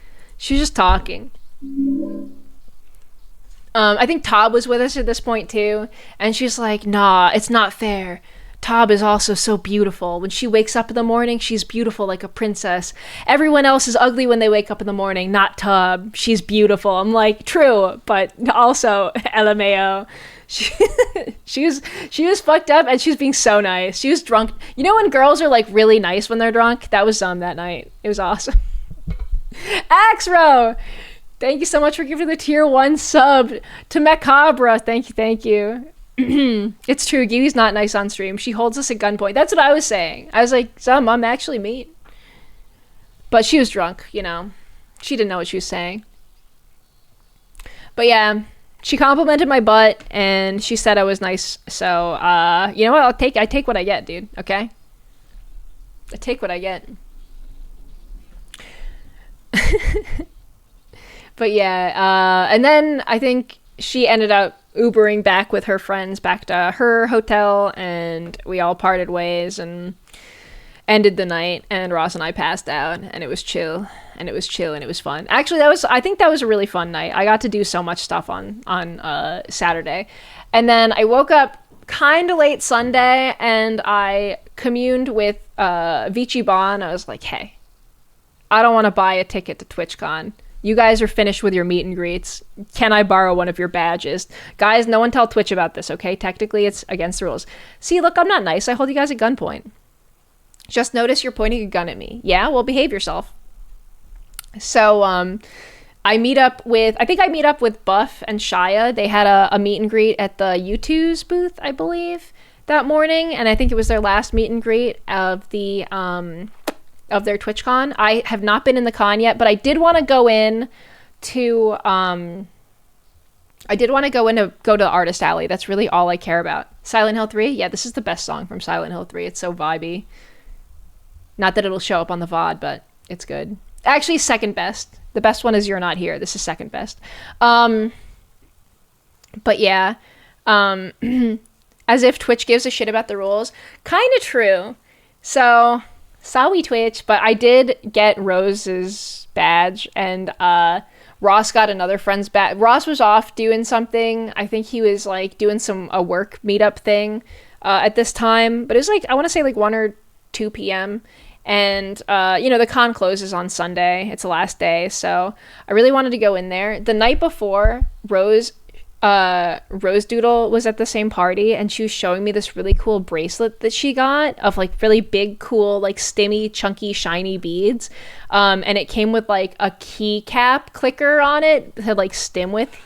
I think Tob was with us at this point, too. And she's like, nah, it's not fair. Tob is also so beautiful. When she wakes up in the morning, she's beautiful like a princess. Everyone else is ugly when they wake up in the morning, not Tob. She's beautiful. I'm like, true, but also LMAO. She was fucked up and she was being so nice. She was drunk. You know when girls are like really nice when they're drunk? That was that night. It was awesome. Axro! Thank you so much for giving the tier 1 sub to Macabra. Thank you. It's true, Giwi's not nice on stream. She holds us at gunpoint. That's what I was saying. I was like, Zum, I'm actually mean. But she was drunk, you know. She didn't know what she was saying. But yeah, she complimented my butt and she said I was nice. So, you know what? I take what I get, dude. Okay? I take what I get. But yeah, and then I think she ended up Ubering back with her friends back to her hotel, and we all parted ways and ended the night, and Ross and I passed out, and it was chill, and it was fun. Actually, I think that was a really fun night. I got to do so much stuff on Saturday. And then I woke up kind of late Sunday, and I communed with Vici Bon. I was like, hey, I don't want to buy a ticket to TwitchCon. You guys are finished with your meet and greets. Can I borrow one of your badges? Guys, no one tell Twitch about this, okay? Technically, it's against the rules. See, look, I'm not nice. I hold you guys at gunpoint. Just notice you're pointing a gun at me. Yeah? Well, behave yourself. So, I meet up with Buff and Shia. They had a meet and greet at the U2's booth, I believe, that morning. And I think it was their last meet and greet of the, of their TwitchCon. I have not been in the con yet, but I did want to go in to go to the Artist Alley. That's really all I care about. Silent Hill 3? Yeah, this is the best song from Silent Hill 3. It's so vibey. Not that it'll show up on the VOD, but it's good. Actually, second best. The best one is You're Not Here. This is second best. But yeah. As if Twitch gives a shit about the rules. Kind of true. So... Sorry, Twitch, but I did get Rose's badge, and Ross got another friend's badge. Ross was off doing something. I think he was like doing a work meetup thing at this time. But it was like, I want to say like 1 or 2 p.m. And, the con closes on Sunday. It's the last day. So I really wanted to go in there. The night before, Rose Doodle was at the same party, and she was showing me this really cool bracelet that she got of like really big, cool, like stimmy, chunky, shiny beads. And it came with like a keycap clicker on it to like stim with.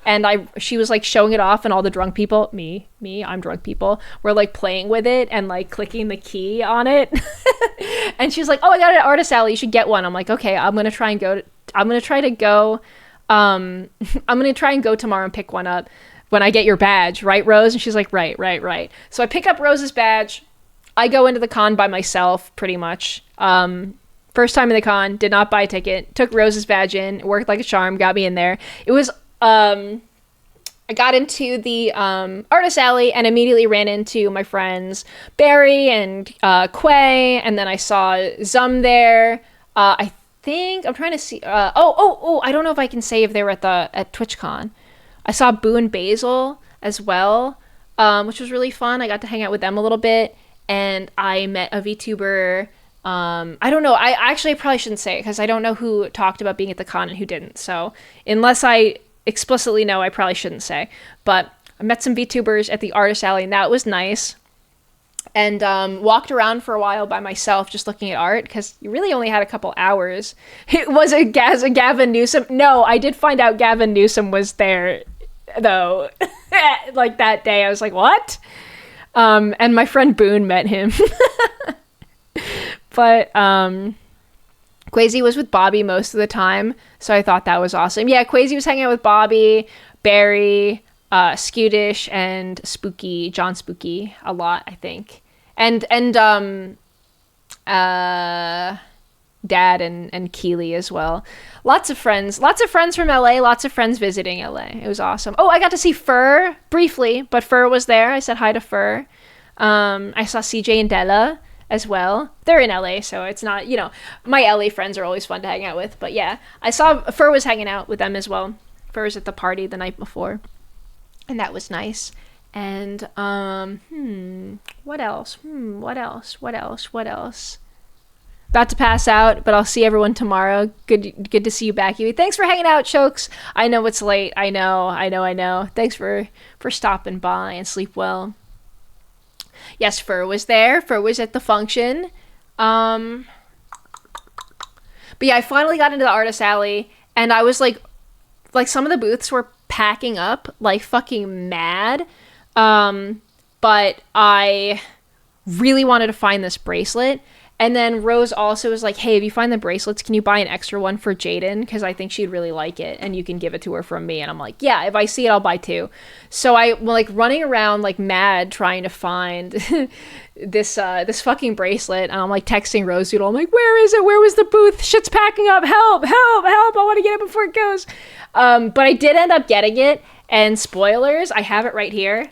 And she was like showing it off, and all the drunk people, I'm drunk people, were like playing with it and like clicking the key on it. And she's like, "Oh, I got it at Artist Alley. You should get one." I'm like, "Okay, I'm gonna try and go tomorrow and pick one up when I get your badge, right, Rose?" And she's like, right. So I pick up Rose's badge. I go into the con by myself, pretty much. First time in the con, did not buy a ticket. Took Rose's badge in, worked like a charm, got me in there. It was I got into the Artist Alley and immediately ran into my friends Barry and Quay, and then I saw Zum there. I think I'm trying to see. I don't know if I can say if they were at TwitchCon. I saw Boo and Basil as well, which was really fun. I got to hang out with them a little bit, and I met a VTuber. I don't know. I probably shouldn't say it because I don't know who talked about being at the con and who didn't. So unless I explicitly know, I probably shouldn't say. But I met some VTubers at the Artist Alley, and that was nice. And walked around for a while by myself just looking at art because you really only had a couple hours. It was a Gavin Newsom. No, I did find out Gavin Newsom was there, though. Like that day, I was like, what? And my friend Boone met him. But Quasi was with Bobby most of the time, so I thought that was awesome. Yeah, Quasi was hanging out with Bobby, Barry, Skewdish, and John Spooky a lot, I think. And Dad and Keely as well. Lots of friends from LA, lots of friends visiting LA. It was awesome. Oh, I got to see Fur briefly, but Fur was there. I said hi to Fur. I saw CJ and Della as well. They're in LA, so it's not, my LA friends are always fun to hang out with. But yeah, I saw Fur was hanging out with them as well. Fur was at the party the night before, and that was nice. And what else? About to pass out, but I'll see everyone tomorrow. Good to see you back, Giwi. Thanks for hanging out, Chokes. I know it's late. I know. Thanks for stopping by, and sleep well. Yes, Fur was there. Fur was at the function. But yeah, I finally got into the Artist Alley, and I was like some of the booths were packing up like fucking mad. But I really wanted to find this bracelet. And then Rose also was like, hey, if you find the bracelets, can you buy an extra one for Jaden? Because I think she'd really like it, and you can give it to her from me. And I'm like, yeah, if I see it, I'll buy 2. So I like running around like mad trying to find this fucking bracelet. And I'm like texting Rose Doodle. I'm like, where is it? Where was the booth? Shit's packing up. Help. I want to get it before it goes. But I did end up getting it. And spoilers, I have it right here.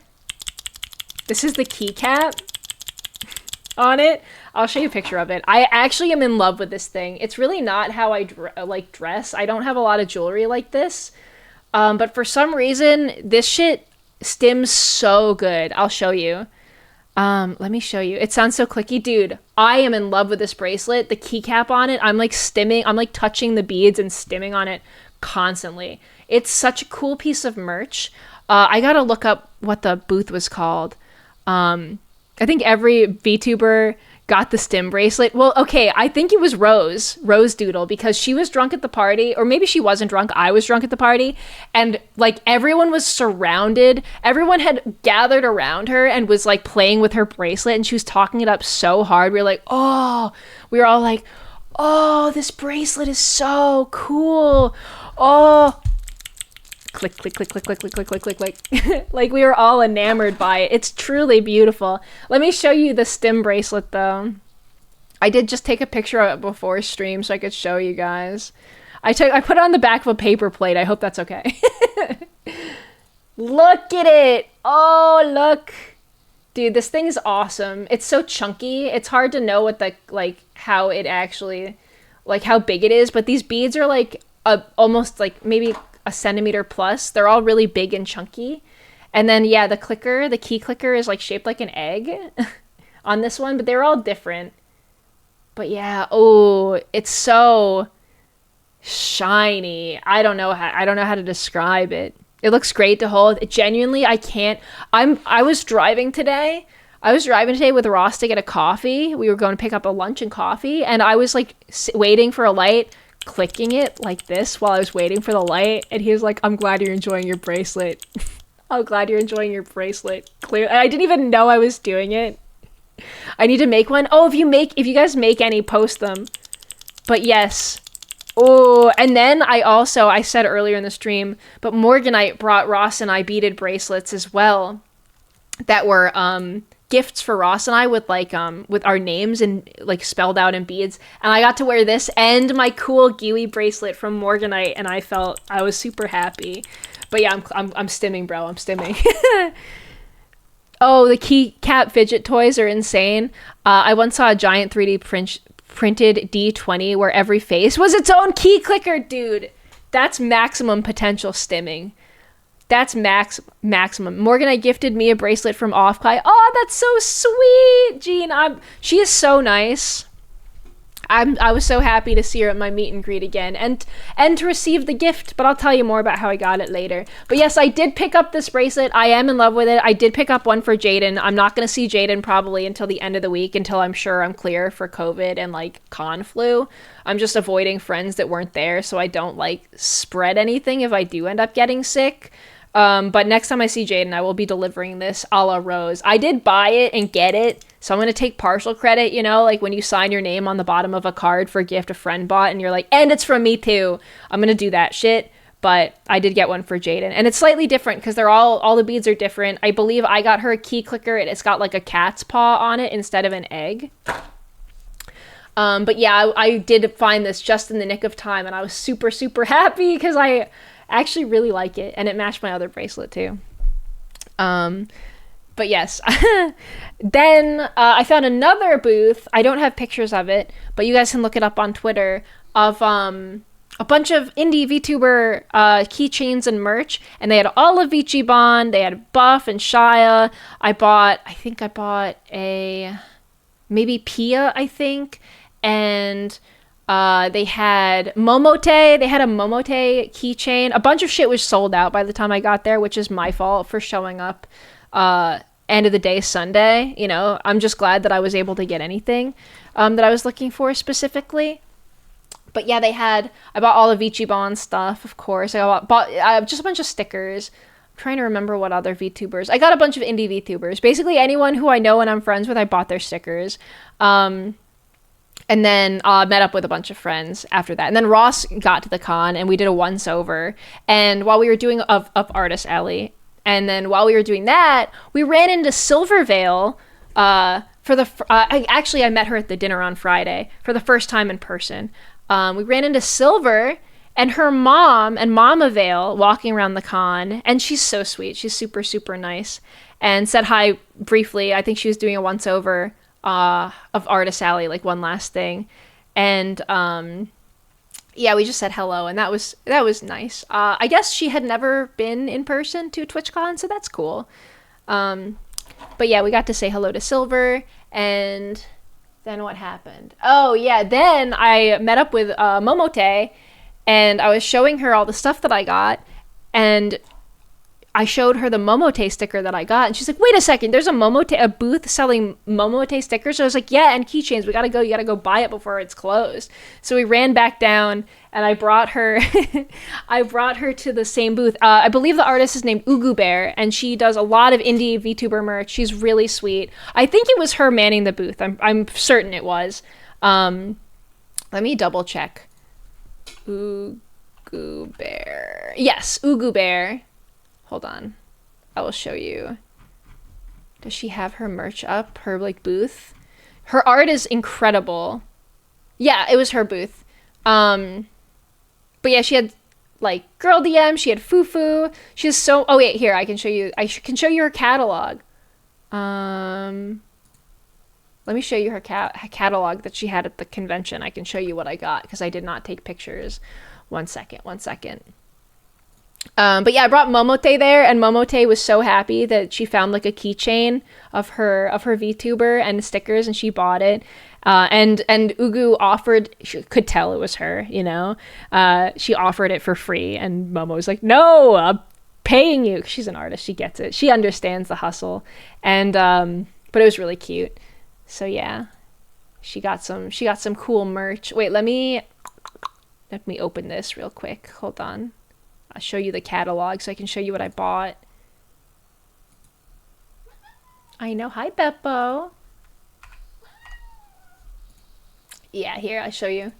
This is the keycap on it. I'll show you a picture of it. I actually am in love with this thing. It's really not how I dress. I don't have a lot of jewelry like this. But for some reason, this shit stims so good. I'll show you. Let me show you. It sounds so clicky. Dude, I am in love with this bracelet. The keycap on it, I'm like stimming. I'm like touching the beads and stimming on it constantly. It's such a cool piece of merch. I gotta look up what the booth was called. I think every VTuber got the stim bracelet. Well, okay, I think it was Rose Doodle, because she was drunk at the party, or maybe she wasn't drunk. I was drunk at the party, and like everyone was surrounded. Everyone had gathered around her and was like playing with her bracelet, and she was talking it up so hard. We were all like, oh, this bracelet is so cool. Oh, click, click, click, click, click, click, click, click, click, click. Like we were all enamored by it. It's truly beautiful. Let me show you the stim bracelet though. I did just take a picture of it before stream so I could show you guys. I put it on the back of a paper plate. I hope that's okay. Look at it. Oh, look. Dude, this thing is awesome. It's so chunky. It's hard to know what how it actually, like how big it is, but these beads are like almost like maybe a centimeter plus. They're all really big and chunky. And then, yeah, the key clicker is like shaped like an egg on this one, but they're all different. But yeah, oh, it's so shiny. I don't know how to describe it. It looks great to hold. Genuinely, I was driving today. With Ross to get a coffee. We were going to pick up a lunch and coffee, and I was like waiting for a light, clicking it like this while I was waiting for the light, and he was like, "I'm glad you're enjoying your bracelet." I'm glad you're enjoying your bracelet. Clear. I didn't even know I was doing it. I need to make one. Oh, if you guys make any, post them. But yes. Oh, and then I said earlier in the stream, but Morganite brought Ross and I beaded bracelets as well that were gifts for Ross and I with with our names and like spelled out in beads. And I got to wear this and my cool Giwi bracelet from Morganite, and I was super happy. But yeah, I'm stimming, bro. I'm stimming. Oh, the keycap fidget toys are insane. I once saw a giant 3D printed D20 where every face was its own key clicker, dude. That's maximum potential stimming. That's maximum. Morganite gifted me a bracelet from Offcly. Oh, that's so sweet, Jean. She is so nice. I was so happy to see her at my meet and greet again and to receive the gift, but I'll tell you more about how I got it later. But yes, I did pick up this bracelet. I am in love with it. I did pick up one for Jaden. I'm not going to see Jaden probably until the end of the week, until I'm sure I'm clear for COVID and like con flu. I'm just avoiding friends that weren't there so I don't like spread anything if I do end up getting sick. But next time I see Jaden, I will be delivering this a la Rose. I did buy it and get it, so I'm going to take partial credit, you know, like when you sign your name on the bottom of a card for a gift a friend bought and you're like, and it's from me too. I'm going to do that shit, but I did get one for Jaden. And it's slightly different because all the beads are different. I believe I got her a key clicker and it's got like a cat's paw on it instead of an egg. But yeah, I did find this just in the nick of time and I was super, super happy because I actually really like it, and it matched my other bracelet too. But yes. Then I found another booth. I don't have pictures of it, but you guys can look it up on Twitter, of a bunch of indie VTuber keychains and merch, and they had all of Ichiban, they had Buff and Shia. I think I bought maybe Pia, I think, and they had Momote. They had a Momote keychain. A bunch of shit was sold out by the time I got there, which is my fault for showing up end of the day Sunday. You know, I'm just glad that I was able to get anything that I was looking for specifically. But yeah, I bought all of Ichiban stuff, of course. I bought just a bunch of stickers. I'm trying to remember what other VTubers. I got a bunch of indie VTubers. Basically anyone who I know and I'm friends with, I bought their stickers. And then met up with a bunch of friends after that. And then Ross got to the con and we did a once over. And while we were doing of Artist Alley, and then while we were doing that, we ran into Silvervale I met her at the dinner on Friday for the first time in person. We ran into Silver and her mom and Mama Vale walking around the con. And she's so sweet. She's super, super nice. And said hi briefly. I think she was doing a once over of Artist Alley, like one last thing. And yeah, we just said hello, and that was nice. I guess she had never been in person to TwitchCon, so that's cool. But yeah, we got to say hello to Silver, and then what happened? Oh yeah, then I met up with Momote, and I was showing her all the stuff that I got, and I showed her the Momote sticker that I got, and she's like, wait a second, there's a booth selling Momote stickers? So I was like, yeah, and keychains, you gotta go buy it before it's closed. So we ran back down, and I brought her to the same booth. I believe the artist is named Ugu Bear, and she does a lot of indie VTuber merch. She's really sweet. I think it was her manning the booth. I'm certain it was. Let me double check. Ugu Bear. Yes, Ugu Bear. Hold on. I will show you. Does she have her merch up? Her, like, booth? Her art is incredible. Yeah, it was her booth. But yeah, she had, like, Girl DM. She had Fufu. She has so... Oh, wait, here. I can show you. Can show you her catalog. Let me show you her catalog that she had at the convention. I can show you what I got, because I did not take pictures One second. But yeah, I brought Momote there, and Momote was so happy that she found like a keychain of her VTuber and stickers, and she bought it. And Ugu offered, she could tell it was her, you know. She offered it for free, and Momo was like, "No, I'm paying you." She's an artist, she gets it, she understands the hustle. And but it was really cute. So yeah, she got some cool merch. Wait, let me open this real quick. Hold on. I'll show you the catalog so I can show you what I bought. I know. Hi, Beppo. Yeah, here, I'll show you.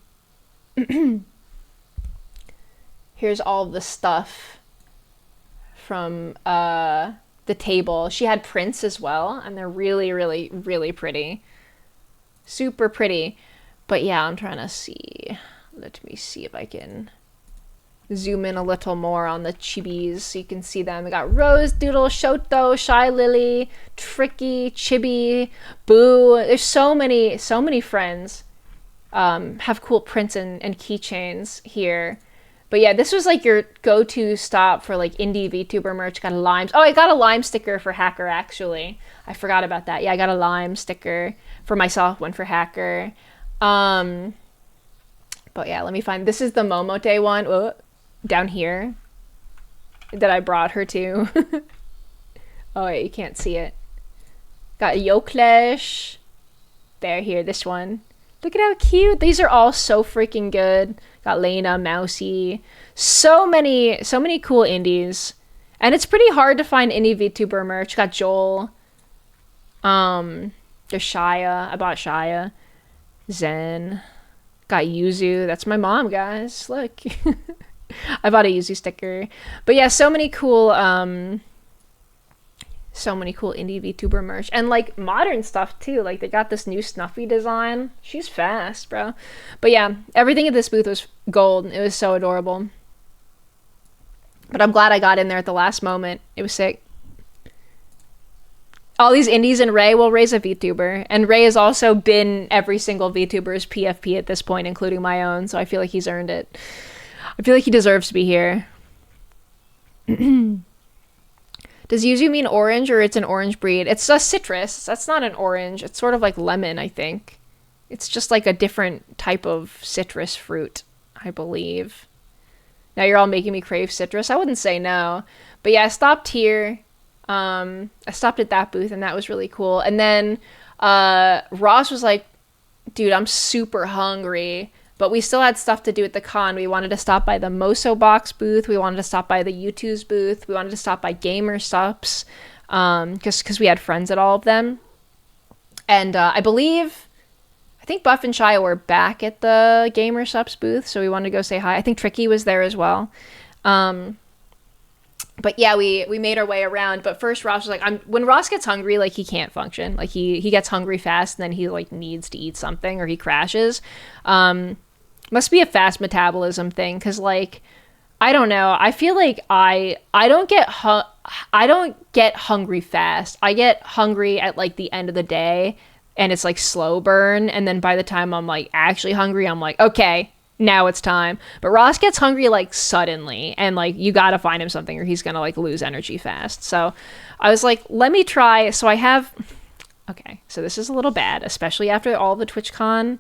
Here's all the stuff from the table. She had prints as well, and they're really, really, really pretty. Super pretty. But yeah, I'm trying to see. Let me see if I can zoom in a little more on the chibis so you can see them. We got Rose, Doodle, Shoto, Shy Lily, Tricky, Chibi, Boo. There's so many friends have cool prints and keychains here. But yeah, this was like your go-to stop for like indie VTuber merch. Got a Lime. Oh, I got a Lime sticker for Hacker, actually. I forgot about that. Yeah, I got a Lime sticker for myself, one for Hacker. But yeah, let me find. This is the Momote one. Oh, down here that I brought her to. Oh wait, you can't see it. Got Yoklesh. There, here, this one. Look at how cute. These are all so freaking good. Got Lena, Mousy. So many cool indies. And it's pretty hard to find indie VTuber merch. Got Joel. There's Shia. I bought Shia. Zen. Got Yuzu. That's my mom, guys. Look. I bought a Yuzu sticker. But yeah, so many cool indie VTuber merch. And like modern stuff too. Like they got this new Snuffy design. She's fast, bro. But yeah, everything at this booth was gold. It was so adorable. But I'm glad I got in there at the last moment. It was sick. All these indies, and Ray, well, Ray's a VTuber. And Ray has also been every single VTuber's PFP at this point, including my own. So I feel like he's earned it. I feel like he deserves to be here. Does yuzu mean orange, or it's an orange breed? It's a citrus. That's not an orange. It's sort of like lemon, I think. It's just like a different type of citrus fruit, I believe. Now you're all making me crave citrus. I wouldn't say no. But yeah, I stopped here. I stopped at that booth, and that was really cool. And then Ross was like, dude, I'm super hungry. But we still had stuff to do at the con. We wanted to stop by the Moso Box booth. We wanted to stop by the U2's booth. We wanted to stop by Gamer Stops, because we had friends at all of them. And I think Buff and Shia were back at the Gamer Stops booth, so we wanted to go say hi. I think Tricky was there as well. But yeah, we made our way around. But first, Ross was like, when Ross gets hungry, like he can't function. Like he gets hungry fast, and then he like needs to eat something, or he crashes. Must be a fast metabolism thing, because like I don't know, I feel like I don't get hungry fast. I get hungry at like the end of the day, and it's like slow burn, and then by the time I'm like actually hungry, I'm like, okay, now it's time. But Ross gets hungry like suddenly, and like you gotta find him something or he's gonna like lose energy fast. So I was like, let me try. So I have, okay, so this is a little bad, especially after all the TwitchCon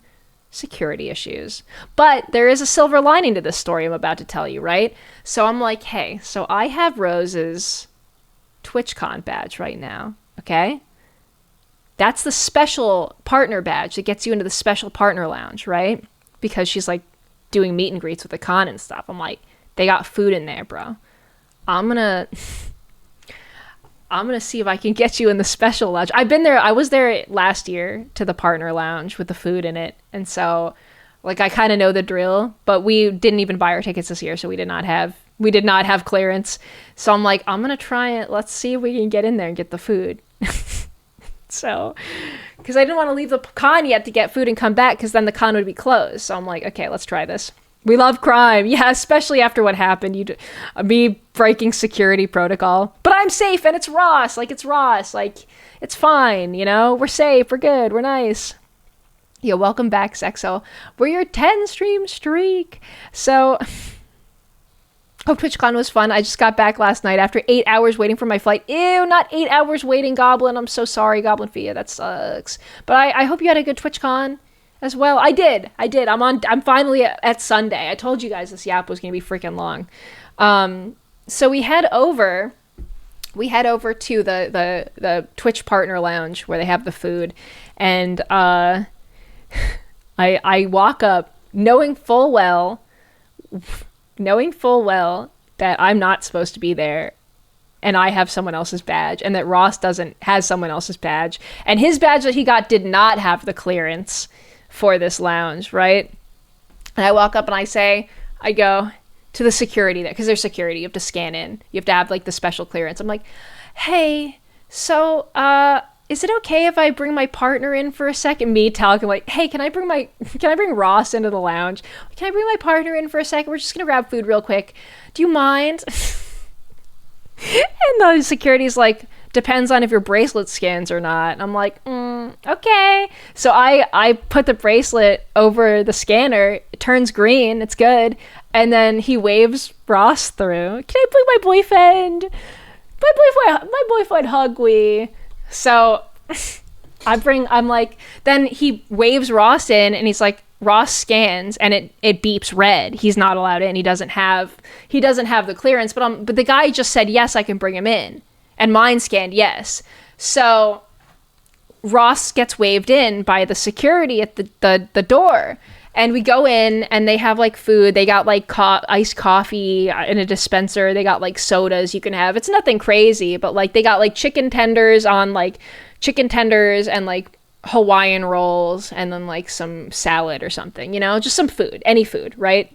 security issues, but there is a silver lining to this story I'm about to tell you, right? So I'm like, hey, so I have Rose's TwitchCon badge right now, okay? That's the special partner badge that gets you into the special partner lounge, right? Because she's like doing meet and greets with the con and stuff. I'm like, they got food in there, bro. I'm gonna see if I can get you in the special lounge. I've been there. I was there last year to the partner lounge with the food in it. And so like, I kind of know the drill, but we didn't even buy our tickets this year. So we did not have clearance. So I'm like, I'm going to try it. Let's see if we can get in there and get the food. So, cause I didn't want to leave the con yet to get food and come back, cause then the con would be closed. So I'm like, okay, let's try this. We love crime. Yeah, especially after what happened. Me breaking security protocol. But I'm safe, and it's Ross. Like, it's Ross. Like, it's fine, you know? We're safe. We're good. We're nice. Yeah, welcome back, Sexo. We're your 10 stream streak. So, Hope TwitchCon was fun. I just got back last night after 8 hours waiting for my flight. Ew, not 8 hours waiting, Goblin. I'm so sorry, Goblin Fia. That sucks. But I hope you had a good TwitchCon as well. I did. I'm finally at Sunday. I told you guys this yap was going to be freaking long. So we head over to the Twitch partner lounge where they have the food. And I walk up knowing full well that I'm not supposed to be there, and I have someone else's badge, and that Ross has someone else's badge, and his badge that he got did not have the clearance for this lounge, right? And I walk up and I go to the security there, because there's security, you have to scan in, you have to have like the special clearance. I'm like, hey, so is it okay if I bring my partner in for a second? Me talking like, hey, can I bring Ross into the lounge? Can I bring my partner in for a second? We're just gonna grab food real quick. Do you mind? And the security's like, depends on if your bracelet scans or not. And I'm like, okay. So I put the bracelet over the scanner. It turns green. It's good. And then he waves Ross through. Can I bring my boyfriend? My boyfriend Huggy. So then he waves Ross in, and he's like, Ross scans, and it beeps red. He's not allowed in. He doesn't have the clearance, but the guy just said, yes, I can bring him in. And mine scanned yes. So Ross gets waved in by the security at the door. And we go in, and they have like food. They got like iced coffee in a dispenser. They got like sodas you can have. It's nothing crazy, but like they got like chicken tenders and like Hawaiian rolls, and then like some salad or something, just some food, any food, right?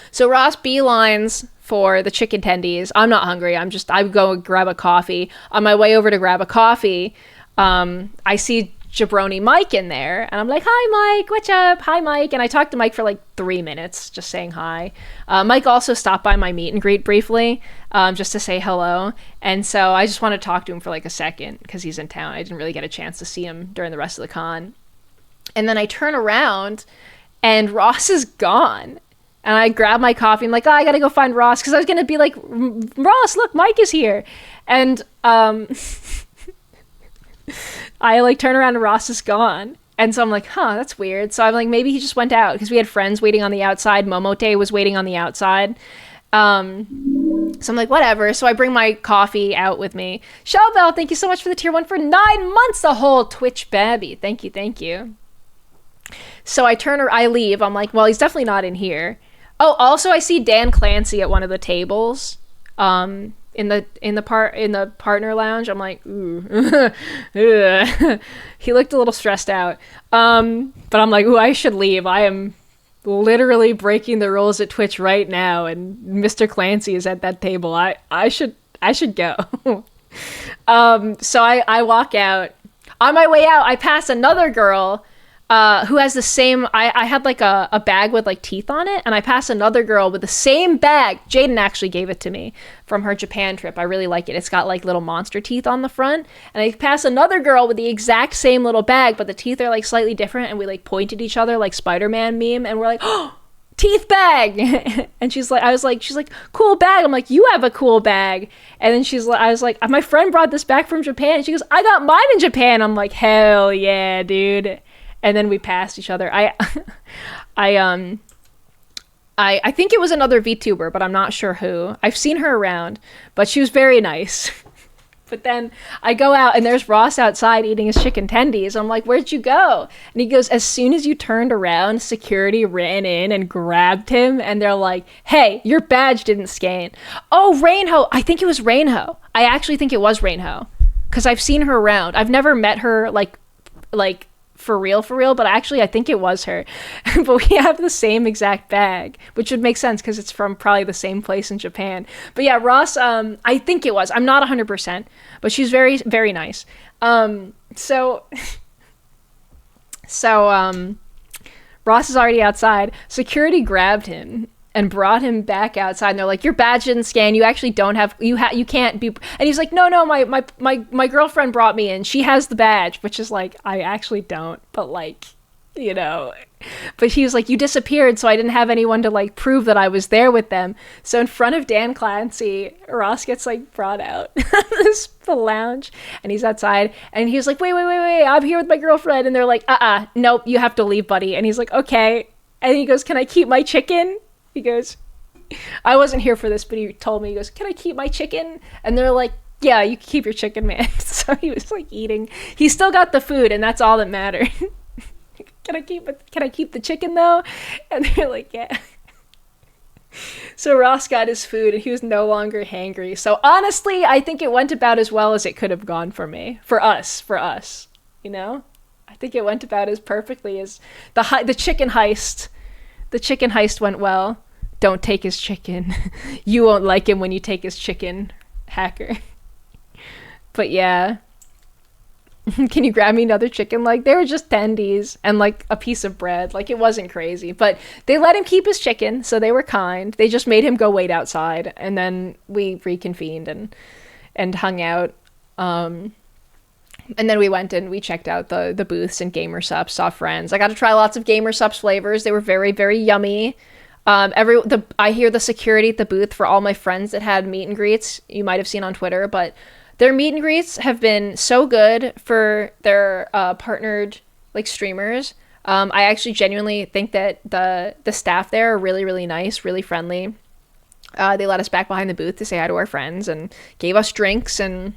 So Ross beelines for the chicken tendies. I'm not hungry. I go grab a coffee. On my way over to grab a coffee, I see Jabroni Mike in there, and I'm like, hi Mike, what's up? Hi Mike. And I talked to Mike for like 3 minutes just saying hi. Mike also stopped by my meet and greet briefly, just to say hello, and so I just want to talk to him for like a second because he's in town. I didn't really get a chance to see him during the rest of the con. And then I turn around and Ross is gone, and I grab my coffee. I'm like, I gotta go find Ross, because I was gonna be like, Ross, look, Mike is here. And I like turn around and Ross is gone. And so I'm like, that's weird. So I'm like, maybe he just went out, because we had friends waiting on the outside. Momote was waiting on the outside. So I'm like, whatever. So I bring my coffee out with me. Shellbell, thank you so much for the tier 1 for 9 months, the whole Twitch babby. Thank you. So I leave. I'm like, well, he's definitely not in here. Oh, also I see Dan Clancy at one of the tables. In the partner lounge. I'm like, ooh. He looked a little stressed out. But I'm like, ooh, I should leave. I am literally breaking the rules at Twitch right now, and Mr. Clancy is at that table. I should go. So I walk out. On my way out, I pass another girl who has the same, I had like a bag with like teeth on it, and I passed another girl with the same bag. Jaden actually gave it to me from her Japan trip. I really like it. It's got like little monster teeth on the front. And I passed another girl with the exact same little bag, but the teeth are like slightly different, and we like point at each other like Spider-Man meme, and we're like, oh, teeth bag. And she's like, cool bag. I'm like, you have a cool bag. And then I was like, my friend brought this back from Japan. And she goes, I got mine in Japan. I'm like, hell yeah, dude. And then we passed each other. I think it was another VTuber, but I'm not sure who. I've seen her around, but she was very nice. But then I go out, and there's Ross outside eating his chicken tendies. I'm like, where'd you go? And he goes, as soon as you turned around, security ran in and grabbed him, and they're like, hey, your badge didn't scan. Oh, Rainho. I think it was Rainho. I actually think it was Rainho, because I've seen her around. I've never met her like for real, but actually I think it was her. But we have the same exact bag, which would make sense because it's from probably the same place in Japan. But yeah, Ross, I think it was. I'm not 100%, but she's very, very nice. So Ross is already outside. Security grabbed him and brought him back outside, and they're like, your badge didn't scan, you actually don't have, you can't be, and he's like, no, my girlfriend brought me in, she has the badge, which is like, I actually don't, but like, you know. But he was like, you disappeared, so I didn't have anyone to like prove that I was there with them. So in front of Dan Clancy, Ross gets like brought out the lounge, and he's outside, and he was like, wait, I'm here with my girlfriend. And they're like, nope, you have to leave, buddy. And he's like, okay. And he goes, can I keep my chicken? He goes, I wasn't here for this, but he told me, he goes, can I keep my chicken? And they're like, yeah, you can keep your chicken, man. So he was like eating. He still got the food, and that's all that mattered. Can I keep the chicken though? And they're like, yeah. So Ross got his food, and he was no longer hangry. So honestly, I think it went about as well as it could have gone for me. For us, you know? I think it went about as perfectly as the chicken heist. The chicken heist went well. Don't take his chicken. You won't like him when you take his chicken, hacker. But yeah. Can you grab me another chicken? Like, they were just tendies and like a piece of bread. Like, it wasn't crazy, but they let him keep his chicken, so they were kind. They just made him go wait outside, and then we reconvened and hung out. And then we went and we checked out the booths and Gamer Sups, saw friends. I got to try lots of Gamer Sups flavors. They were very, very yummy. I hear the security at the booth for all my friends that had meet and greets, you might have seen on Twitter, but their meet and greets have been so good for their partnered like streamers. I actually genuinely think that the staff there are really, really nice, really friendly. They let us back behind the booth to say hi to our friends and gave us drinks, and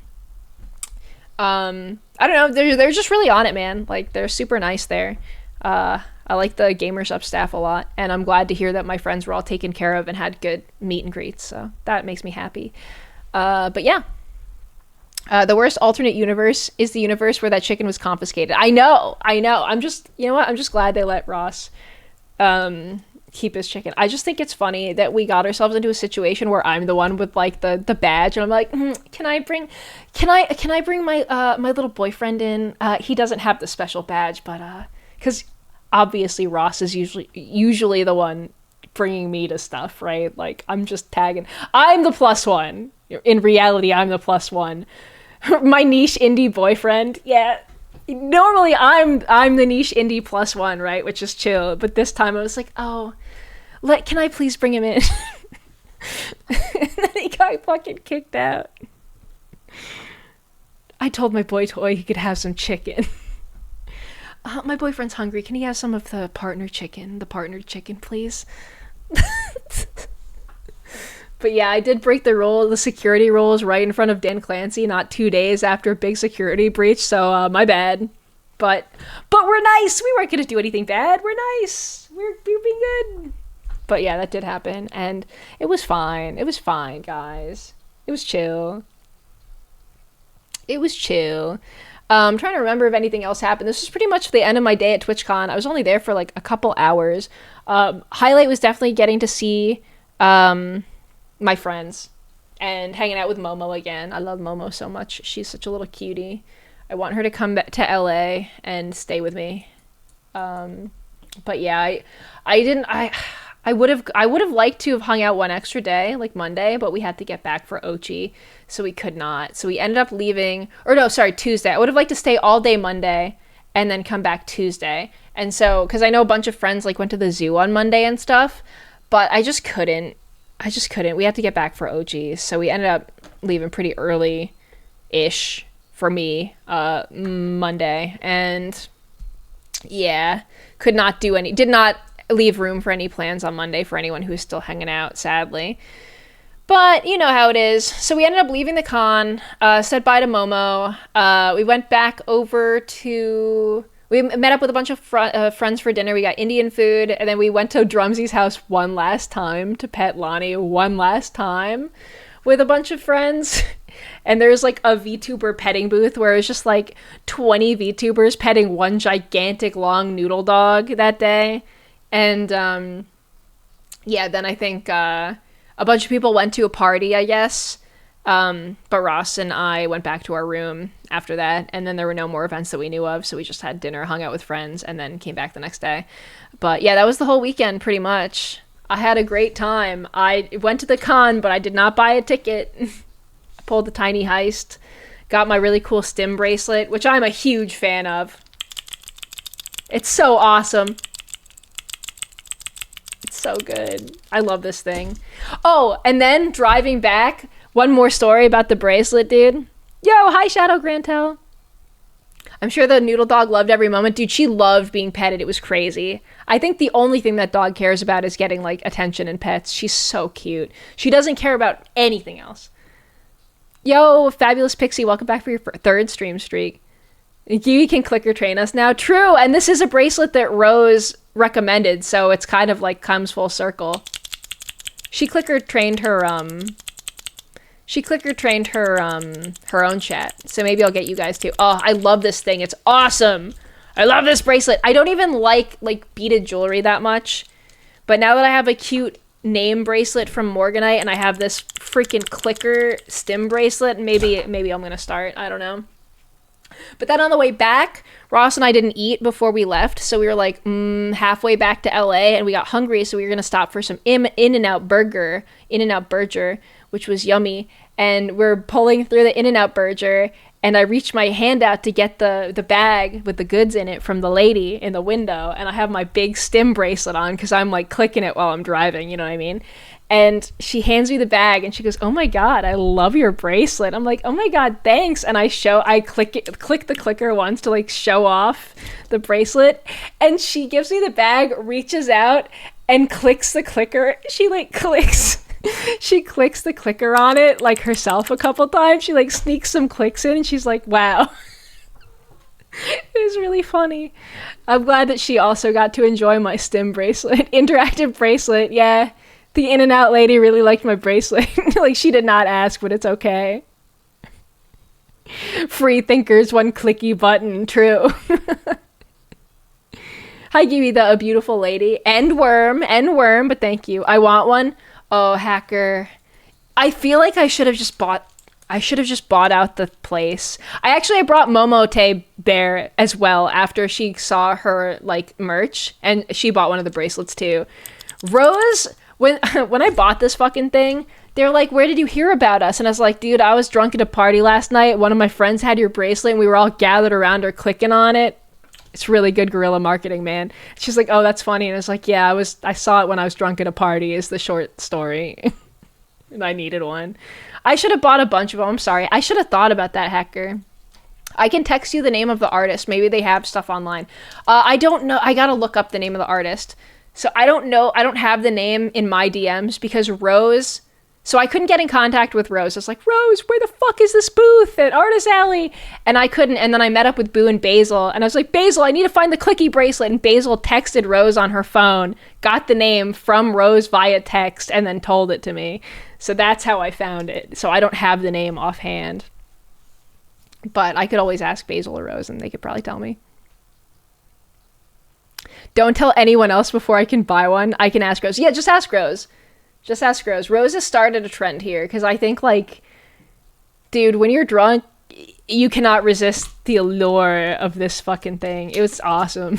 I don't know, they're just really on it, man. Like, they're super nice there. I like the Gamers Up staff a lot, and I'm glad to hear that my friends were all taken care of and had good meet and greets, so that makes me happy. But yeah. The worst alternate universe is the universe where that chicken was confiscated. I know. I'm just, you know what? I'm just glad they let Ross keep his chicken. I just think it's funny that we got ourselves into a situation where I'm the one with like the badge, and I'm like, can I bring my my little boyfriend in? He doesn't have the special badge, but because obviously Ross is usually the one bringing me to stuff, right? Like, I'm just tagging. I'm the plus one. In reality, I'm the plus one. My niche indie boyfriend, yeah. Normally, I'm the niche indie plus one, right? Which is chill. But this time, I was like, oh, can I please bring him in? And then he got fucking kicked out. I told my boy toy he could have some chicken. My boyfriend's hungry. Can he have some of the partner chicken? The partnered chicken, please. But yeah, I did break the security rules right in front of Dan Clancy, not 2 days after a big security breach, so my bad. But we're nice. We weren't gonna do anything bad. We're nice. We're being good. But yeah, that did happen, and it was fine. It was fine, guys. It was chill. I'm trying to remember if anything else happened. This was pretty much the end of my day at TwitchCon. I was only there for like a couple hours. Highlight was definitely getting to see my friends and hanging out with Momo again. I love Momo so much. She's such a little cutie. I want her to come back to LA and stay with me. But yeah, I would have liked to have hung out one extra day, like Monday, but we had to get back for Ochi, so we could not. So we ended up leaving, Tuesday. I would have liked to stay all day Monday and then come back Tuesday. And so, because I know a bunch of friends like went to the zoo on Monday and stuff, but I just couldn't. We had to get back for OGs, so we ended up leaving pretty early-ish for me Monday, and yeah, did not leave room for any plans on Monday for anyone who's still hanging out, sadly. But you know how it is. So we ended up leaving the con, said bye to Momo. We went back over to... We met up with a bunch of friends for dinner. We got Indian food, and then we went to Drumsy's house one last time to pet Lonnie one last time with a bunch of friends. And there's like a VTuber petting booth where it was just like 20 VTubers petting one gigantic long noodle dog that day. And yeah, then I think a bunch of people went to a party, I guess. But Ross and I went back to our room after that, and then there were no more events that we knew of, so we just had dinner, hung out with friends, and then came back the next day. But yeah, that was the whole weekend, pretty much. I had a great time. I went to the con, but I did not buy a ticket. I pulled the tiny heist, got my really cool stim bracelet, which I'm a huge fan of. It's so awesome. It's so good. I love this thing. Oh, and then driving back, one more story about the bracelet, dude. Yo, hi, Shadow Grantel. I'm sure the noodle dog loved every moment. Dude, she loved being petted. It was crazy. I think the only thing that dog cares about is getting, like, attention and pets. She's so cute. She doesn't care about anything else. Yo, Fabulous Pixie, welcome back for your third stream streak. You can clicker train us now. True, and this is a bracelet that Rose recommended, so it's kind of, like, comes full circle. She clicker trained her her own chat. So maybe I'll get you guys too. Oh, I love this thing. It's awesome. I love this bracelet. I don't even like beaded jewelry that much. But now that I have a cute name bracelet from Morganite and I have this freaking clicker stim bracelet, maybe I'm going to start. I don't know. But then on the way back, Ross and I didn't eat before we left. So we were like halfway back to LA and we got hungry. So we were going to stop for some In-N-Out Burger, which was yummy. And we're pulling through the In-N-Out Burger, and I reached my hand out to get the bag with the goods in it from the lady in the window, and I have my big stim bracelet on because I'm like clicking it while I'm driving, you know what I mean? And she hands me the bag and she goes, "Oh my god, I love your bracelet." I'm like, "Oh my god, thanks." And I click the clicker once to like show off the bracelet, and she gives me the bag, reaches out and clicks the clicker. She clicks the clicker on it like herself a couple times. She like sneaks some clicks in and she's like, "Wow." It was really funny. I'm glad that she also got to enjoy my stim bracelet, interactive bracelet. Yeah, the In-N-Out lady really liked my bracelet. Like, she did not ask, but it's okay. Free thinkers, one clicky button. True. Hi, Giwi, a beautiful lady. End worm, but thank you. I want one. Oh, hacker. I feel like I should have just bought out the place. I brought Momote Bear as well after she saw her like merch, and she bought one of the bracelets too. Rose, when I bought this fucking thing, they're like, "Where did you hear about us?" And I was like, "Dude, I was drunk at a party last night. One of my friends had your bracelet and we were all gathered around her clicking on it." It's really good guerrilla marketing, man. She's like, "Oh, that's funny." And I was like, "Yeah, I saw it when I was drunk at a party," is the short story. And I needed one. I should have bought a bunch of them. I'm sorry. I should have thought about that, hacker. I can text you the name of the artist. Maybe they have stuff online. I don't know. I gotta look up the name of the artist. So I don't know. I don't have the name in my DMs because Rose... So I couldn't get in contact with Rose. I was like, "Rose, where the fuck is this booth at Artist Alley?" And I couldn't. And then I met up with Boo and Basil. And I was like, "Basil, I need to find the clicky bracelet." And Basil texted Rose on her phone, got the name from Rose via text, and then told it to me. So that's how I found it. So I don't have the name offhand. But I could always ask Basil or Rose, and they could probably tell me. Don't tell anyone else before I can buy one. I can ask Rose. Yeah, just ask Rose. Just ask Rose. Rose has started a trend here because I think, like, dude, when you're drunk, you cannot resist the allure of this fucking thing. It was awesome.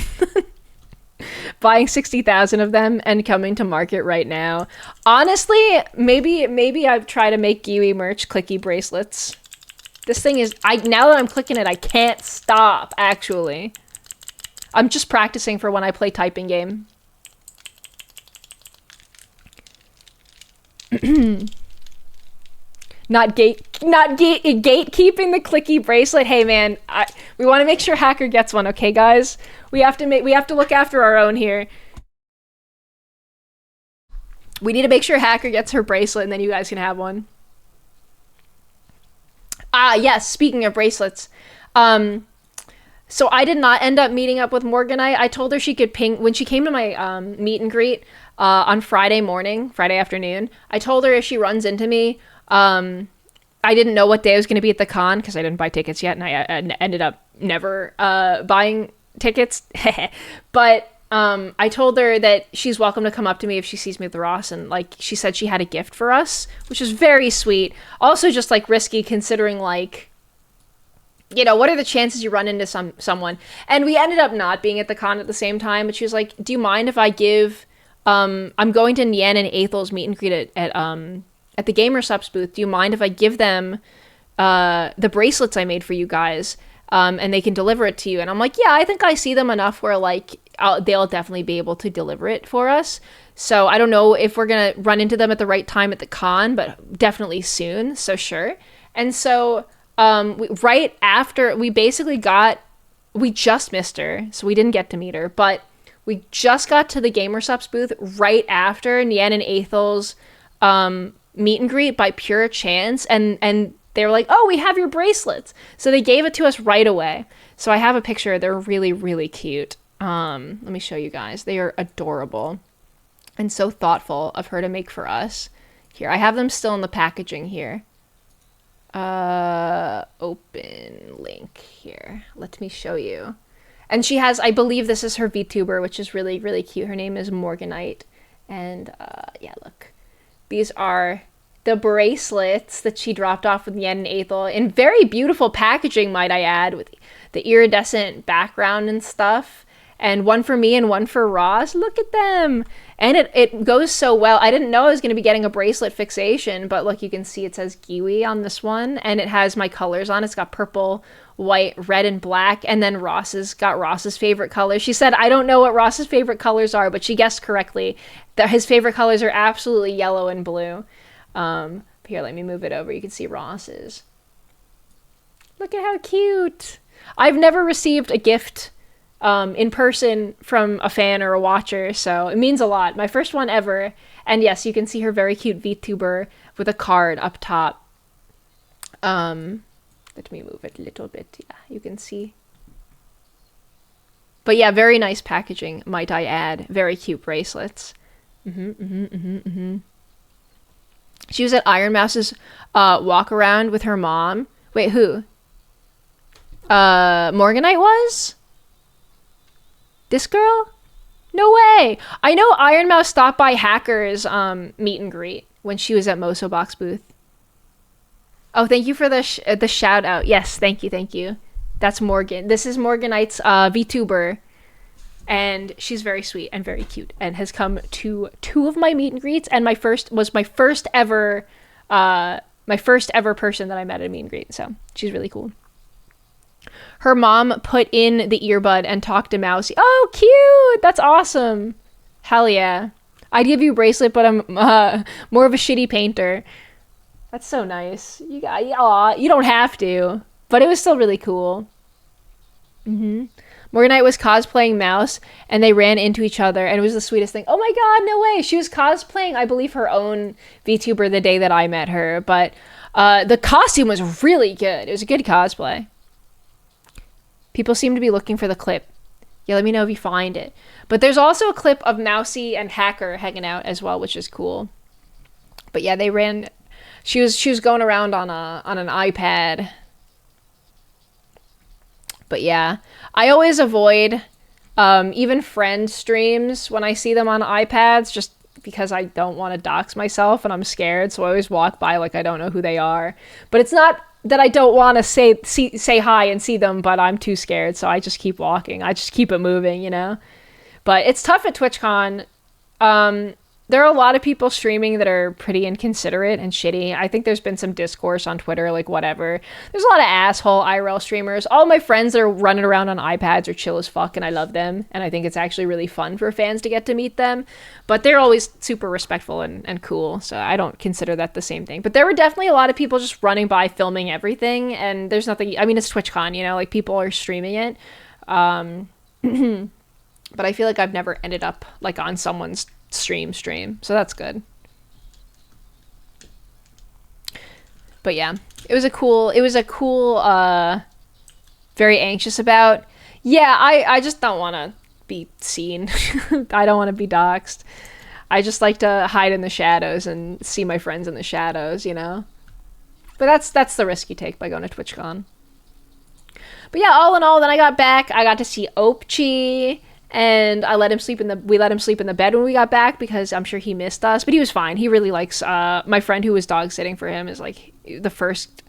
Buying 60,000 of them and coming to market right now. Honestly, maybe I've tried to make Giwi merch clicky bracelets. This thing is, now that I'm clicking it, I can't stop, actually. I'm just practicing for when I play typing game. Not gatekeeping the clicky bracelet. Hey man, we want to make sure hacker gets one, okay guys? We have to look after our own here. We need to make sure hacker gets her bracelet and then you guys can have one. Yes, speaking of bracelets. So I did not end up meeting up with Morganite. I told her she could ping when she came to my meet and greet on Friday afternoon. I told her if she runs into me, I didn't know what day I was going to be at the con because I didn't buy tickets yet, and I ended up never buying tickets. But I told her that she's welcome to come up to me if she sees me with Ross, and like she said she had a gift for us, which is very sweet. Also just like risky considering like, you know, what are the chances you run into someone? And we ended up not being at the con at the same time, but she was like, "Do you mind if I give, I'm going to Nien and Ethel's meet and greet at the Gamer Subs booth. Do you mind if I give them the bracelets I made for you guys? and they can deliver it to you. And I'm like, yeah, I think I see them enough where like they'll definitely be able to deliver it for us. So I don't know if we're going to run into them at the right time at the con, but definitely soon. So sure. And so right after we just missed her. So we didn't get to meet her, but we just got to the GamerSups booth right after Nyan and Ethel's meet and greet by pure chance. And they were like, oh, we have your bracelets. So they gave it to us right away. So I have a picture. They're really, really cute. Let me show you guys. They are adorable and so thoughtful of her to make for us. Here, I have them still in the packaging here. Open link here. Let me show you. And she has, I believe this is her VTuber, which is really, really cute. Her name is Morganite. And yeah, look. These are the bracelets that she dropped off with Yen and Ethel in very beautiful packaging, might I add, with the iridescent background and stuff. And one for me and one for Ross. Look at them. And it goes so well. I didn't know I was going to be getting a bracelet fixation, but look, you can see it says Giwi on this one, and it has my colors on. It's got purple, white, red, and black, and then Ross's got Ross's favorite colors. She said, I don't know what Ross's favorite colors are, but she guessed correctly that his favorite colors are absolutely yellow and blue. Here, let me move it over. You can see Ross's. Look at how cute. I've never received a gift in person from a fan or a watcher, so it means a lot. My first one ever. And yes, you can see her very cute VTuber with a card up top. Let me move it a little bit. Yeah, you can see. But yeah, very nice packaging, might I add. Very cute bracelets. She was at Iron Mouse's walk around with her mom. Wait, who? Morganite was? This girl? No way! I know Iron Mouse stopped by Hacker's meet and greet when she was at Mosobox booth. Oh, thank you for the shout out. Yes, thank you. That's Morgan. This is Morganite's VTuber. And she's very sweet and very cute and has come to 2 of my meet and greets, and my first ever person that I met at a meet and greet. So she's really cool. Her mom put in the earbud and talked to Mousy. Oh, cute! That's awesome. Hell yeah. I'd give you a bracelet, but I'm more of a shitty painter. That's so nice. You don't have to, but it was still really cool. Morganite was cosplaying Mouse, and they ran into each other, and it was the sweetest thing. Oh my god, no way! She was cosplaying, I believe, her own VTuber the day that I met her, but the costume was really good. It was a good cosplay. People seem to be looking for the clip. Yeah, let me know if you find it. But there's also a clip of Mousy and Hacker hanging out as well, which is cool. But yeah, they ran... She was going around on an iPad. But yeah, I always avoid even friend streams when I see them on iPads, just because I don't want to dox myself and I'm scared. So I always walk by like I don't know who they are. But it's not that I don't want to say hi and see them, but I'm too scared. So I just keep walking. I just keep it moving, you know. But it's tough at TwitchCon. There are a lot of people streaming that are pretty inconsiderate and shitty. I think there's been some discourse on Twitter, like whatever. There's a lot of asshole IRL streamers. All my friends that are running around on iPads are chill as fuck, and I love them. And I think it's actually really fun for fans to get to meet them. But they're always super respectful and cool, so I don't consider that the same thing. But there were definitely a lot of people just running by, filming everything, and there's nothing... I mean, it's TwitchCon, you know? Like, people are streaming it. But I feel like I've never ended up, like, on someone's stream, so that's good. But yeah, it was a cool very anxious about. Yeah, I just don't want to be seen. I don't want to be doxxed. I just like to hide in the shadows and see my friends in the shadows, you know. But that's the risk you take by going to TwitchCon. But yeah, all in all, then I got back. I got to see Opchi. And we let him sleep in the bed when we got back because I'm sure he missed us, but he was fine. He really likes, my friend who was dog sitting for him is like the first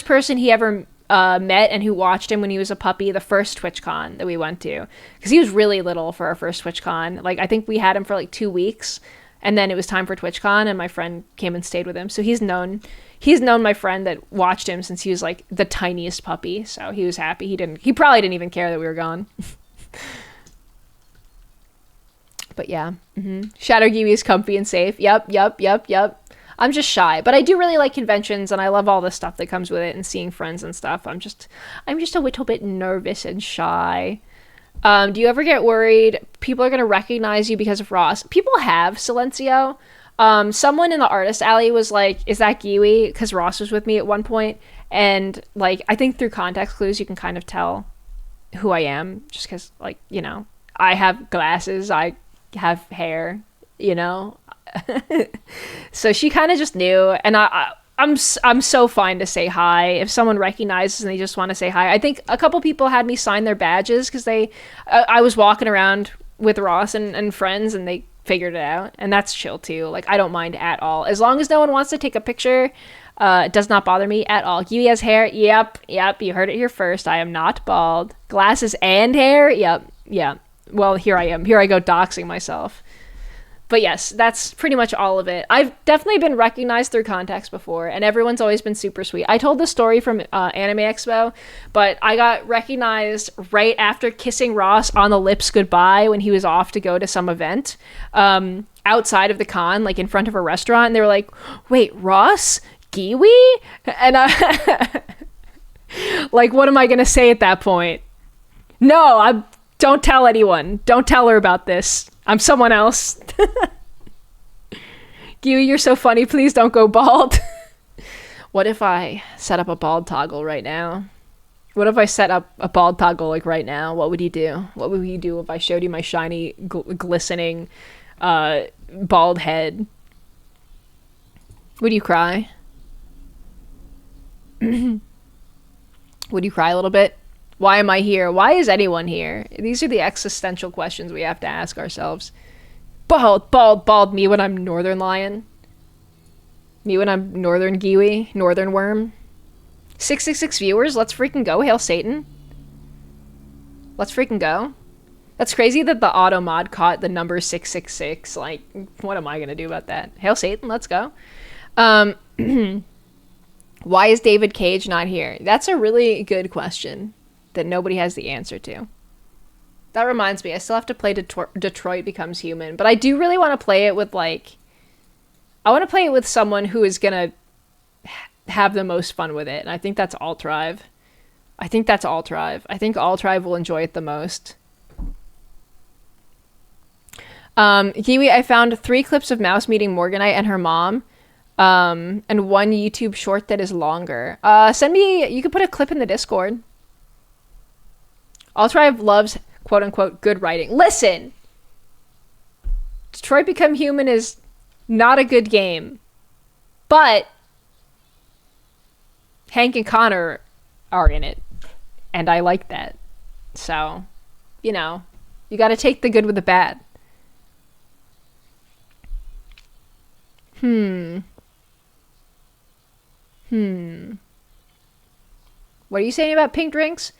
person he ever met and who watched him when he was a puppy, the first TwitchCon that we went to, because he was really little for our first TwitchCon. Like, I think we had him for like 2 weeks, and then it was time for TwitchCon, and my friend came and stayed with him. So he's known he's known my friend that watched him since he was like the tiniest puppy, so he was happy. He probably didn't even care that we were gone. But yeah, Shadow Giwi is comfy and safe. Yep. I'm just shy, but I do really like conventions, and I love all the stuff that comes with it and seeing friends and stuff. I'm just a little bit nervous and shy. Do you ever get worried people are going to recognize you because of Ross? People have, Silencio. Someone in the artist alley was like, is that Giwi? Because Ross was with me at one point, and like, I think through context clues you can kind of tell who I am, just because, like, you know, I have glasses, I have hair, you know. So she kind of just knew, and I'm so fine to say hi if someone recognizes and they just want to say hi. I think a couple people had me sign their badges because I was walking around with Ross and friends, and they figured it out, and that's chill too. Like, I don't mind at all as long as no one wants to take a picture. It does not bother me at all. Giwi has hair. Yep, you heard it here first. I am not bald. Glasses and hair. Yep. Well, here I am. Here I go doxing myself. But yes, that's pretty much all of it. I've definitely been recognized through context before, and everyone's always been super sweet. I told the story from Anime Expo, but I got recognized right after kissing Ross on the lips goodbye when he was off to go to some event outside of the con, like in front of a restaurant, and they were like, wait, Ross? Giwi? And like, what am I going to say at that point? No, don't tell anyone. Don't tell her about this. I'm someone else. Giwi, you're so funny. Please don't go bald. What if I set up a bald toggle right now? What if I set up a bald toggle like right now? What would you do? What would you do if I showed you my shiny, glistening, bald head? Would you cry? Would you cry a little bit? Why am I here? Why is anyone here? These are the existential questions we have to ask ourselves. Bald me when I'm Northern Lion. Me when I'm Northern Giwi. Northern Worm. 666 viewers. Let's freaking go. Hail Satan. Let's freaking go. That's crazy that the auto mod caught the number 666. Like, what am I going to do about that? Hail Satan. Let's go. Why is David Cage not here? That's a really good question that nobody has the answer to. That reminds me, I still have to play Detroit Becomes Human, but I do really want to play it with, like, I want to play it with someone who is gonna have the most fun with it, and I think that's Altrive. I think Altrive will enjoy it the most. Giwi, I found 3 clips of Mouse meeting Morganite and her mom, and 1 YouTube short that is longer. Send me, you can put a clip in the Discord. Altrive loves, quote-unquote, good writing. Listen! Detroit Become Human is not a good game. But Hank and Connor are in it. And I like that. So, you know, you gotta take the good with the bad. What are you saying about pink drinks?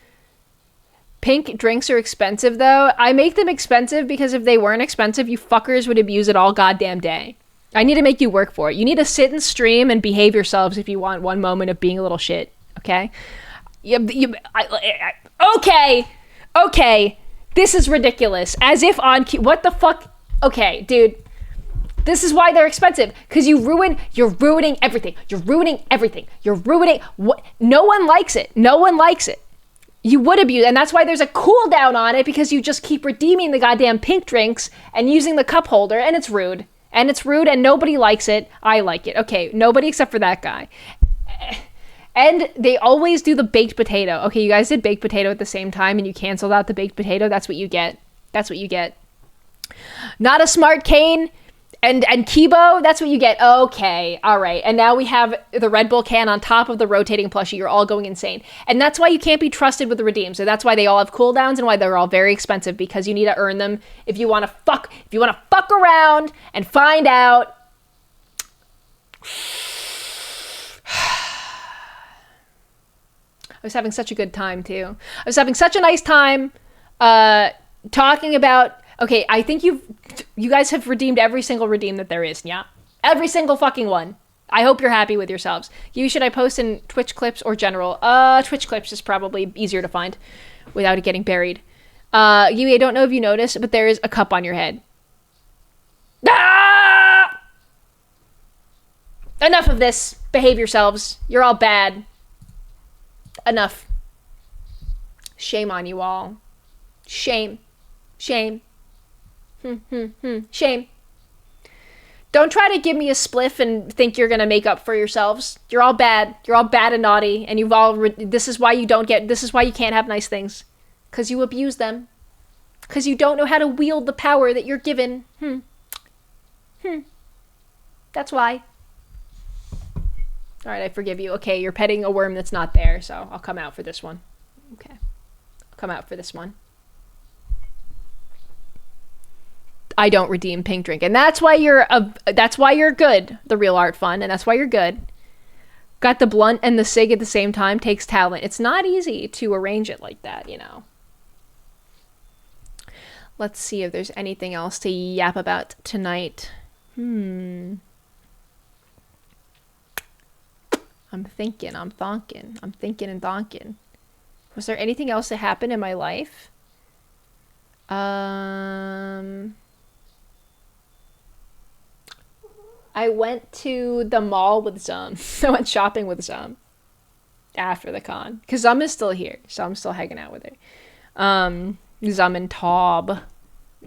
Pink drinks are expensive, though. I make them expensive because if they weren't expensive, you fuckers would abuse it all goddamn day. I need to make you work for it. You need to sit and stream and behave yourselves if you want one moment of being a little shit, okay? Okay. This is ridiculous. As if on cue. What the fuck? Okay, dude. This is why they're expensive. Because you're ruining everything. You're ruining what? No one likes it. You would abuse, and that's why there's a cooldown on it, because you just keep redeeming the goddamn pink drinks and using the cup holder, and it's rude. And nobody likes it. I like it. Okay, nobody except for that guy. And they always do the baked potato. Okay, you guys did baked potato at the same time, and you canceled out the baked potato. That's what you get. Not a smart cane. And Kibo, that's what you get. Okay, all right. And now we have the Red Bull can on top of the rotating plushie. You're all going insane. And that's why you can't be trusted with the redeems. So that's why they all have cooldowns and why they're all very expensive, because you need to earn them if you want to fuck around and find out. I was having such a good time too. I was having such a nice time talking about. Okay, I think you guys have redeemed every single redeem that there is, yeah? Every single fucking one. I hope you're happy with yourselves. You should I post in Twitch clips or general? Twitch clips is probably easier to find without it getting buried. Giwi, I don't know if you noticed, but there is a cup on your head. Ah! Enough of this. Behave yourselves. You're all bad. Enough. Shame on you all. Shame. Shame. Shame. Don't try to give me a spliff and think you're gonna make up for yourselves. You're all bad. You're all bad and naughty, and this is why you can't have nice things. 'Cause you abuse them. 'Cause you don't know how to wield the power that you're given. That's why. Alright, I forgive you. Okay, you're petting a worm that's not there, so I'll come out for this one. Okay. I'll come out for this one. I don't redeem pink drink. And that's why you're good, the real art fun, and that's why you're good. Got the blunt and the cig at the same time takes talent. It's not easy to arrange it like that, you know. Let's see if there's anything else to yap about tonight. I'm thinking and thonking. Was there anything else that happened in my life? I went to the mall with Zum. I went shopping with Zum after the con. Because Zum is still here, so I'm still hanging out with her. Zum and Taub.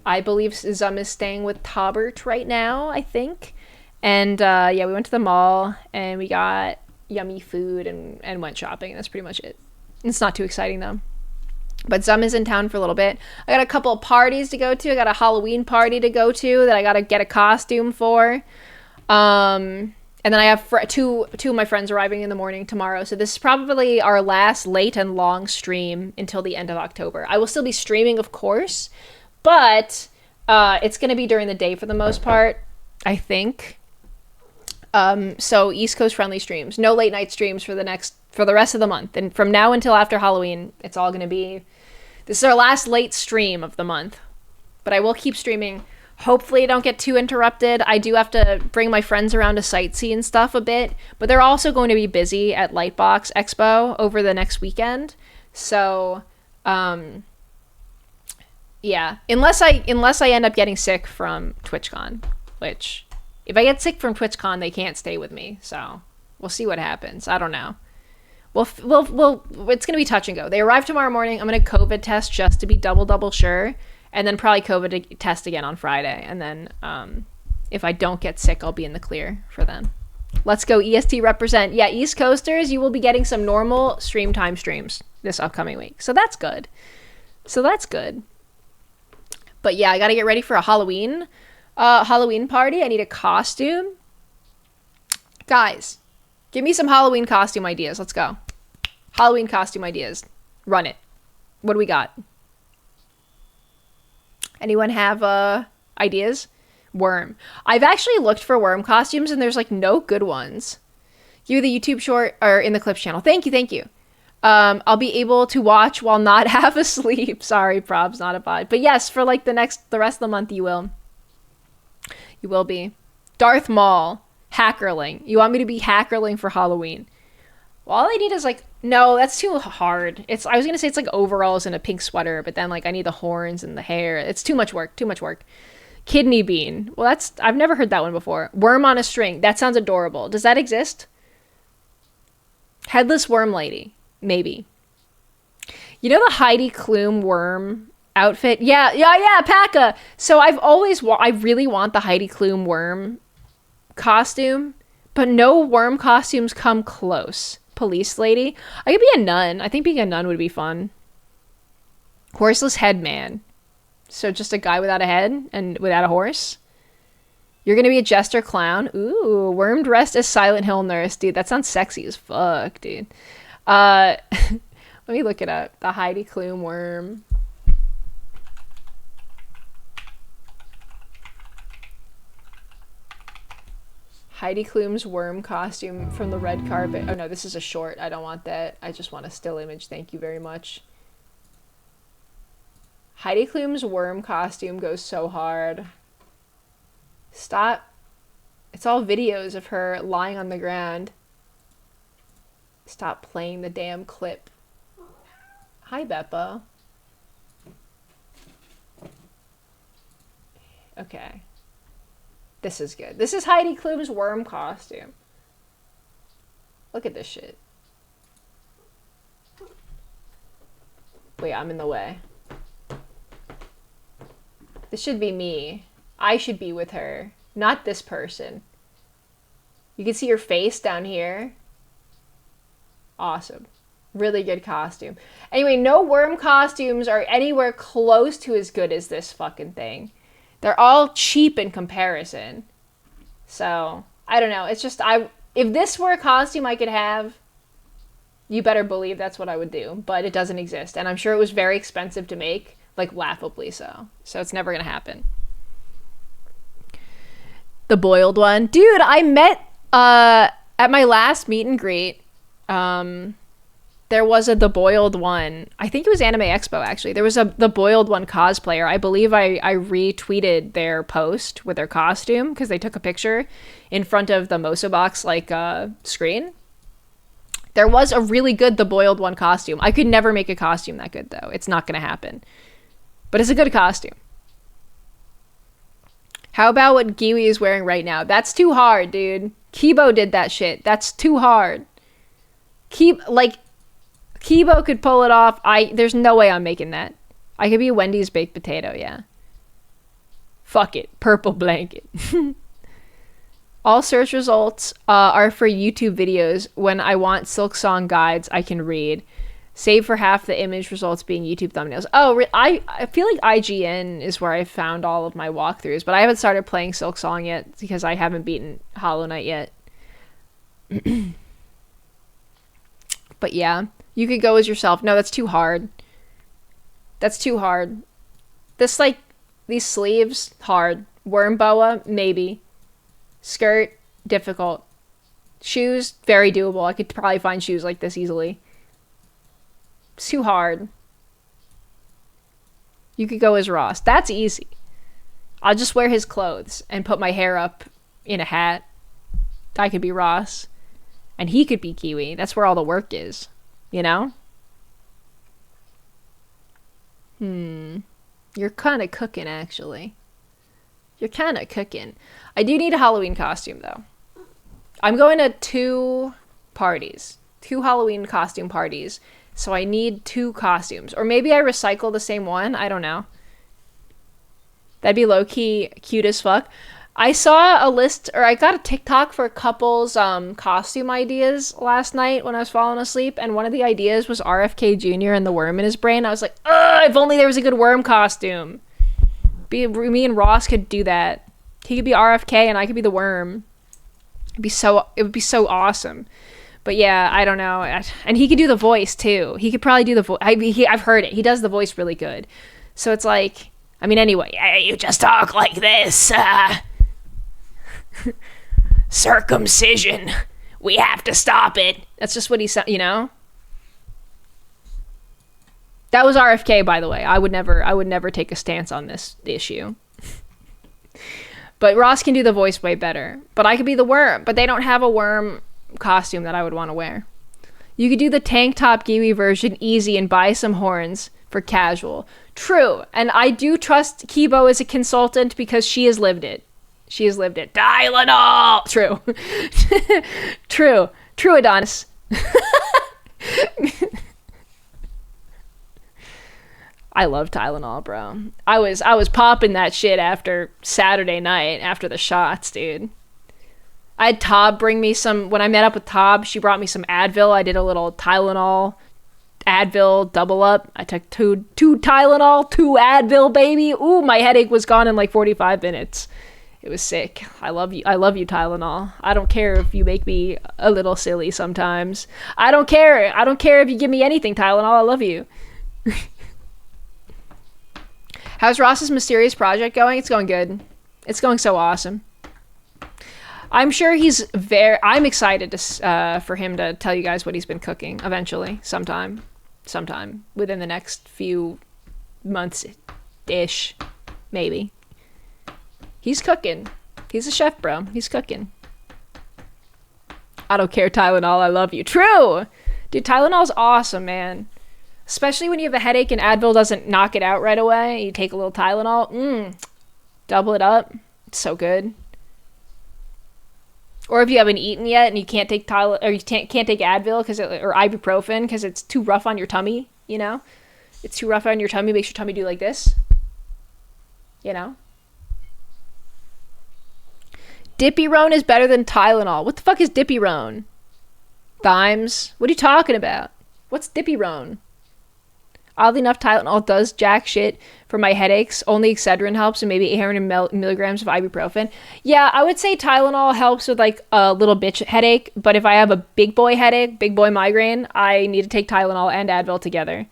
I believe Zum is staying with Taubert right now, I think. And yeah, we went to the mall and we got yummy food and went shopping. That's pretty much it. It's not too exciting though. But Zum is in town for a little bit. I got a couple of parties to go to. I got a Halloween party to go to that I got to get a costume for. And then I have two of my friends arriving in the morning tomorrow. So this is probably our last late and long stream until the end of October. I will still be streaming, of course, but it's going to be during the day for the most part, I think. So East Coast friendly streams, no late night streams for the rest of the month. And from now until after Halloween, it's all going to be, this is our last late stream of the month, but I will keep streaming. Hopefully I don't get too interrupted. I do have to bring my friends around to sightsee and stuff a bit, but they're also going to be busy at Lightbox Expo over the next weekend. So, yeah, unless I end up getting sick from TwitchCon, which if I get sick from TwitchCon, they can't stay with me. So we'll see what happens. I don't know. It's going to be touch and go. They arrive tomorrow morning. I'm going to COVID test just to be double sure. And then probably COVID test again on Friday. And then if I don't get sick, I'll be in the clear for then. Let's go EST represent. Yeah, East Coasters, you will be getting some normal stream time streams this upcoming week. So that's good. But yeah, I got to get ready for a Halloween party. I need a costume. Guys, give me some Halloween costume ideas. Let's go. Halloween costume ideas. Run it. What do we got? Anyone have ideas? Worm. I've actually looked for worm costumes and there's like no good ones. You, the YouTube short, or in the clips channel. Thank you. I'll be able to watch while not half asleep. Sorry, probs, not a vibe. But yes, for like the rest of the month, you will. You will be. Darth Maul. Hackerling. You want me to be Hackerling for Halloween? Well, all I need is like, no, that's too hard. I was going to say it's like overalls and a pink sweater, but then like I need the horns and the hair. It's too much work. Kidney bean. Well, I've never heard that one before. Worm on a string. That sounds adorable. Does that exist? Headless worm lady. Maybe. You know the Heidi Klum worm outfit? Yeah, Paka. So I really want the Heidi Klum worm costume, but no worm costumes come close. Police lady. I could be a nun. I think being a nun would be fun. Horseless head man. So just a guy without a head and without a horse. You're gonna be a jester clown. Ooh, worm dressed as Silent Hill nurse. Dude, that sounds sexy as fuck, dude. Let me look it up. The Heidi Klum worm. Heidi Klum's worm costume from the red carpet. Oh no, this is a short. I don't want that. I just want a still image. Thank you very much. Heidi Klum's worm costume goes so hard. Stop It's all videos of her lying on the ground. Stop playing the damn clip. Hi, Beppa. Okay. This is good. This is Heidi Klum's worm costume. Look at this shit. Wait, I'm in the way. This should be me. I should be with her, not this person. You can see her face down here. Awesome. Really good costume. Anyway, no worm costumes are anywhere close to as good as this fucking thing. They're all cheap in comparison. So, I don't know. It's just, if this were a costume I could have, you better believe that's what I would do. But it doesn't exist. And I'm sure it was very expensive to make. Like, laughably so. So it's never gonna happen. The boiled one. Dude, I met, at my last meet and greet, there was the boiled one. I think it was Anime Expo, actually. There was the boiled one cosplayer. I believe I retweeted their post with their costume because they took a picture in front of the Moso box, like, screen. There was a really good the boiled one costume. I could never make a costume that good, though. It's not going to happen. But it's a good costume. How about what Giwi is wearing right now? That's too hard, dude. Kibo did that shit. That's too hard. Kibo could pull it off. There's no way I'm making that. I could be Wendy's baked potato, yeah. Fuck it. Purple blanket. All search results are for YouTube videos. When I want Silk Song guides, I can read. Save for half the image results being YouTube thumbnails. Oh, I feel like IGN is where I found all of my walkthroughs, but I haven't started playing Silk Song yet because I haven't beaten Hollow Knight yet. But yeah, you could go as yourself. No, that's too hard. That's too hard. This, like, these sleeves, hard. Worm boa, maybe. Skirt, difficult. Shoes, very doable. I could probably find shoes like this easily. It's too hard. You could go as Ross. That's easy. I'll just wear his clothes and put my hair up in a hat. I could be Ross. And he could be Giwi. That's where all the work is. You know? You're kind of cooking, actually. You're kind of cooking. I do need a Halloween costume, though. I'm going to 2 parties. 2 Halloween costume parties. So I need 2 costumes. Or maybe I recycle the same one. I don't know. That'd be low-key cute as fuck. I saw a list, or I got a TikTok for couples costume ideas last night when I was falling asleep, and one of the ideas was RFK Jr. and the worm in his brain. I was like, ugh, if only there was a good worm costume. Me and Ross could do that. He could be RFK and I could be the worm. It would be so awesome. But yeah, I don't know. And he could do the voice too. He could probably do the voice. I've heard it. He does the voice really good. So it's like, I mean, anyway, hey, you just talk like this. Circumcision. We have to stop it. That's just what he said, you know? That was RFK, by the way. I would never take a stance on this issue. But Ross can do the voice way better. But I could be the worm. But they don't have a worm costume that I would want to wear. You could do the tank top Giwi version easy and buy some horns for casual. True. And I do trust Kibo as a consultant because she has lived it. She has lived it. Tylenol! True. True. True, Adonis. I love Tylenol, bro. I was popping that shit after Saturday night, after the shots, dude. I had Tob bring me some, when I met up with Tob, she brought me some Advil. I did a little Tylenol, Advil double up. I took two Tylenol, 2 Advil, baby. Ooh, my headache was gone in like 45 minutes. It was sick. I love you, Tylenol. I don't care if you make me a little silly sometimes. I don't care. I don't care if you give me anything, Tylenol. I love you. How's Ross's mysterious project going? It's going good. It's going so awesome. I'm sure I'm excited to for him to tell you guys what he's been cooking eventually, sometime within the next few months-ish, maybe. He's cooking. He's a chef, bro. He's cooking. I don't care, Tylenol. I love you. True! Dude, Tylenol's awesome, man. Especially when you have a headache and Advil doesn't knock it out right away. You take a little Tylenol. Double it up. It's so good. Or if you haven't eaten yet and you can't take Tylenol, or you can't take Advil or ibuprofen because it's too rough on your tummy, you know? It's too rough on your tummy, makes your tummy do like this. You know? Dippy-Rone is better than Tylenol. What the fuck is Dippy-Rone? Dimes? What are you talking about? What's Dippy-Rone? Oddly enough, Tylenol does jack shit for my headaches. Only Excedrin helps, and maybe 800 milligrams of ibuprofen. Yeah, I would say Tylenol helps with like a little bitch headache, but if I have a big boy headache, big boy migraine, I need to take Tylenol and Advil together.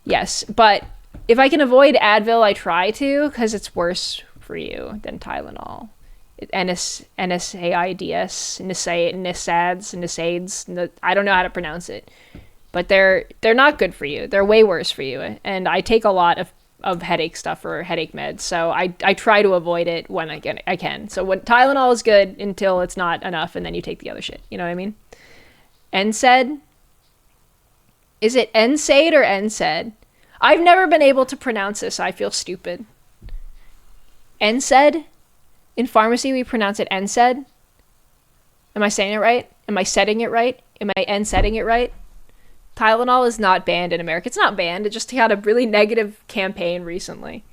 Yes, but if I can avoid Advil, I try to, because it's worse for you than Tylenol. NSAIDs, NSAIDs, I don't know how to pronounce it. But they're not good for you. They're way worse for you. And I take a lot of headache stuff or headache meds. So I try to avoid it when I can. So when Tylenol is good until it's not enough, and then you take the other shit. You know what I mean? NSAID? Is it NSAID or NSAID? I've never been able to pronounce this. I feel stupid. NSAID? In pharmacy, we pronounce it NSAID. Am I saying it right? Am I setting it right? Am I N-setting it right? Tylenol is not banned in America. It's not banned. It just had a really negative campaign recently.